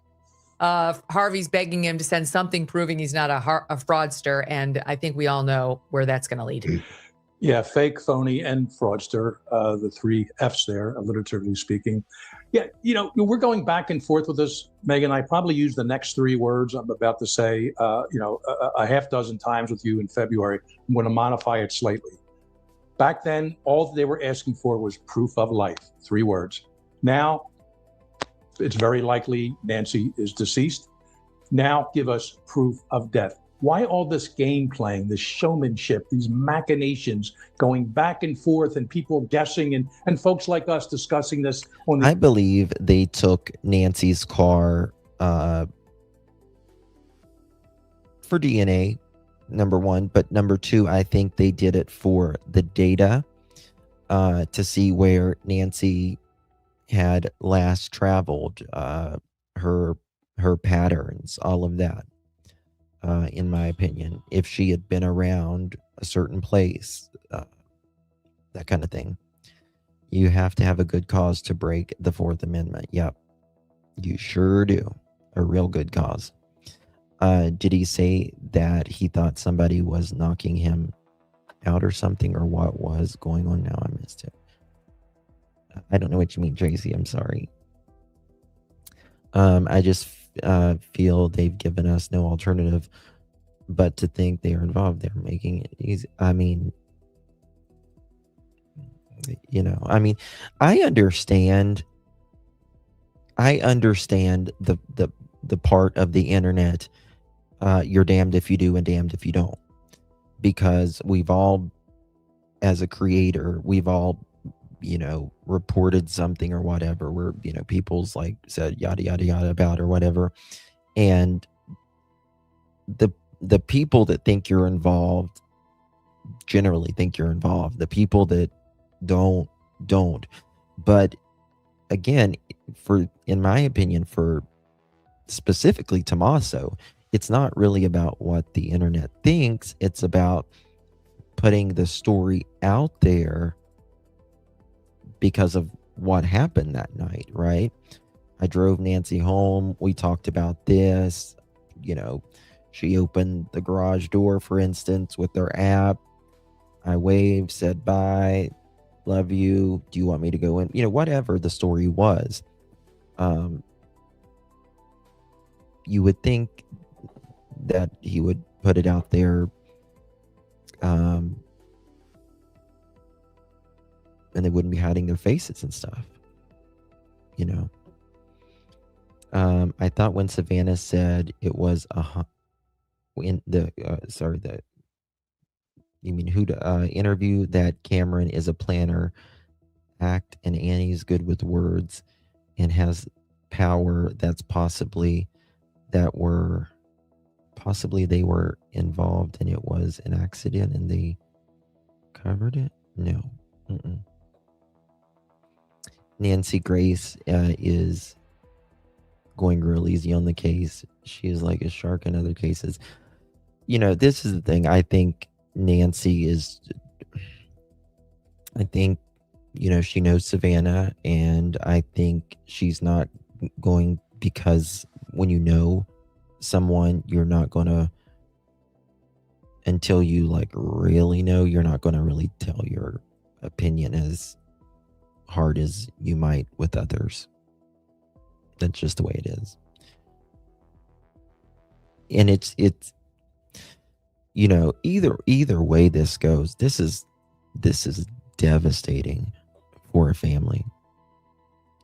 Harvey's begging him to send something proving he's not a fraudster. And I think we all know where that's going to lead. Yeah, fake, phony, and fraudster, the three Fs there, alliteratively speaking. Yeah, we're going back and forth with this, Megan. I probably use the next three words I'm about to say, a half dozen times with you in February. I'm going to modify it slightly. Back then, all they were asking for was proof of life, 3 words. Now, it's very likely Nancy is deceased. Now give us proof of death. Why all this game playing, this showmanship, these machinations going back and forth, and people guessing, and folks like us discussing this on the— I believe they took Nancy's car for DNA, number one, but number two, I think they did it for the data to see where Nancy had last traveled, her patterns, all of that. In my opinion, if she had been around a certain place, that kind of thing. You have to have a good cause to break the Fourth Amendment. Yep, you sure do. A real good cause. Did he say that he thought somebody was knocking him out or something, or what was going on? Now I missed it. I don't know what you mean, Tracy. I'm sorry. I just feel they've given us no alternative but to think they are involved. They're making it easy. I mean, I understand the part of the internet, you're damned if you do and damned if you don't, because we've all, as a creator, we've all reported something or whatever where people's like said yada yada yada about or whatever, and the people that think you're involved generally think you're involved. The people that don't. But again, in my opinion, for specifically Tommaso, it's not really about what the internet thinks. It's about putting the story out there because of what happened that night, right? I drove Nancy home. We talked about this. She opened the garage door, for instance, with her app. I waved, said bye, love you. Do you want me to go in? Whatever the story was. You would think that he would put it out there, and they wouldn't be hiding their faces and stuff. I thought when Savannah said it was interview that Cameron is a planner act and Annie's good with words and has power, that's possibly they were involved and it was an accident and they covered it. No. Nancy Grace is going real easy on the case. She is like a shark in other cases. This is the thing. I think Nancy is, she knows Savannah, and I think she's not going, because when you know someone, you're not going to, until you really know, you're not going to really tell your opinion as hard as you might with others. That's just the way it is. And it's either way this goes, this is devastating for a family.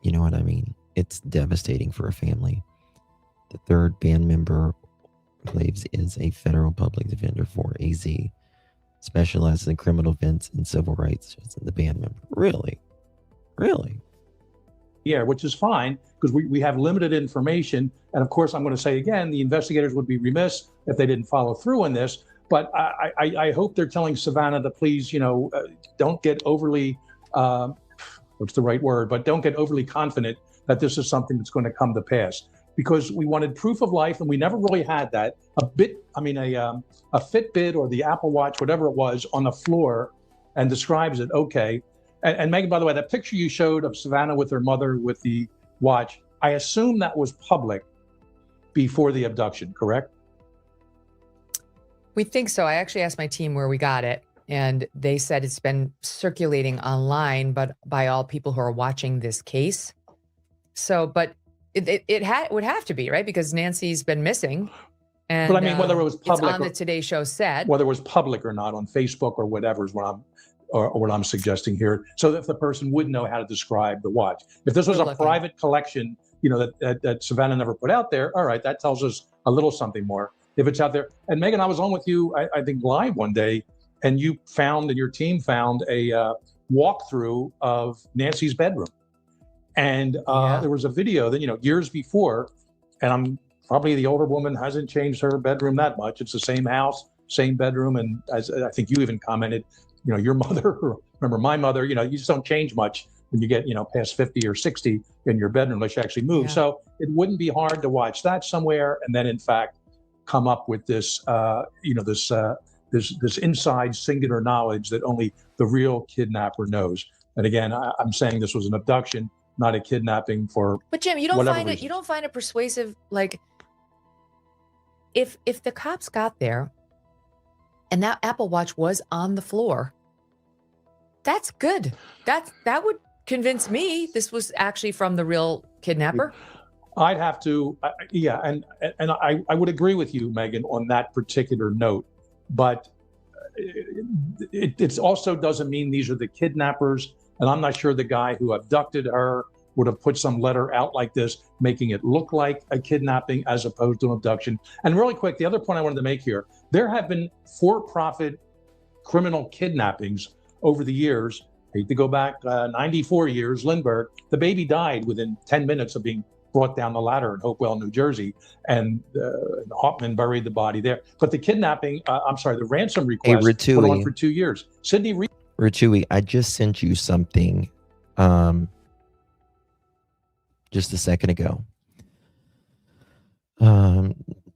You know what I mean? It's devastating for a family. The third band member, Claves, is a federal public defender for AZ, specializes in criminal defense and civil rights. The band member, really? Yeah, which is fine, because we have limited information. And of course, I'm going to say again, the investigators would be remiss if they didn't follow through on this. But I hope they're telling Savannah to please, don't get overly, what's the right word, but don't get overly confident that this is something that's going to come to pass. Because we wanted proof of life, and we never really had that. A Fitbit or the Apple Watch, whatever it was, on the floor, and describes it. Okay. And Megan, by the way, that picture you showed of Savannah with her mother with the watch, I assume that was public before the abduction, correct? We think so. I actually asked my team where we got it, and they said it's been circulating online, but by all people who are watching this case. So, but it would have to be, right? Because Nancy's been missing. And, but I mean, whether it was public, it's on the Today Show set, whether it was public or not on Facebook or whatever is what I'm suggesting here, so that the person would know how to describe the watch. If this was a private collection that Savannah never put out there, all right, that tells us a little something more. If it's out there. And Megan, I was on with you, I think live one day, and you found, and your team found a walkthrough of Nancy's bedroom. And there was a video that, years before, and I'm probably the older woman hasn't changed her bedroom that much. It's the same house, same bedroom. And as I think you even commented, your mother, remember my mother, you just don't change much when you get, past 50 or 60 in your bedroom unless you actually move. Yeah. So it wouldn't be hard to watch that somewhere. And then in fact, come up with this, this inside singular knowledge that only the real kidnapper knows. And again, I'm saying this was an abduction, not a kidnapping for. But Jim, you don't find it persuasive. Like, if the cops got there, and that Apple Watch was on the floor, that's good. That would convince me this was actually from the real kidnapper. I'd have to, and I would agree with you, Megan, on that particular note. But it also doesn't mean these are the kidnappers. And I'm not sure the guy who abducted her would have put some letter out like this, making it look like a kidnapping as opposed to an abduction. And really quick, the other point I wanted to make here, there have been for-profit criminal kidnappings over the years. I hate to go back 94 years, Lindbergh, the baby died within 10 minutes of being brought down the ladder in Hopewell, New Jersey, and Hoffman buried the body there. But the kidnapping, the ransom request went on for 2 years. Sydney Ritui, I just sent you something just a second ago.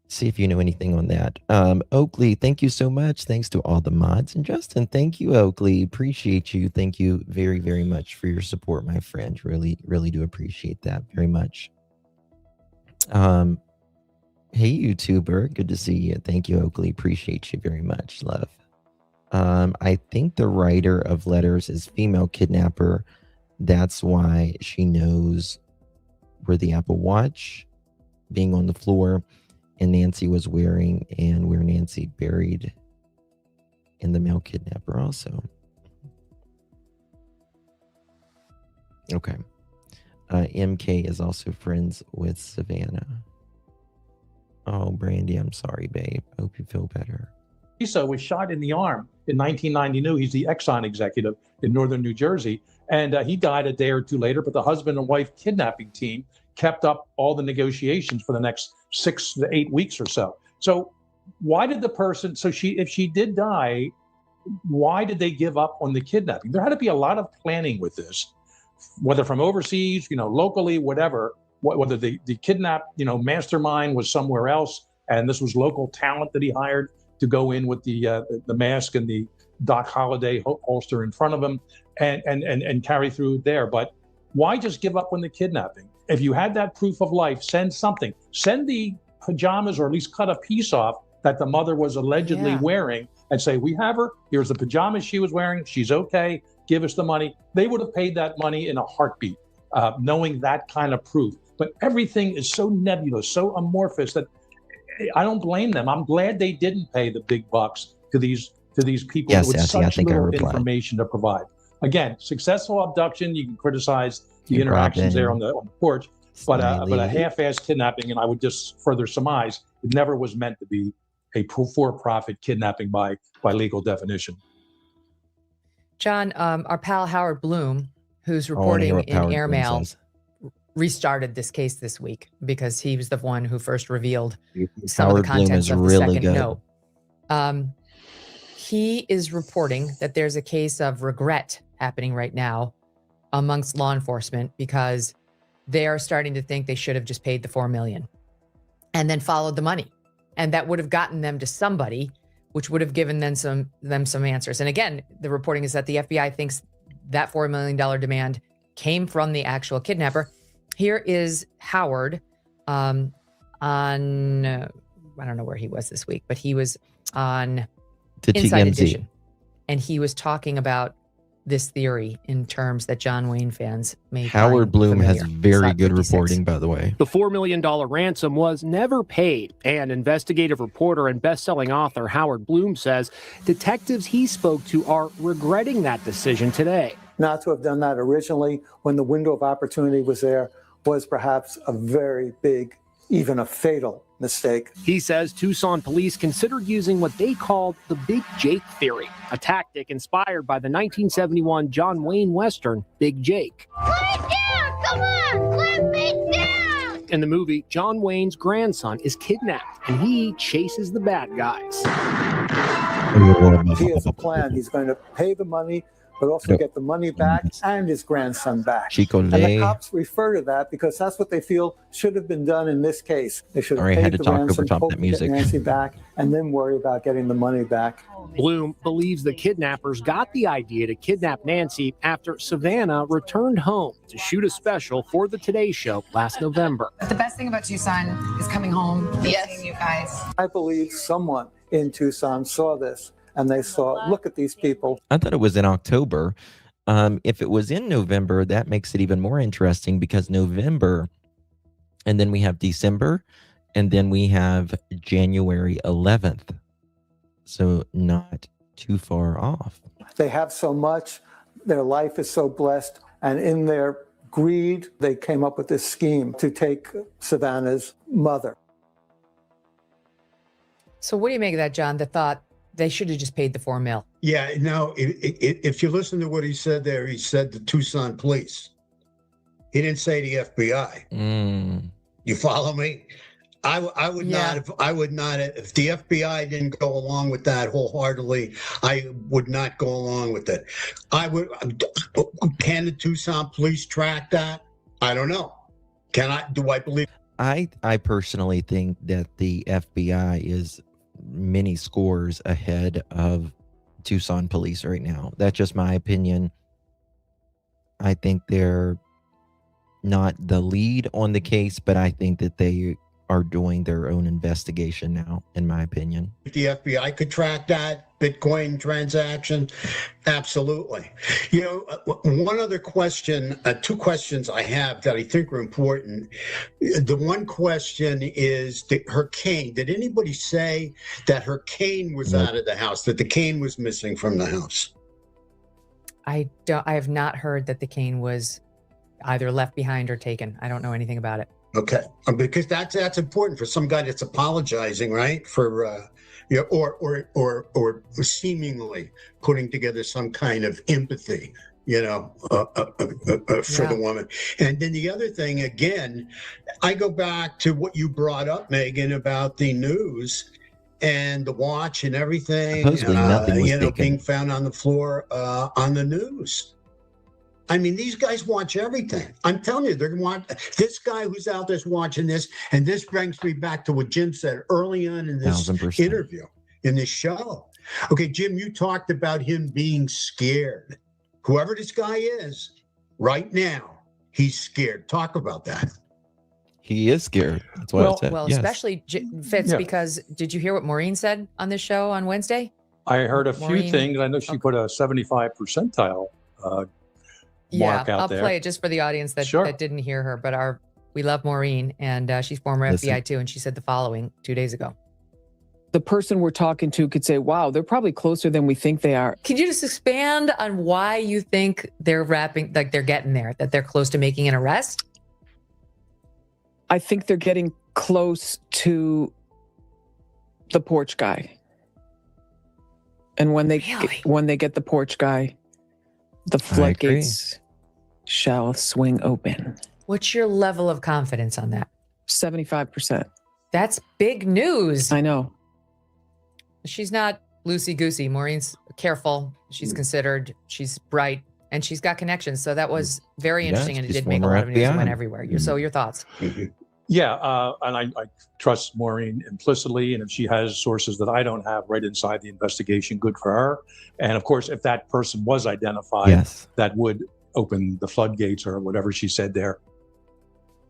See if you know anything on that. Oakley, thank you so much. Thanks to all the mods. And Justin, thank you, Oakley. Appreciate you. Thank you very, very much for your support, my friend. Really, really do appreciate that very much. Hey, YouTuber. Good to see you. Thank you, Oakley. Appreciate you very much. Love. I think the writer of letters is female kidnapper. That's why she knows where the Apple Watch being on the floor and Nancy was wearing, and where Nancy buried in the male kidnapper also. Okay. MK is also friends with Savannah. Oh, Brandy, I'm sorry, babe. I hope you feel better. Lisa was shot in the arm in 1992. He's the Exxon executive in northern New Jersey. And he died a day or two later, but the husband and wife kidnapping team kept up all the negotiations for the next 6 to 8 weeks or so. So why did the person, if she did die, why did they give up on the kidnapping? There had to be a lot of planning with this, whether from overseas, locally, whatever, whether the kidnap, mastermind was somewhere else, and this was local talent that he hired to go in with the mask and the Doc Holliday holster in front of him and carry through there. But why just give up on the kidnapping? If you had that proof of life, send something. Send the pajamas, or at least cut a piece off that the mother was allegedly wearing, and say, we have her. Here's the pajamas she was wearing. She's okay. Give us the money. They would have paid that money in a heartbeat, knowing that kind of proof. But everything is so nebulous, so amorphous that I don't blame them. I'm glad they didn't pay the big bucks to these people with such little information to provide. Again, successful abduction, you can criticize the interactions there on the porch, but a half-assed kidnapping, and I would just further surmise, it never was meant to be a for-profit kidnapping by legal definition. John, our pal Howard Bloom, who's reporting in Airmail, restarted this case this week because he was the one who first revealed some of the contents of the second note. He is reporting that there's a case of regret happening right now amongst law enforcement because they are starting to think they should have just paid the $4 million and then followed the money. And that would have gotten them to somebody, which would have given them some answers. And again, the reporting is that the FBI thinks that $4 million demand came from the actual kidnapper. Here is Howard on, I don't know where he was this week, but he was on Inside Edition. And he was talking about this theory in terms that John Wayne fans may Howard Bloom has very good reporting, by the way. The $4 million ransom was never paid, and investigative reporter and best-selling author Howard Bloom says detectives he spoke to are regretting that decision today. Not to have done that originally when the window of opportunity was there, was perhaps a very big, even a fatal mistake. He says Tucson police considered using what they called the Big Jake theory, a tactic inspired by the 1971 John Wayne Western Big Jake. Let me down! Come on! Let me down! In the movie, John Wayne's grandson is kidnapped and he chases the bad guys. He has a plan. He's going to pay the money, but also get the money back and his grandson back. And the cops refer to that because that's what they feel should have been done in this case. They should have paid the ransom, hope to get Nancy back, and then worry about getting the money back. Bloom believes the kidnappers got the idea to kidnap Nancy after Savannah returned home to shoot a special for the Today Show last November. The best thing about Tucson is coming home and seeing you guys. I believe someone in Tucson saw this and they saw, look at these people. I thought it was in October. If it was in November, that makes it even more interesting because November, and then we have December, and then we have January 11th. So not too far off. They have so much, their life is so blessed, and in their greed, they came up with this scheme to take Savannah's mother. So what do you make of that, John, the thought they should have just paid the $4 million? Yeah, no, if you listen to what he said there, he said the Tucson police. He didn't say the FBI. You follow me? I would not, if the FBI didn't go along with that wholeheartedly, I would not go along with it. Can the Tucson police track that? I don't know. Do I believe? I personally think that the FBI is many scores ahead of Tucson police right now. That's just my opinion. I think they're not the lead on the case, but I think that they are doing their own investigation now, in my opinion. If the FBI could track that Bitcoin transaction, absolutely. You know, one other question, two questions I have that I think are important. The one question is her cane. Did anybody say that her cane was out of the house, that the cane was missing from the house? I have not heard that the cane was either left behind or taken. I don't know anything about it. Okay, because that's important for some guy that's apologizing, right? For or seemingly putting together some kind of empathy, for the woman. And then the other thing, again, I go back to what you brought up, Megan, about the news and the watch and everything. Supposedly nothing was taken. Being found on the floor on the news. I mean, these guys watch everything. I'm telling you, they're going to watch. This guy who's out there's watching this, and this brings me back to what Jim said early on in this 1000%. interview, in this show. Okay, Jim, you talked about him being scared. Whoever this guy is, right now, he's scared. Talk about that. He is scared. That's what I said. Well, yes. especially Fitz, because did you hear what Maureen said on this show on Wednesday? I heard a Maureen, few things. I know she put a 75 percentile mark out I'll there. play it just for the audience that didn't hear her. But we love Maureen, and she's former FBI too, and she said the following 2 days ago. The person we're talking to could say, wow, they're probably closer than we think they are. Can you just expand on why you think they're they're getting there, that they're close to making an arrest? I think they're getting close to the porch guy. And when they get the porch guy, the floodgates shall swing open. What's your level of confidence on that? 75%. That's big news. I know. She's not loosey-goosey. Maureen's careful. She's considered. She's bright. And she's got connections. So that was very interesting. And it did make a lot of news and went everywhere. So your thoughts? Yeah, and I trust Maureen implicitly. And if she has sources that I don't have right inside the investigation, good for her. And of course, if that person was identified, that would open the floodgates or whatever she said there.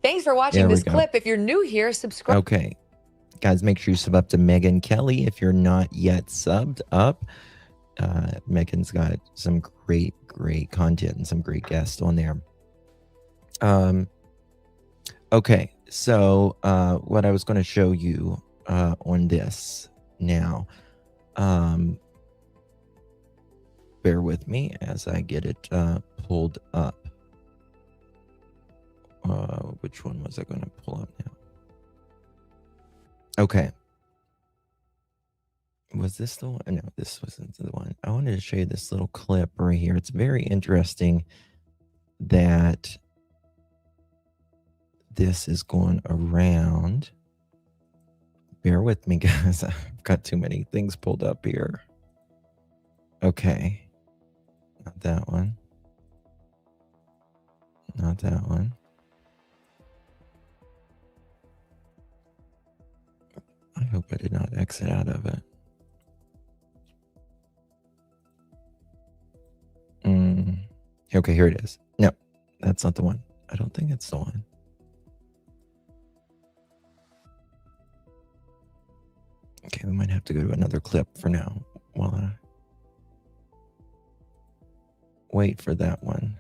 Thanks for watching this clip. If you're new here, subscribe. Okay. Guys, make sure you sub up to Megan Kelly if you're not yet subbed up. Megan's got some great content and some great guests on there. Okay, so what I was going to show you on this now, bear with me as I get it pulled up. Which one was I going to pull up now? Okay. Was this the one? No, this wasn't the one. I wanted to show you this little clip right here. It's very interesting that this is going around. Bear with me, guys. I've got too many things pulled up here. Okay. Not that one. Not that one. I hope I did not exit out of it. Okay, here it is. No, that's not the one. I don't think it's the one. Okay, we might have to go to another clip for now while I wait for that one.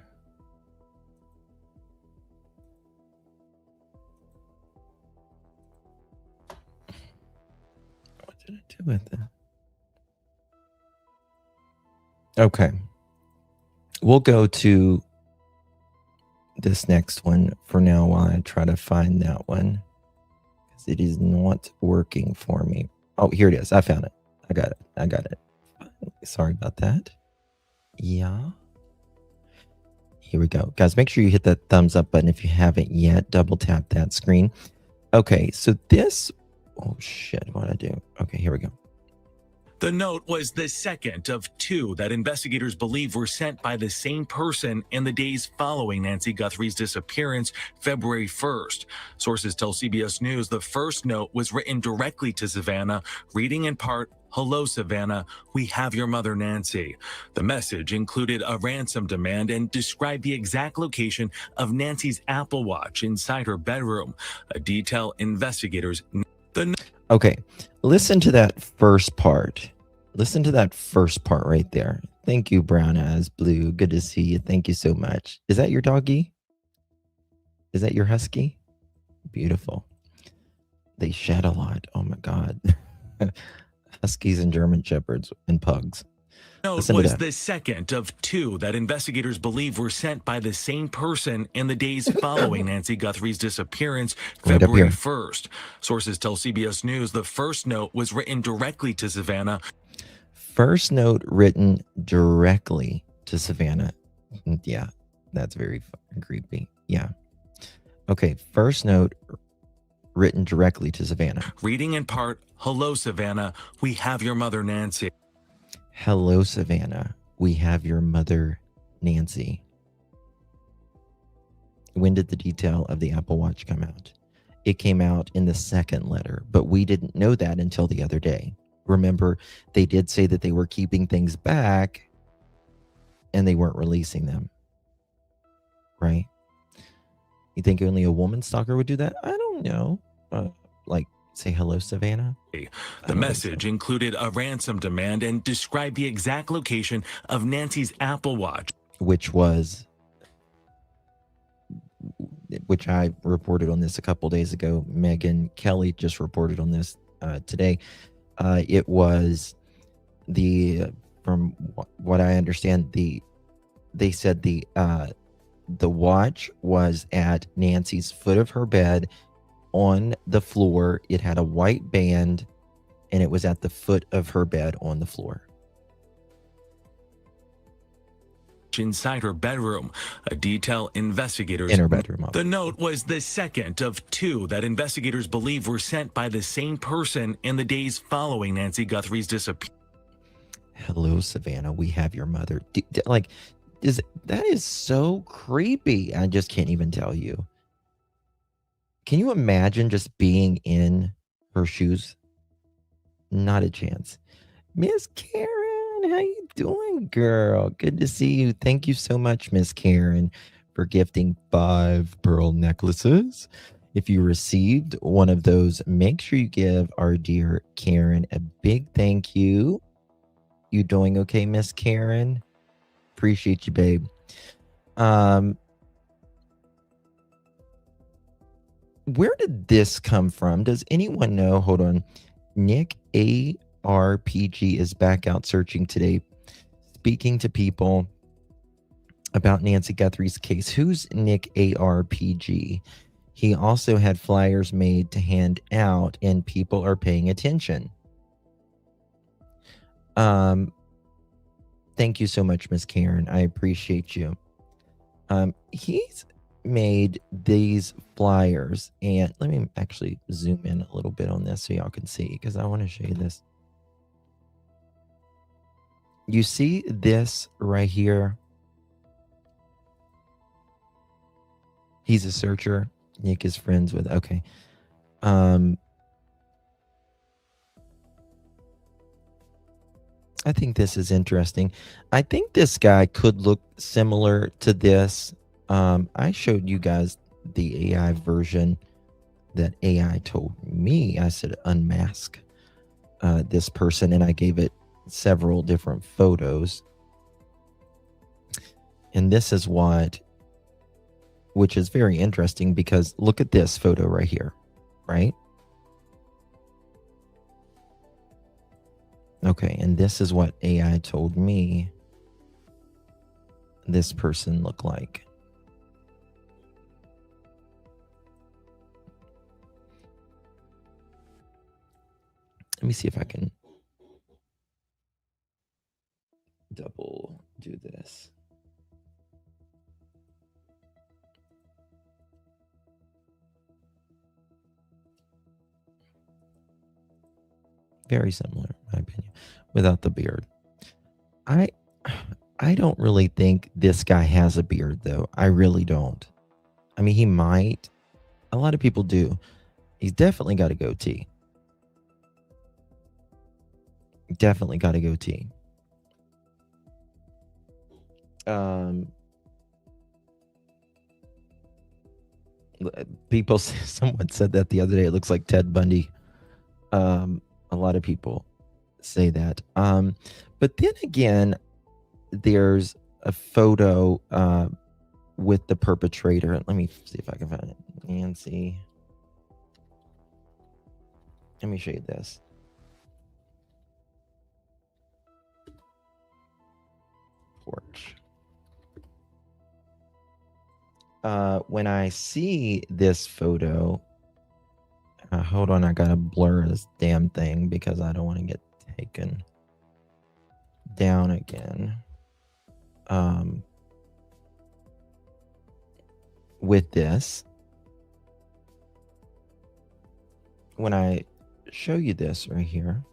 What did I do with it? Okay. We'll go to this next one for now while I try to find that one, because it is not working for me. Oh, here it is. I found it. I got it. Sorry about that. Yeah. Here we go. Guys, make sure you hit that thumbs up button if you haven't yet. Double tap that screen. Okay, so this... Oh, shit. What did I do? Okay, here we go. The note was the second of two that investigators believe were sent by the same person in the days following Nancy Guthrie's disappearance, February 1st. Sources tell CBS News the first note was written directly to Savannah, reading in part, "Hello, Savannah. We have your mother, Nancy." The message included a ransom demand and described the exact location of Nancy's Apple Watch inside her bedroom, a detail investigators... Okay, listen to that first part. Listen to that first part right there. Thank you, Brown Eyes Blue. Good to see you. Thank you so much. Is that your doggy? Is that your husky? Beautiful. They shed a lot. Oh my God. Huskies and German Shepherds and pugs. Note was the second of two that investigators believe were sent by the same person in the days following Nancy Guthrie's disappearance, February 1st. Sources tell CBS News the first note was written directly to Savannah. First note written directly to Savannah. Yeah, that's very fucking creepy. Yeah. Okay, first note written directly to Savannah. Reading in part, "Hello, Savannah. We have your mother, Nancy." Hello, Savannah. We have your mother, Nancy. When did the detail of the Apple Watch come out? It came out in the second letter, but we didn't know that until the other day. Remember, they did say that they were keeping things back and they weren't releasing them. Right? You think only a woman stalker would do that? I don't know. Like, say hello, Savannah. The message included a ransom demand and described the exact location of Nancy's Apple Watch, which I reported on this a couple days ago. Megan Kelly just reported on this today. It was from what I understand, they said the watch was at Nancy's foot of her bed on the floor. It had a white band and it was at the foot of her bed on the floor. inside her bedroom, a detail investigators... In her bedroom. The note was the second of two that investigators believe were sent by the same person in the days following Nancy Guthrie's disappearance. Hello, Savannah. We have your mother. That is so creepy. I just can't even tell you. Can you imagine just being in her shoes? Not a chance. Miss Karen, how you doing, girl? Good to see you. Thank you so much, Miss Karen, for gifting 5 pearl necklaces. If you received one of those, make sure you give our dear Karen a big thank you. You doing okay, Miss Karen? Appreciate you, babe. Where did this come from? Does anyone know? Hold on. Nick ARPG is back out searching today, speaking to people about Nancy Guthrie's case. Who's Nick ARPG? He also had flyers made to hand out, and people are paying attention. Thank you so much, Miss Karen. I appreciate you. He's made these flyers, and let me actually zoom in a little bit on this so y'all can see, because I want to show you this. You see this right here? He's a searcher. Nick is friends with, okay. I think this is interesting. I think this guy could look similar to this. I showed you guys the AI version that AI told me. I said unmask this person, and I gave it several different photos. And this is which is very interesting, because look at this photo right here, right? Okay, and this is what AI told me this person looked like. Let me see if I can double do this. Very similar, in my opinion, without the beard. I don't really think this guy has a beard, though. I really don't. I mean, he might. A lot of people do. He's definitely got a goatee. Definitely got a goatee. People, someone said that the other day. It looks like Ted Bundy. A lot of people say that. But then again, there's a photo with the perpetrator. Let me see if I can find it. Nancy. Let me show you this. Porch. When I see this photo, hold on, I gotta blur this damn thing because I don't want to get taken down again. With this, when I show you this right here,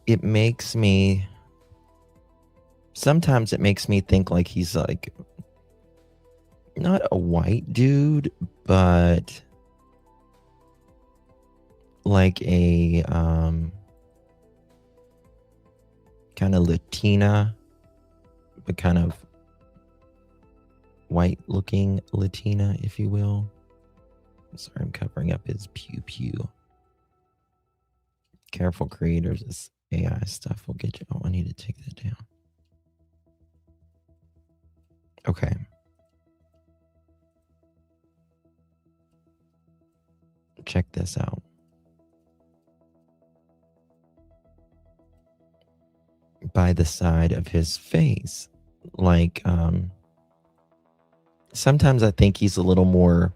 it makes me, sometimes it makes me think like he's like not a white dude, but like a kind of Latina, but kind of white looking Latina, if you will. Sorry, I'm covering up his pew. Careful, creators. This AI stuff will get you. Oh, I need to take that down. Okay. Check this out. By the side of his face, like sometimes I think he's a little more,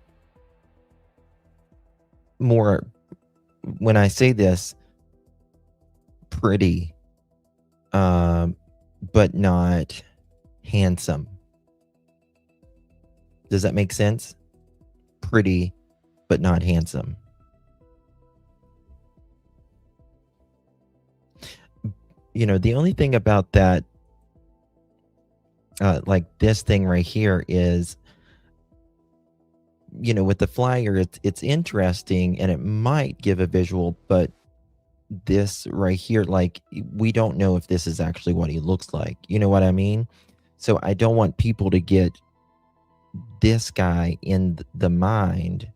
when I say this, pretty, but not handsome. Does that make sense? Pretty, but not handsome. You know, the only thing about that, like this thing right here is, you know, with the flyer, it's interesting and it might give a visual, but this right here, like, we don't know if this is actually what he looks like. You know what I mean? So I don't want people to get this guy in the mind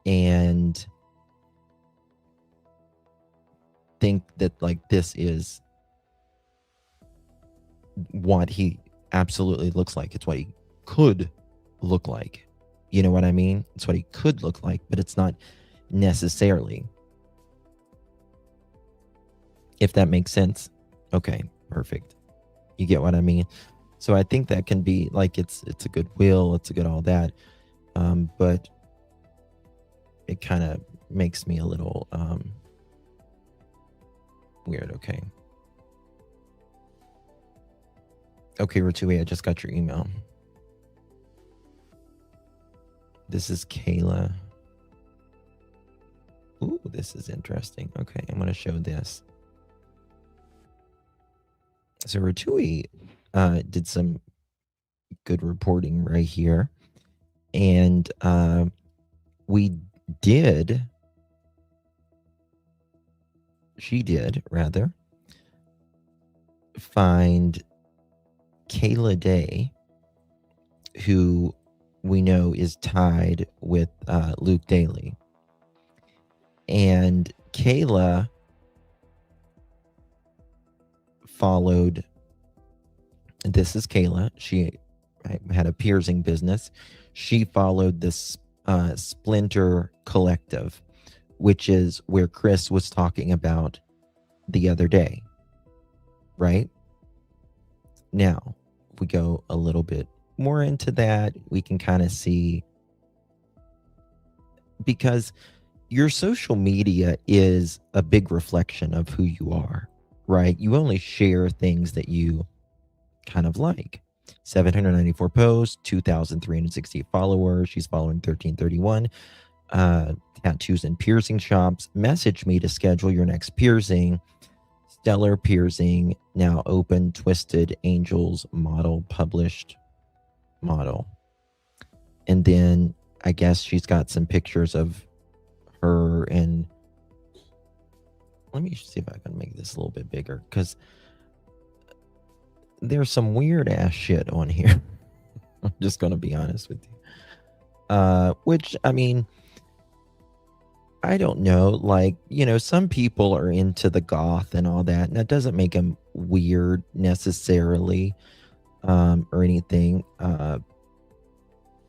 and think that like this is what he absolutely looks like. It's what he could look like. You know what I mean? It's what he could look like, but it's not necessarily. If that makes sense. Okay, perfect. You get what I mean? So I think that can be like, it's a good will, it's a good all that. But it kind of makes me a little weird. Okay, Ratui, I just got your email. This is Kayla. Ooh, this is interesting. Okay, I'm going to show this. So Ratui did some good reporting right here. And she did rather, find Kayla Day, who we know is tied with Luke Daly. And Kayla followed, this is Kayla. She had a piercing business. She followed this Splinter Collective, which is where Chris was talking about the other day, right? Now, if we go a little bit more into that, we can kind of see, because your social media is a big reflection of who you are, right? You only share things that you kind of like. 794 posts, 2,368 followers. She's following 1331. Tattoos and piercing shops. Message me to schedule your next piercing. Stellar Piercing, now open. Twisted Angels model, published model. And then I guess she's got some pictures of her, and let me see if I can make this a little bit bigger, because there's some weird ass shit on here. I'm just gonna be honest with you. Which, I mean, I don't know, like, you know, some people are into the goth and all that, and that doesn't make them weird necessarily, or anything.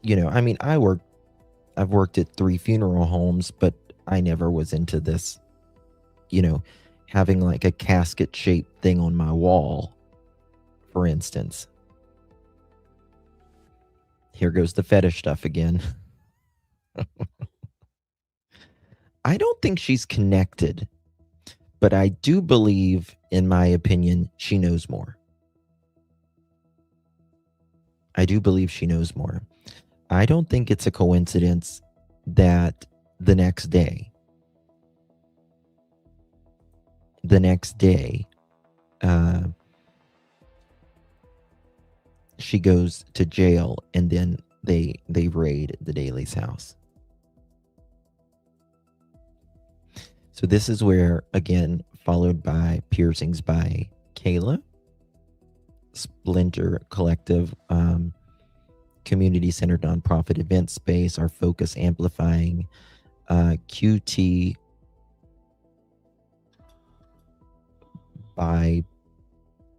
You know, I mean, I've worked at 3 funeral homes, but I never was into this, you know, having like a casket shaped thing on my wall, for instance. Here goes the fetish stuff again. I don't think she's connected, but I do believe, in my opinion, she knows more. I do believe she knows more. I don't think it's a coincidence that the next day, she goes to jail, and then they raid the Daly's house. So this is where, again, followed by piercings by Kayla, Splinter Collective, community-centered nonprofit event space, our focus amplifying, QT by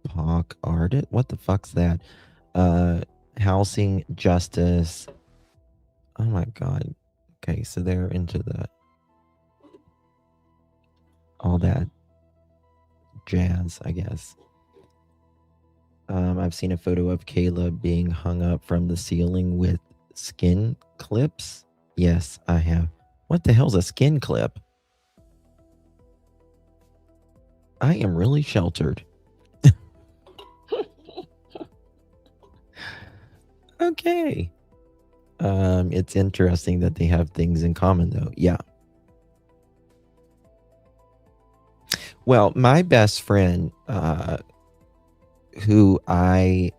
POC Artist. What the fuck's that? Housing justice. Oh my God. Okay, so they're into all that jazz, I guess. I've seen a photo of Kayla being hung up from the ceiling with skin clips. Yes, I have. What the hell's a skin clip? I am really sheltered. Okay. It's interesting that they have things in common, though. Yeah. Well, my best friend, who I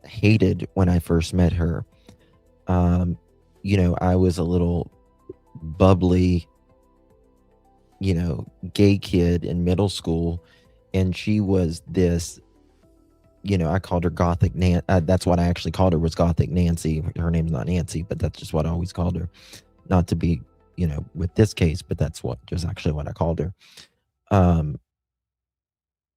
hated when I first met her, you know, I was a little bubbly, you know, gay kid in middle school, and she was this, you know, I called her Gothic Nancy. That's what I actually called her, was Gothic Nancy. Her name's not Nancy, but that's just what I always called her. Not to be, you know, with this case, but that's just actually what I called her.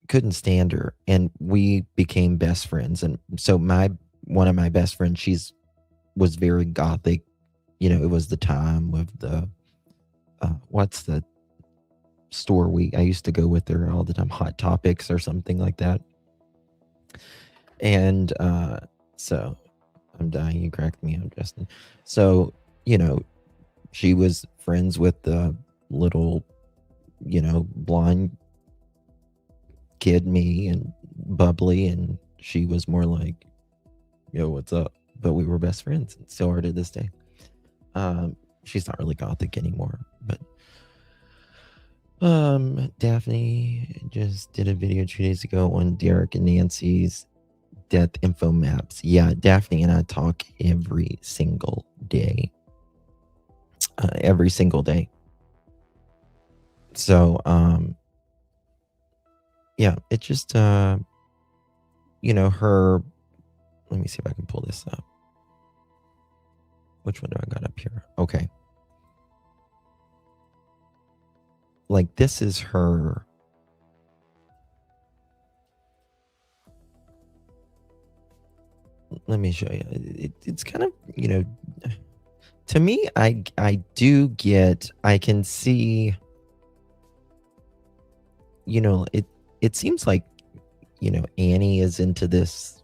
Couldn't stand her, and we became best friends. And so one of my best friends, was very Gothic. You know, it was the time of the what's the store I used to go with her all the time, Hot Topics or something like that. And so I'm dying. You cracked me up, Justin. So, you know, she was friends with the little, you know, blonde kid, me, and bubbly. And she was more like, yo, what's up? But we were best friends. And still are to this day. She's not really gothic anymore, but Daphne just did a video 2 days ago on Derek and Nancy's death info maps. Yeah, Daphne and I talk every single day. Every single day. So, yeah, it just, you know, her, let me see if I can pull this up. Which one do I got up here? Okay. Like, this is her. Let me show you. It's kind of, you know, to me, I do get, I can see, you know, it seems like, you know, Annie is into this,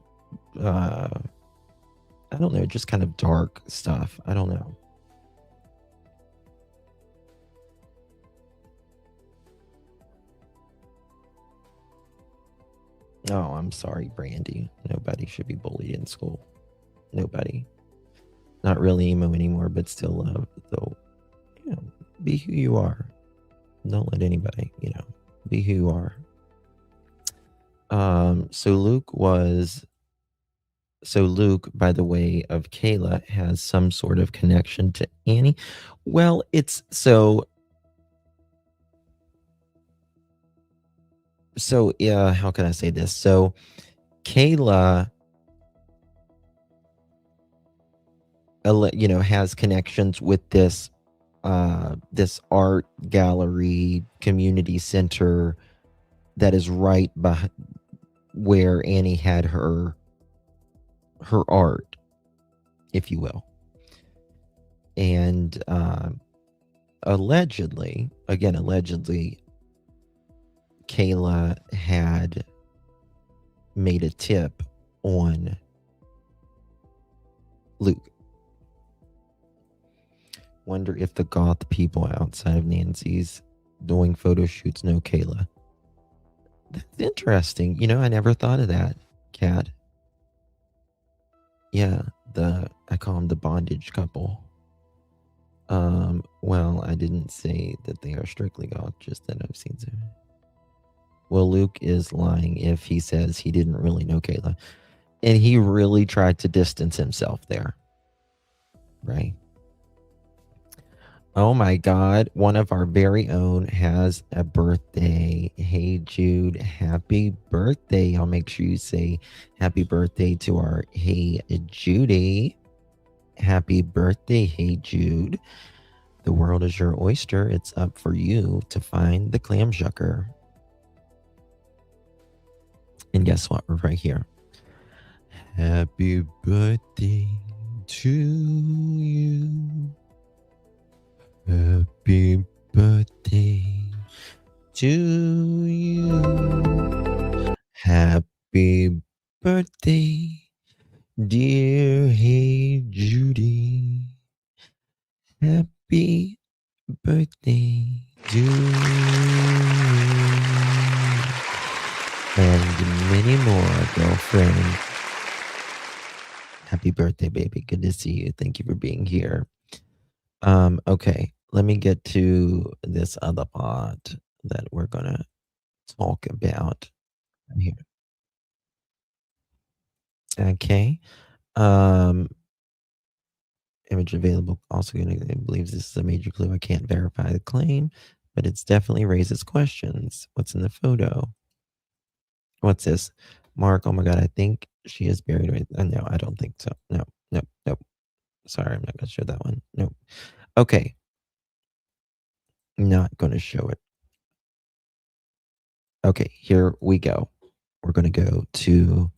I don't know, just kind of dark stuff. I don't know. Oh, I'm sorry, Brandy. Nobody should be bullied in school. Nobody. Not really emo anymore, but still love. So, you know, be who you are. Don't let anybody, you know, be who you are. So Luke, by the way of Kayla, has some sort of connection to Annie. Well, it's so yeah, how can I say this? So Kayla, you know, has connections with this this art gallery community center that is right by where Annie had her art, if you will. And allegedly, Kayla had made a tip on Luke. Wonder if the goth people outside of Nancy's doing photo shoots know Kayla. That's interesting. You know, I never thought of that, Kat. Yeah, I call them the bondage couple. Well, I didn't say that they are strictly goth, just that I've seen some. Well, Luke is lying if he says he didn't really know Kayla. And he really tried to distance himself there. Right? Oh my God. One of our very own has a birthday. Hey, Jude. Happy birthday. I'll make sure you say happy birthday to our Hey Judy. Happy birthday, Hey Jude. The world is your oyster. It's up for you to find the clam shucker. And guess what? We're right here. Happy birthday to you. Happy birthday to you. Happy birthday, dear Hey Judy. Happy birthday to you. And many more, girlfriend. Happy birthday, baby. Good to see you. Thank you for being here. Okay, let me get to this other part that we're gonna talk about here. Okay. Image available. Also gonna believes this is a major clue. I can't verify the claim, but it's definitely raises questions. What's in the photo? What's this? Mark, oh my God, I think she is buried right. No, I don't think so. No. Sorry, I'm not gonna show that one. Nope. Okay. Not gonna show it. Okay, here we go. We're gonna go to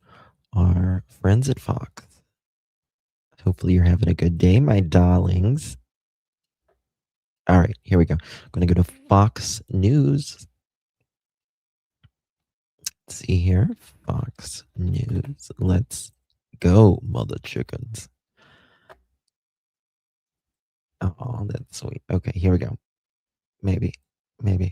our friends at Fox. Hopefully you're having a good day, my darlings. All right, here we go. I'm gonna go to Fox News. Let's see here. Fox News. Let's go, mother chickens. Oh, that's sweet. Okay, here we go. Maybe. I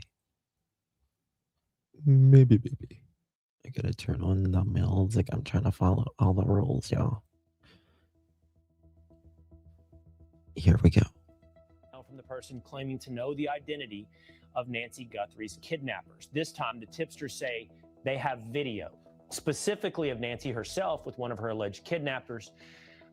gotta turn on the music. I'm trying to follow all the rules, y'all. Here we go. From the person claiming to know the identity of Nancy Guthrie's kidnappers. This time, the tipsters say they have video, specifically of Nancy herself with one of her alleged kidnappers,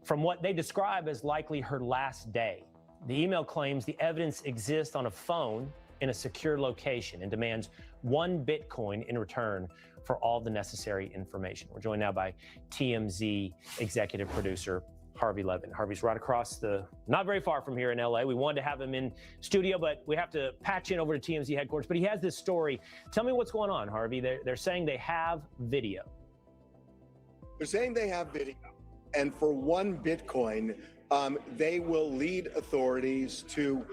from what they describe as likely her last day. The email claims the evidence exists on a phone in a secure location and demands 1 Bitcoin in return for all the necessary information. We're joined now by TMZ executive producer Harvey Levin. Harvey's right across not very far from here in LA. We wanted to have him in studio, but we have to patch in over to TMZ headquarters. But he has this story. Tell me what's going on, Harvey. They're saying they have video. They're saying they have video, and for 1 Bitcoin, they will lead authorities to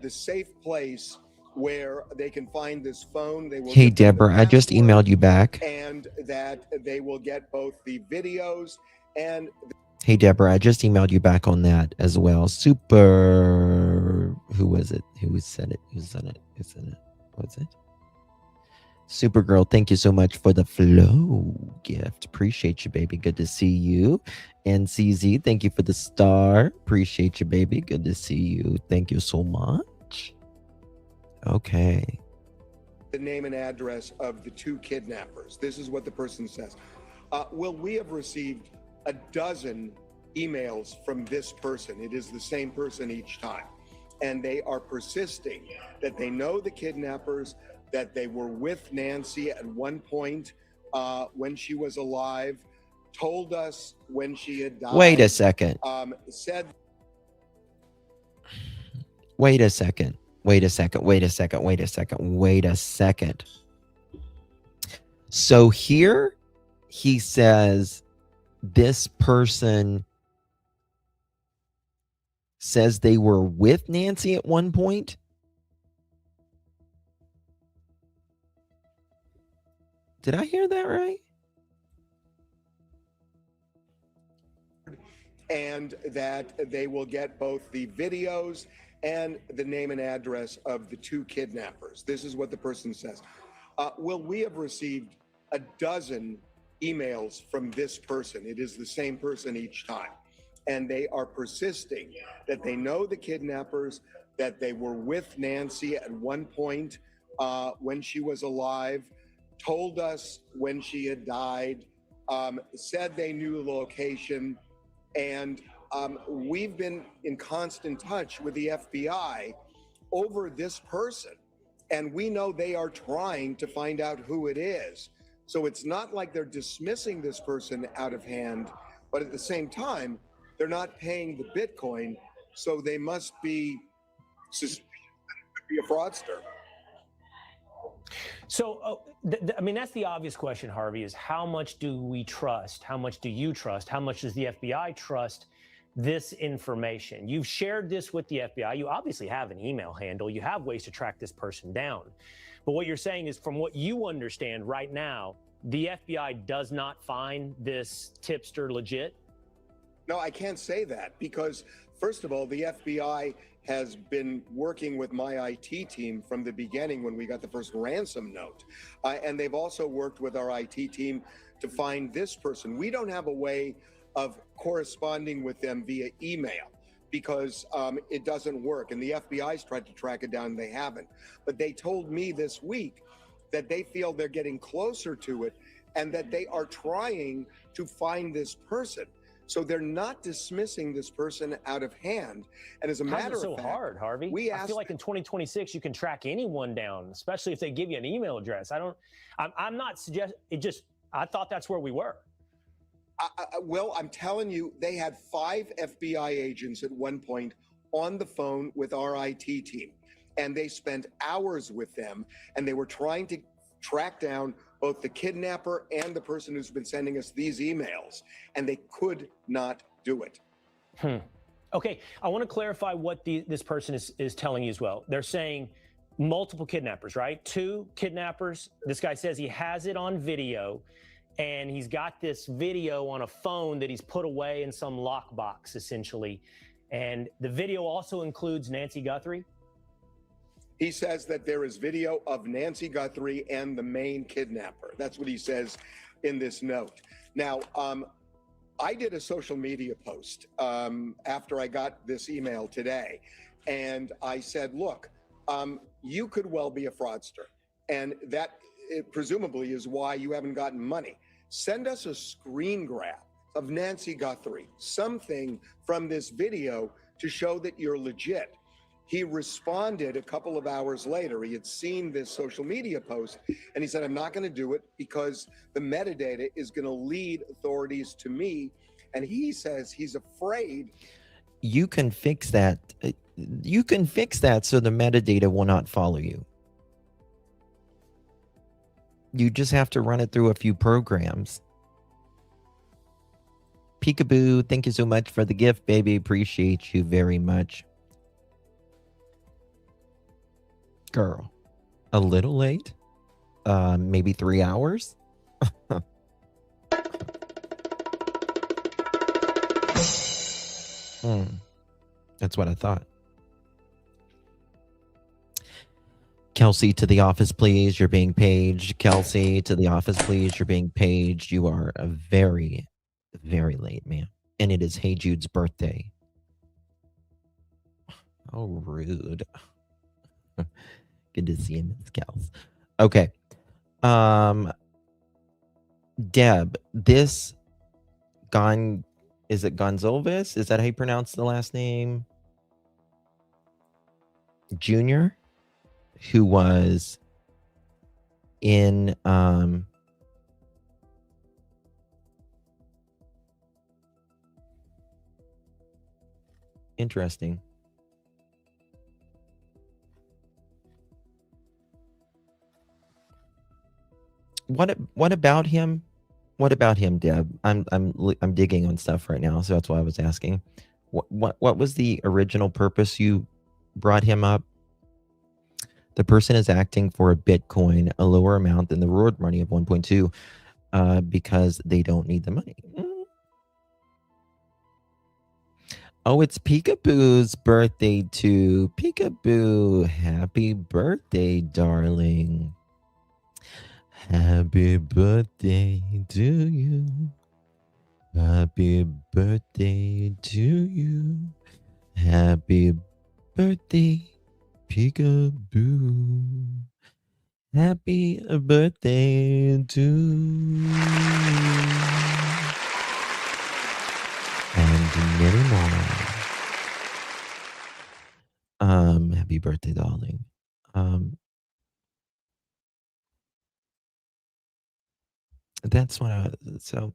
the safe place where they can find this phone. They will. Hey, Deborah, I just emailed you back. And that they will get both the videos and. Hey, Deborah, I just emailed you back on that as well. Super. Who was it? Who said it? What's it? Supergirl, thank you so much for the flow gift. Appreciate you, baby. Good to see you. And CZ, thank you for the star. Appreciate you, baby. Good to see you. Thank you so much. Okay. The name and address of the 2 kidnappers. This is what the person says. Will we have received a dozen emails from this person? It is the same person each time. And they are persisting that they know the kidnappers, that they were with Nancy at one point when she was alive, told us when she had died. Wait a second. Wait a second. So here he says this person says they were with Nancy at one point. Did I hear that right? And that they will get both the videos and the name and address of the 2 kidnappers. This is what the person says. Will we have received a dozen emails from this person? It is the same person each time. And they are persisting that they know the kidnappers, that they were with Nancy at one point when she was alive, told us when she had died, said they knew the location. And we've been in constant touch with the FBI over this person. And we know they are trying to find out who it is. So it's not like they're dismissing this person out of hand, but at the same time, they're not paying the Bitcoin. So they must be suspicious that it could be a fraudster. So, I mean, that's the obvious question, Harvey, is how much do we trust? How much do you trust? How much does the FBI trust this information? You've shared this with the FBI. You obviously have an email handle. You have ways to track this person down. But what you're saying is, from what you understand right now, the FBI does not find this tipster legit? No, I can't say that because, first of all, the FBI has been working with my IT team from the beginning when we got the first ransom note. And they've also worked with our IT team to find this person. We don't have a way of corresponding with them via email because it doesn't work. And the FBI's tried to track it down, and they haven't. But they told me this week that they feel they're getting closer to it and that they are trying to find this person. So they're not dismissing this person out of hand. And as a matter of fact, so hard, Harvey. I feel like in 2026 you can track anyone down, especially if they give you an email address. I'm not suggesting it. Just I thought that's where we were. Well, I'm telling you, they had 5 FBI agents at one point on the phone with our IT team, and they spent hours with them, and they were trying to track down both the kidnapper and the person who's been sending us these emails, and they could not do it. Okay, I want to clarify what this person is telling you as well. They're saying multiple kidnappers, right? 2 kidnappers. This guy says he has it on video. and he's got this video on a phone that he's put away in some lockbox, essentially. And the video also includes Nancy Guthrie. He says that there is video of Nancy Guthrie and the main kidnapper. That's what he says in this note. Now, I did a social media post after I got this email today, and I said, look, you could well be a fraudster, and that presumably is why you haven't gotten money. Send us a screen grab of Nancy Guthrie, something from this video to show that you're legit. He responded a couple of hours later. He had seen this social media post, and he said, I'm not going to do it because the metadata is going to lead authorities to me. And he says he's afraid. You can fix that. You can fix that so the metadata will not follow you. You just have to run it through a few programs. Peekaboo, thank you so much for the gift, baby. Appreciate you very much. Girl, a little late. Maybe 3 hours. That's what I thought. Kelsey, to the office, please. You're being paged. Kelsey, to the office, please. You're being paged. You are a very, very late, man. And it is Hey Jude's birthday. Oh, rude. Good to see you, Miss Kels. Okay. Deb, this is it Gonzalez? Is that how you pronounce the last name? Junior, who was in interesting. What about him? What about him, Deb? I'm digging on stuff right now, so that's why I was asking. What was the original purpose you brought him up? The person is acting for a Bitcoin, a lower amount than the reward money of 1.2, because they don't need the money. Oh, it's Peekaboo's birthday too. Peekaboo, happy birthday, darling. Happy birthday to you. Happy birthday to you. Happy birthday, Peekaboo. Happy birthday to you. And many more. Happy birthday, darling. That's what so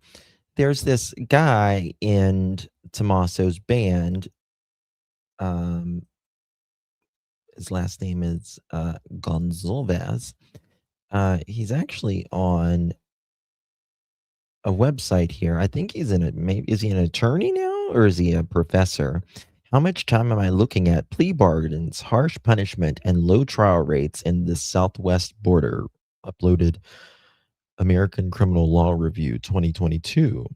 there's this guy in Tommaso's band. His last name is Gonzalez. He's actually on a website here. I think he's is he an attorney now, or is he a professor? How much time am I looking at? Plea bargains, harsh punishment, and low trial rates in the Southwest border. Uploaded American Criminal Law Review 2022.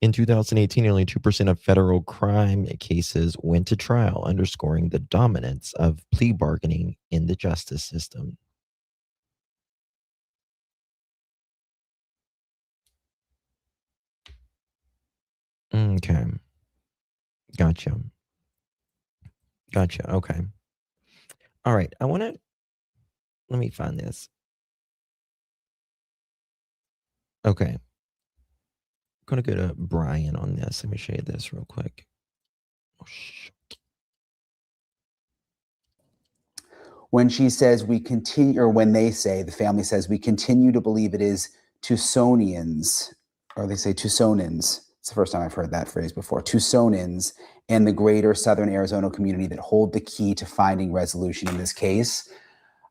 In 2018, only 2% of federal crime cases went to trial, underscoring the dominance of plea bargaining in the justice system. Okay. Gotcha. Okay. All right. Let me find this. Okay. I'm going to go to Brian on this. Let me show you this real quick. Oh, When she says we continue, or when they say, the family says, we continue to believe it is Tucsonians, or they say Tucsonans. It's the first time I've heard that phrase before. Tucsonans and the greater Southern Arizona community that hold the key to finding resolution in this case.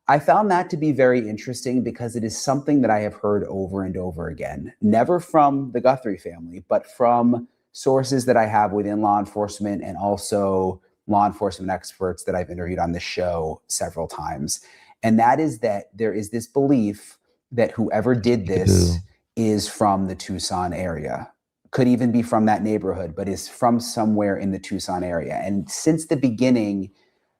I found that to be very interesting because it is something that I have heard over and over again, never from the Guthrie family, but from sources that I have within law enforcement and also law enforcement experts that I've interviewed on this show several times. And that is that there is this belief that whoever did this is from the Tucson area. Could even be from that neighborhood, but is from somewhere in the Tucson area. And since the beginning,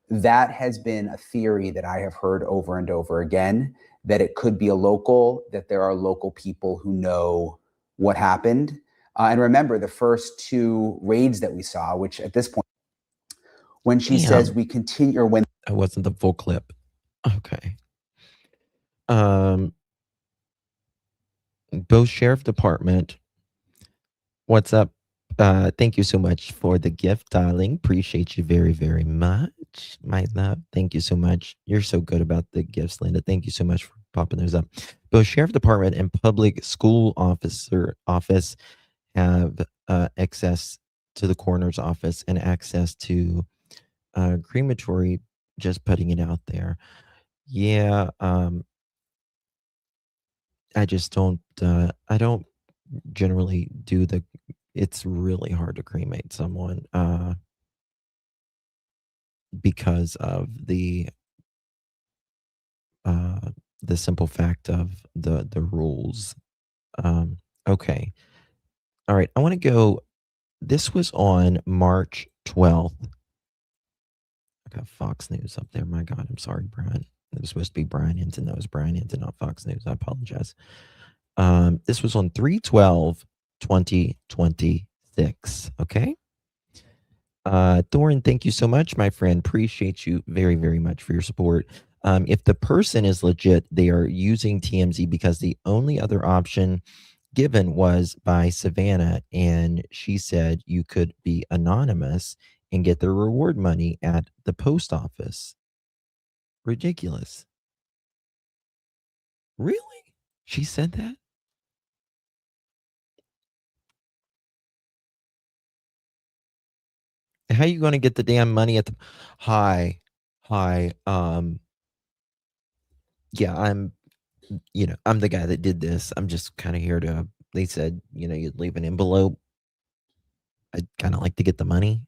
that has been a theory that I have heard over and over again, that it could be a local, that there are local people who know what happened. And remember, the first two raids that we saw, which at this point, when she says we continue, or when that wasn't the full clip. Okay. Both Sheriff Department. What's up? Thank you so much for the gift, darling. Appreciate you very, very much, my love. Thank you so much. You're so good about the gifts, Linda. Thank you so much for popping those up. Both Sheriff Department and Public School Office have access to the coroner's office and access to crematory. Just putting it out there. Yeah. I just don't. I don't generally do the. It's really hard to cremate someone because of the simple fact of the rules. Okay. All right. I want to go. This was on March 12th. I got Fox News up there. My God, I'm sorry, Brian. It was supposed to be Brian Hinton. That was Brian Hinton, not Fox News. I apologize. This was on 3/12/2026. Okay. Thorin, thank you so much, my friend. Appreciate you very, very much for your support. If the person is legit, they are using TMZ because the only other option given was by Savannah, and she said you could be anonymous and get the reward money at the post office. Ridiculous. Really? She said that? How are you going to get the damn money at the hi yeah, I'm I'm the guy that did this. I'm just kind of here to, they said, you'd leave an envelope. I'd kind of like to get the money.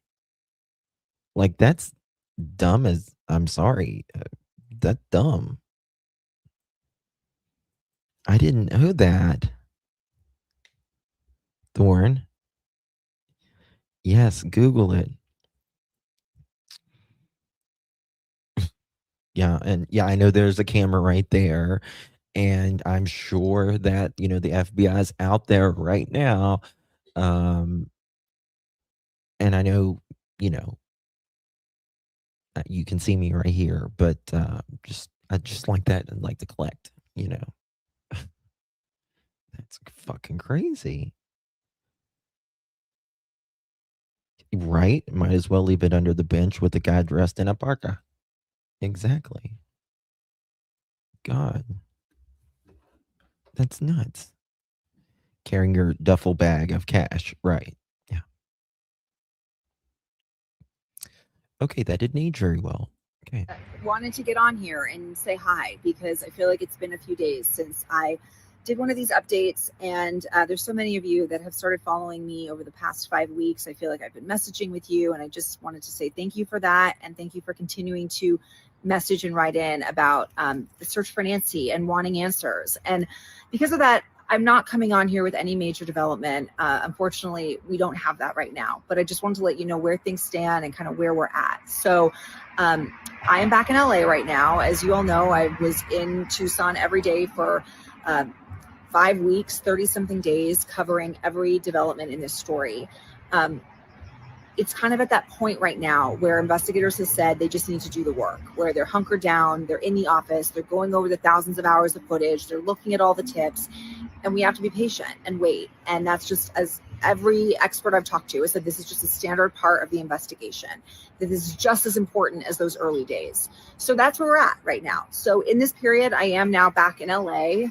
Like, that's dumb as, I'm sorry. That's dumb. I didn't know that. Thorn. Yes, Google it. Yeah, and yeah, I know there's a camera right there, and I'm sure that, the FBI is out there right now. And I know, you can see me right here, but I just like that and like to collect, That's fucking crazy. Right? Might as well leave it under the bench with the guy dressed in a parka. Exactly. God. That's nuts. Carrying your duffel bag of cash. Right. Yeah. Okay, that didn't age very well. Okay. Wanted to get on here and say hi because I feel like it's been a few days since I did one of these updates, and there's so many of you that have started following me over the past 5 weeks. I feel like I've been messaging with you, and I just wanted to say thank you for that, and thank you for continuing to message and write in about the search for Nancy and wanting answers. And because of that, I'm not coming on here with any major development. Unfortunately, we don't have that right now, but I just wanted to let you know where things stand and kind of where we're at. So I am back in LA right now. As you all know, I was in Tucson every day for 5 weeks, 30-something days, covering every development in this story. It's kind of at that point right now where investigators have said they just need to do the work, where they're hunkered down, they're in the office, they're going over the thousands of hours of footage, they're looking at all the tips, and we have to be patient and wait. And that's just, as every expert I've talked to has said, this is just a standard part of the investigation, that this is just as important as those early days. So that's where we're at right now. So in this period, I am now back in LA.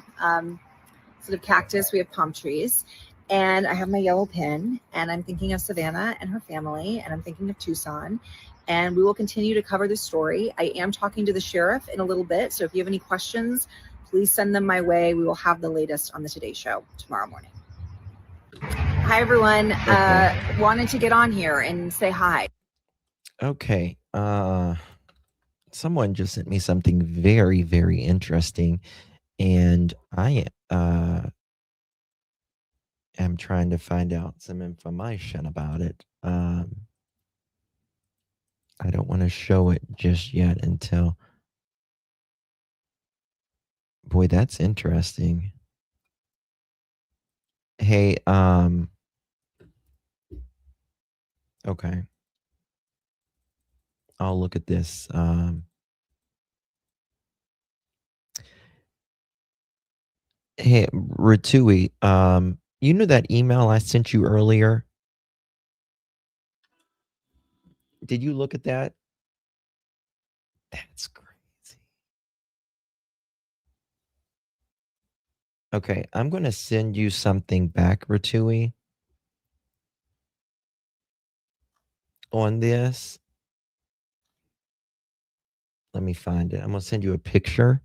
Instead of cactus, we have palm trees. And I have my yellow pin, and I'm thinking of Savannah and her family, and I'm thinking of Tucson, and we will continue to cover this story. I am talking to the sheriff in a little bit, so if you have any questions, please send them my way. We will have the latest on the Today Show tomorrow morning. Hi, everyone. Wanted to get on here and say hi. Okay. Someone just sent me something very, very interesting, and am trying to find out some information about it. I don't want to show it just yet until. Boy, that's interesting. Hey, okay. I'll look at this. Hey, Ratui, you know that email I sent you earlier? Did you look at that? That's crazy. Okay, I'm going to send you something back, Ratui, on this. Let me find it. I'm going to send you a picture.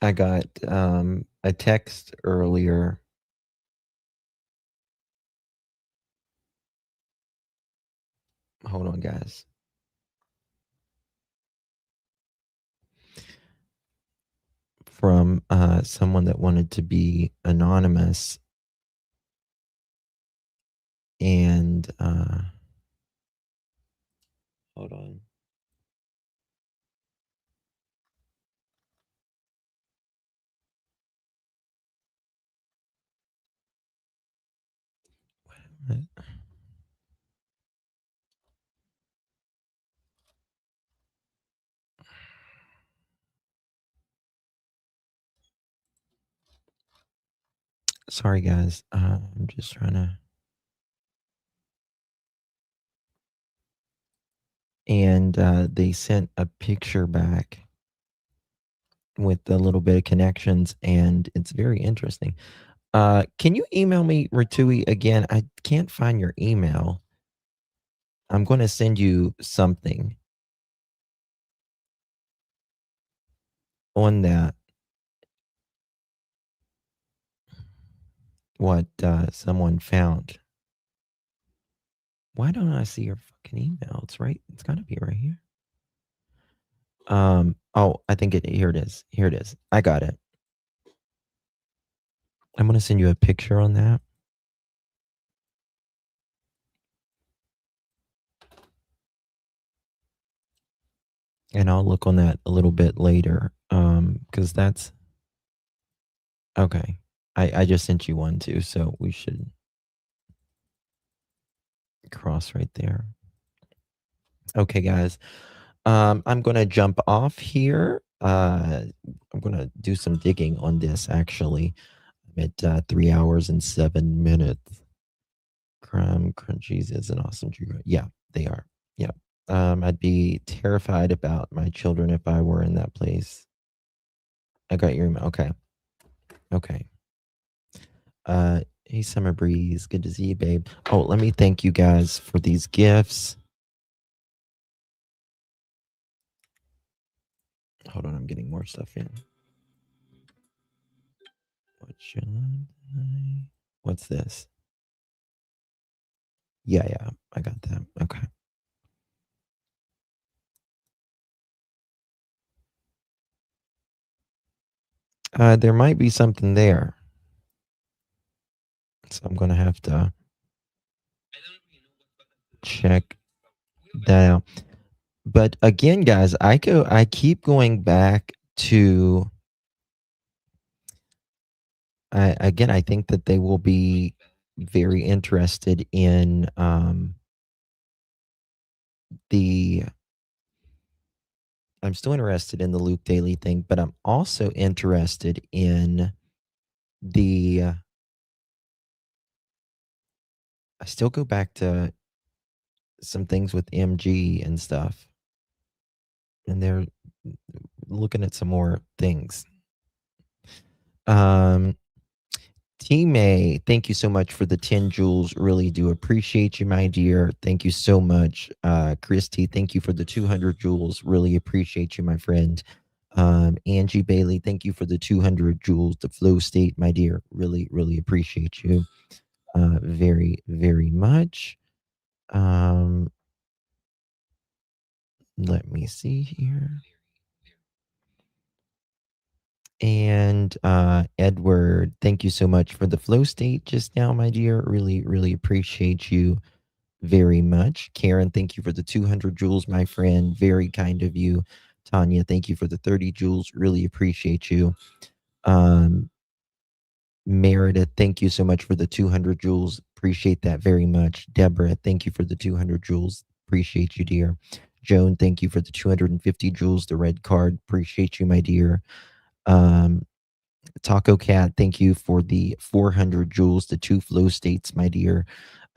I got a text earlier. Hold on, guys. From someone that wanted to be anonymous. And hold on. What? Sorry, guys. I'm just trying to. And they sent a picture back with a little bit of connections, and it's very interesting. Can you email me, Ratui, again? I can't find your email. I'm going to send you something on that. What someone found. Why don't I see your fucking email? It's right. It's got to be right here. Oh, I think here it is. Here it is. I got it. I'm going to send you a picture on that. And I'll look on that a little bit later. Because that's okay. I just sent you one too, so we should cross right there. Okay, guys. I'm gonna jump off here. I'm gonna do some digging on this actually. I'm at 3 hours and 7 minutes. Crime Crunchies is an awesome true. Yeah, they are. Yeah. I'd be terrified about my children if I were in that place. I got your email. Okay. Okay. Hey, Summer Breeze. Good to see you, babe. Oh, let me thank you guys for these gifts. Hold on, I'm getting more stuff in. What's this? Yeah, I got that. Okay. There might be something there. So I'm going to have to check that out. But again, guys, I keep going back to I think that they will be very interested in I'm still interested in the Luke Daly thing, but I'm also interested in I still go back to some things with MG and stuff. And they're looking at some more things. T-May, thank you so much for the 10 jewels. Really do appreciate you, my dear. Thank you so much. Christy, thank you for the 200 jewels. Really appreciate you, my friend. Angie Bailey, thank you for the 200 jewels. The flow state, my dear. Really, really appreciate you very, very much. Let me see here. And Edward, thank you so much for the flow state just now, my dear. Really, really appreciate you very much. Karen, thank you for the 200 joules, my friend. Very kind of you. Tanya, thank you for the 30 joules. Really appreciate you. Meredith, thank you so much for the 200 joules. Appreciate that very much. Deborah, thank you for the 200 joules. Appreciate you, dear. Joan, thank you for the 250 joules, the red card. Appreciate you, my dear. Taco Cat, thank you for the 400 joules, the 2 flow states, my dear.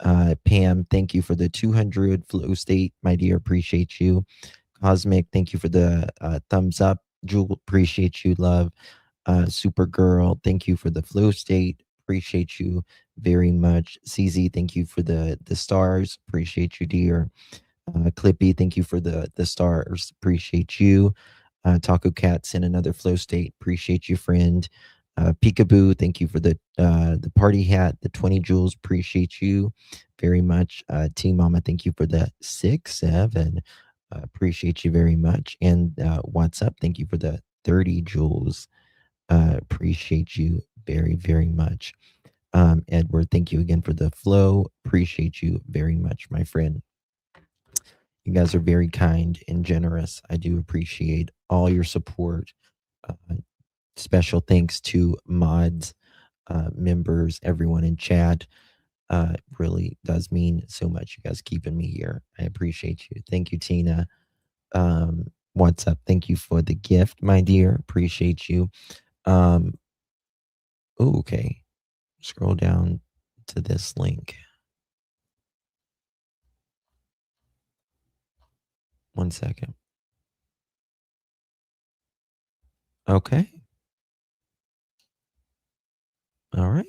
Pam, thank you for the 200 flow state, my dear. Appreciate you. Cosmic, thank you for the thumbs up. Jewel, appreciate you, love. Supergirl, thank you for the flow state. Appreciate you very much. CZ, thank you for the stars. Appreciate you, dear. Clippy, thank you for the stars. Appreciate you. Taco Cat sent another flow state. Appreciate you, friend. Peekaboo, thank you for the party hat, the 20 joules. Appreciate you very much. Team Mama, thank you for the 6-7. Appreciate you very much. And What's Up, thank you for the 30 joules. Appreciate you very, very much. Edward, thank you again for the flow. Appreciate you very much, my friend. You guys are very kind and generous. I do appreciate all your support. Special thanks to mods, members, everyone in chat. Really does mean so much. You guys keeping me here. I appreciate you. Thank you, Tina. What's Up? Thank you for the gift, my dear. Appreciate you. Okay. Scroll down to this link. One second. Okay. All right.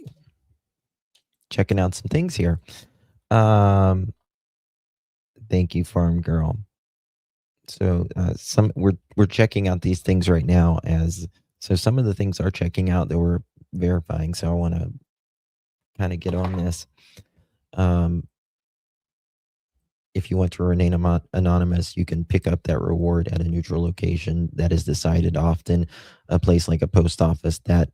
Checking out some things here. Thank you, Farm Girl. So we're checking out these things right now so some of the things are checking out that we're verifying. So I want to kind of get on this. If you want to remain anonymous, you can pick up that reward at a neutral location that is decided. Often a place like a post office, that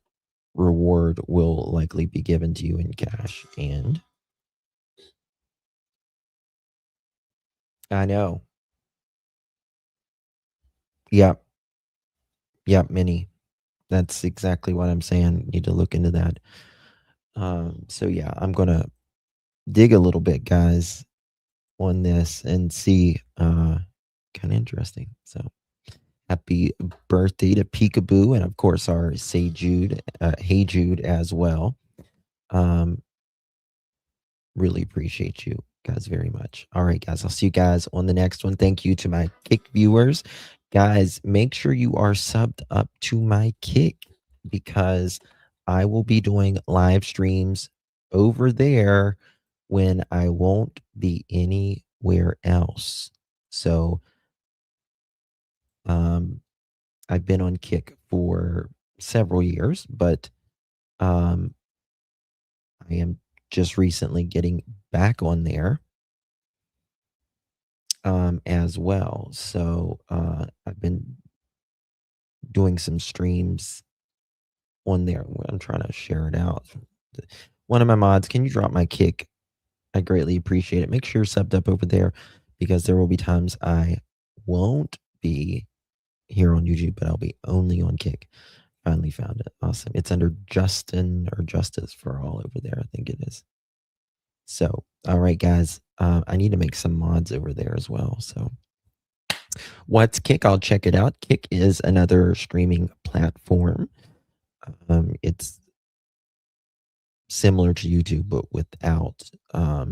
reward will likely be given to you in cash. And I know. Yep, Minnie. That's exactly what I'm saying. Need to look into that. So yeah, I'm gonna dig a little bit, guys, on this and see. Kind of interesting. So happy birthday to Peekaboo, and of course our Hey Jude as well. Really appreciate you guys very much. All right, guys, I'll see you guys on the next one. Thank you to my Kick viewers. Guys, make sure you are subbed up to my Kick, because I will be doing live streams over there when I won't be anywhere else. So I've been on Kick for several years, but I am just recently getting back on there as well. So I've been doing some streams on there. I'm trying to share it out. One of my mods, can you drop my Kick? I greatly appreciate it. Make sure you're subbed up over there, because there will be times I won't be here on YouTube, but I'll be only on Kick. Finally found it. Awesome. It's under Justin or Justice for All over there, I think it is. So, all right, guys. I need to make some mods over there as well. So, what's Kick? I'll check it out. Kick is another streaming platform. It's similar to YouTube, but without a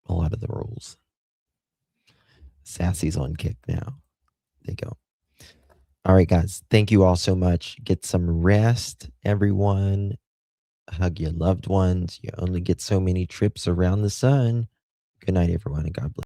lot of the rules. Sassy's on Kick now. There you go. All right, guys. Thank you all so much. Get some rest, everyone. Hug your loved ones. You only get so many trips around the sun. Good night, everyone, and God bless.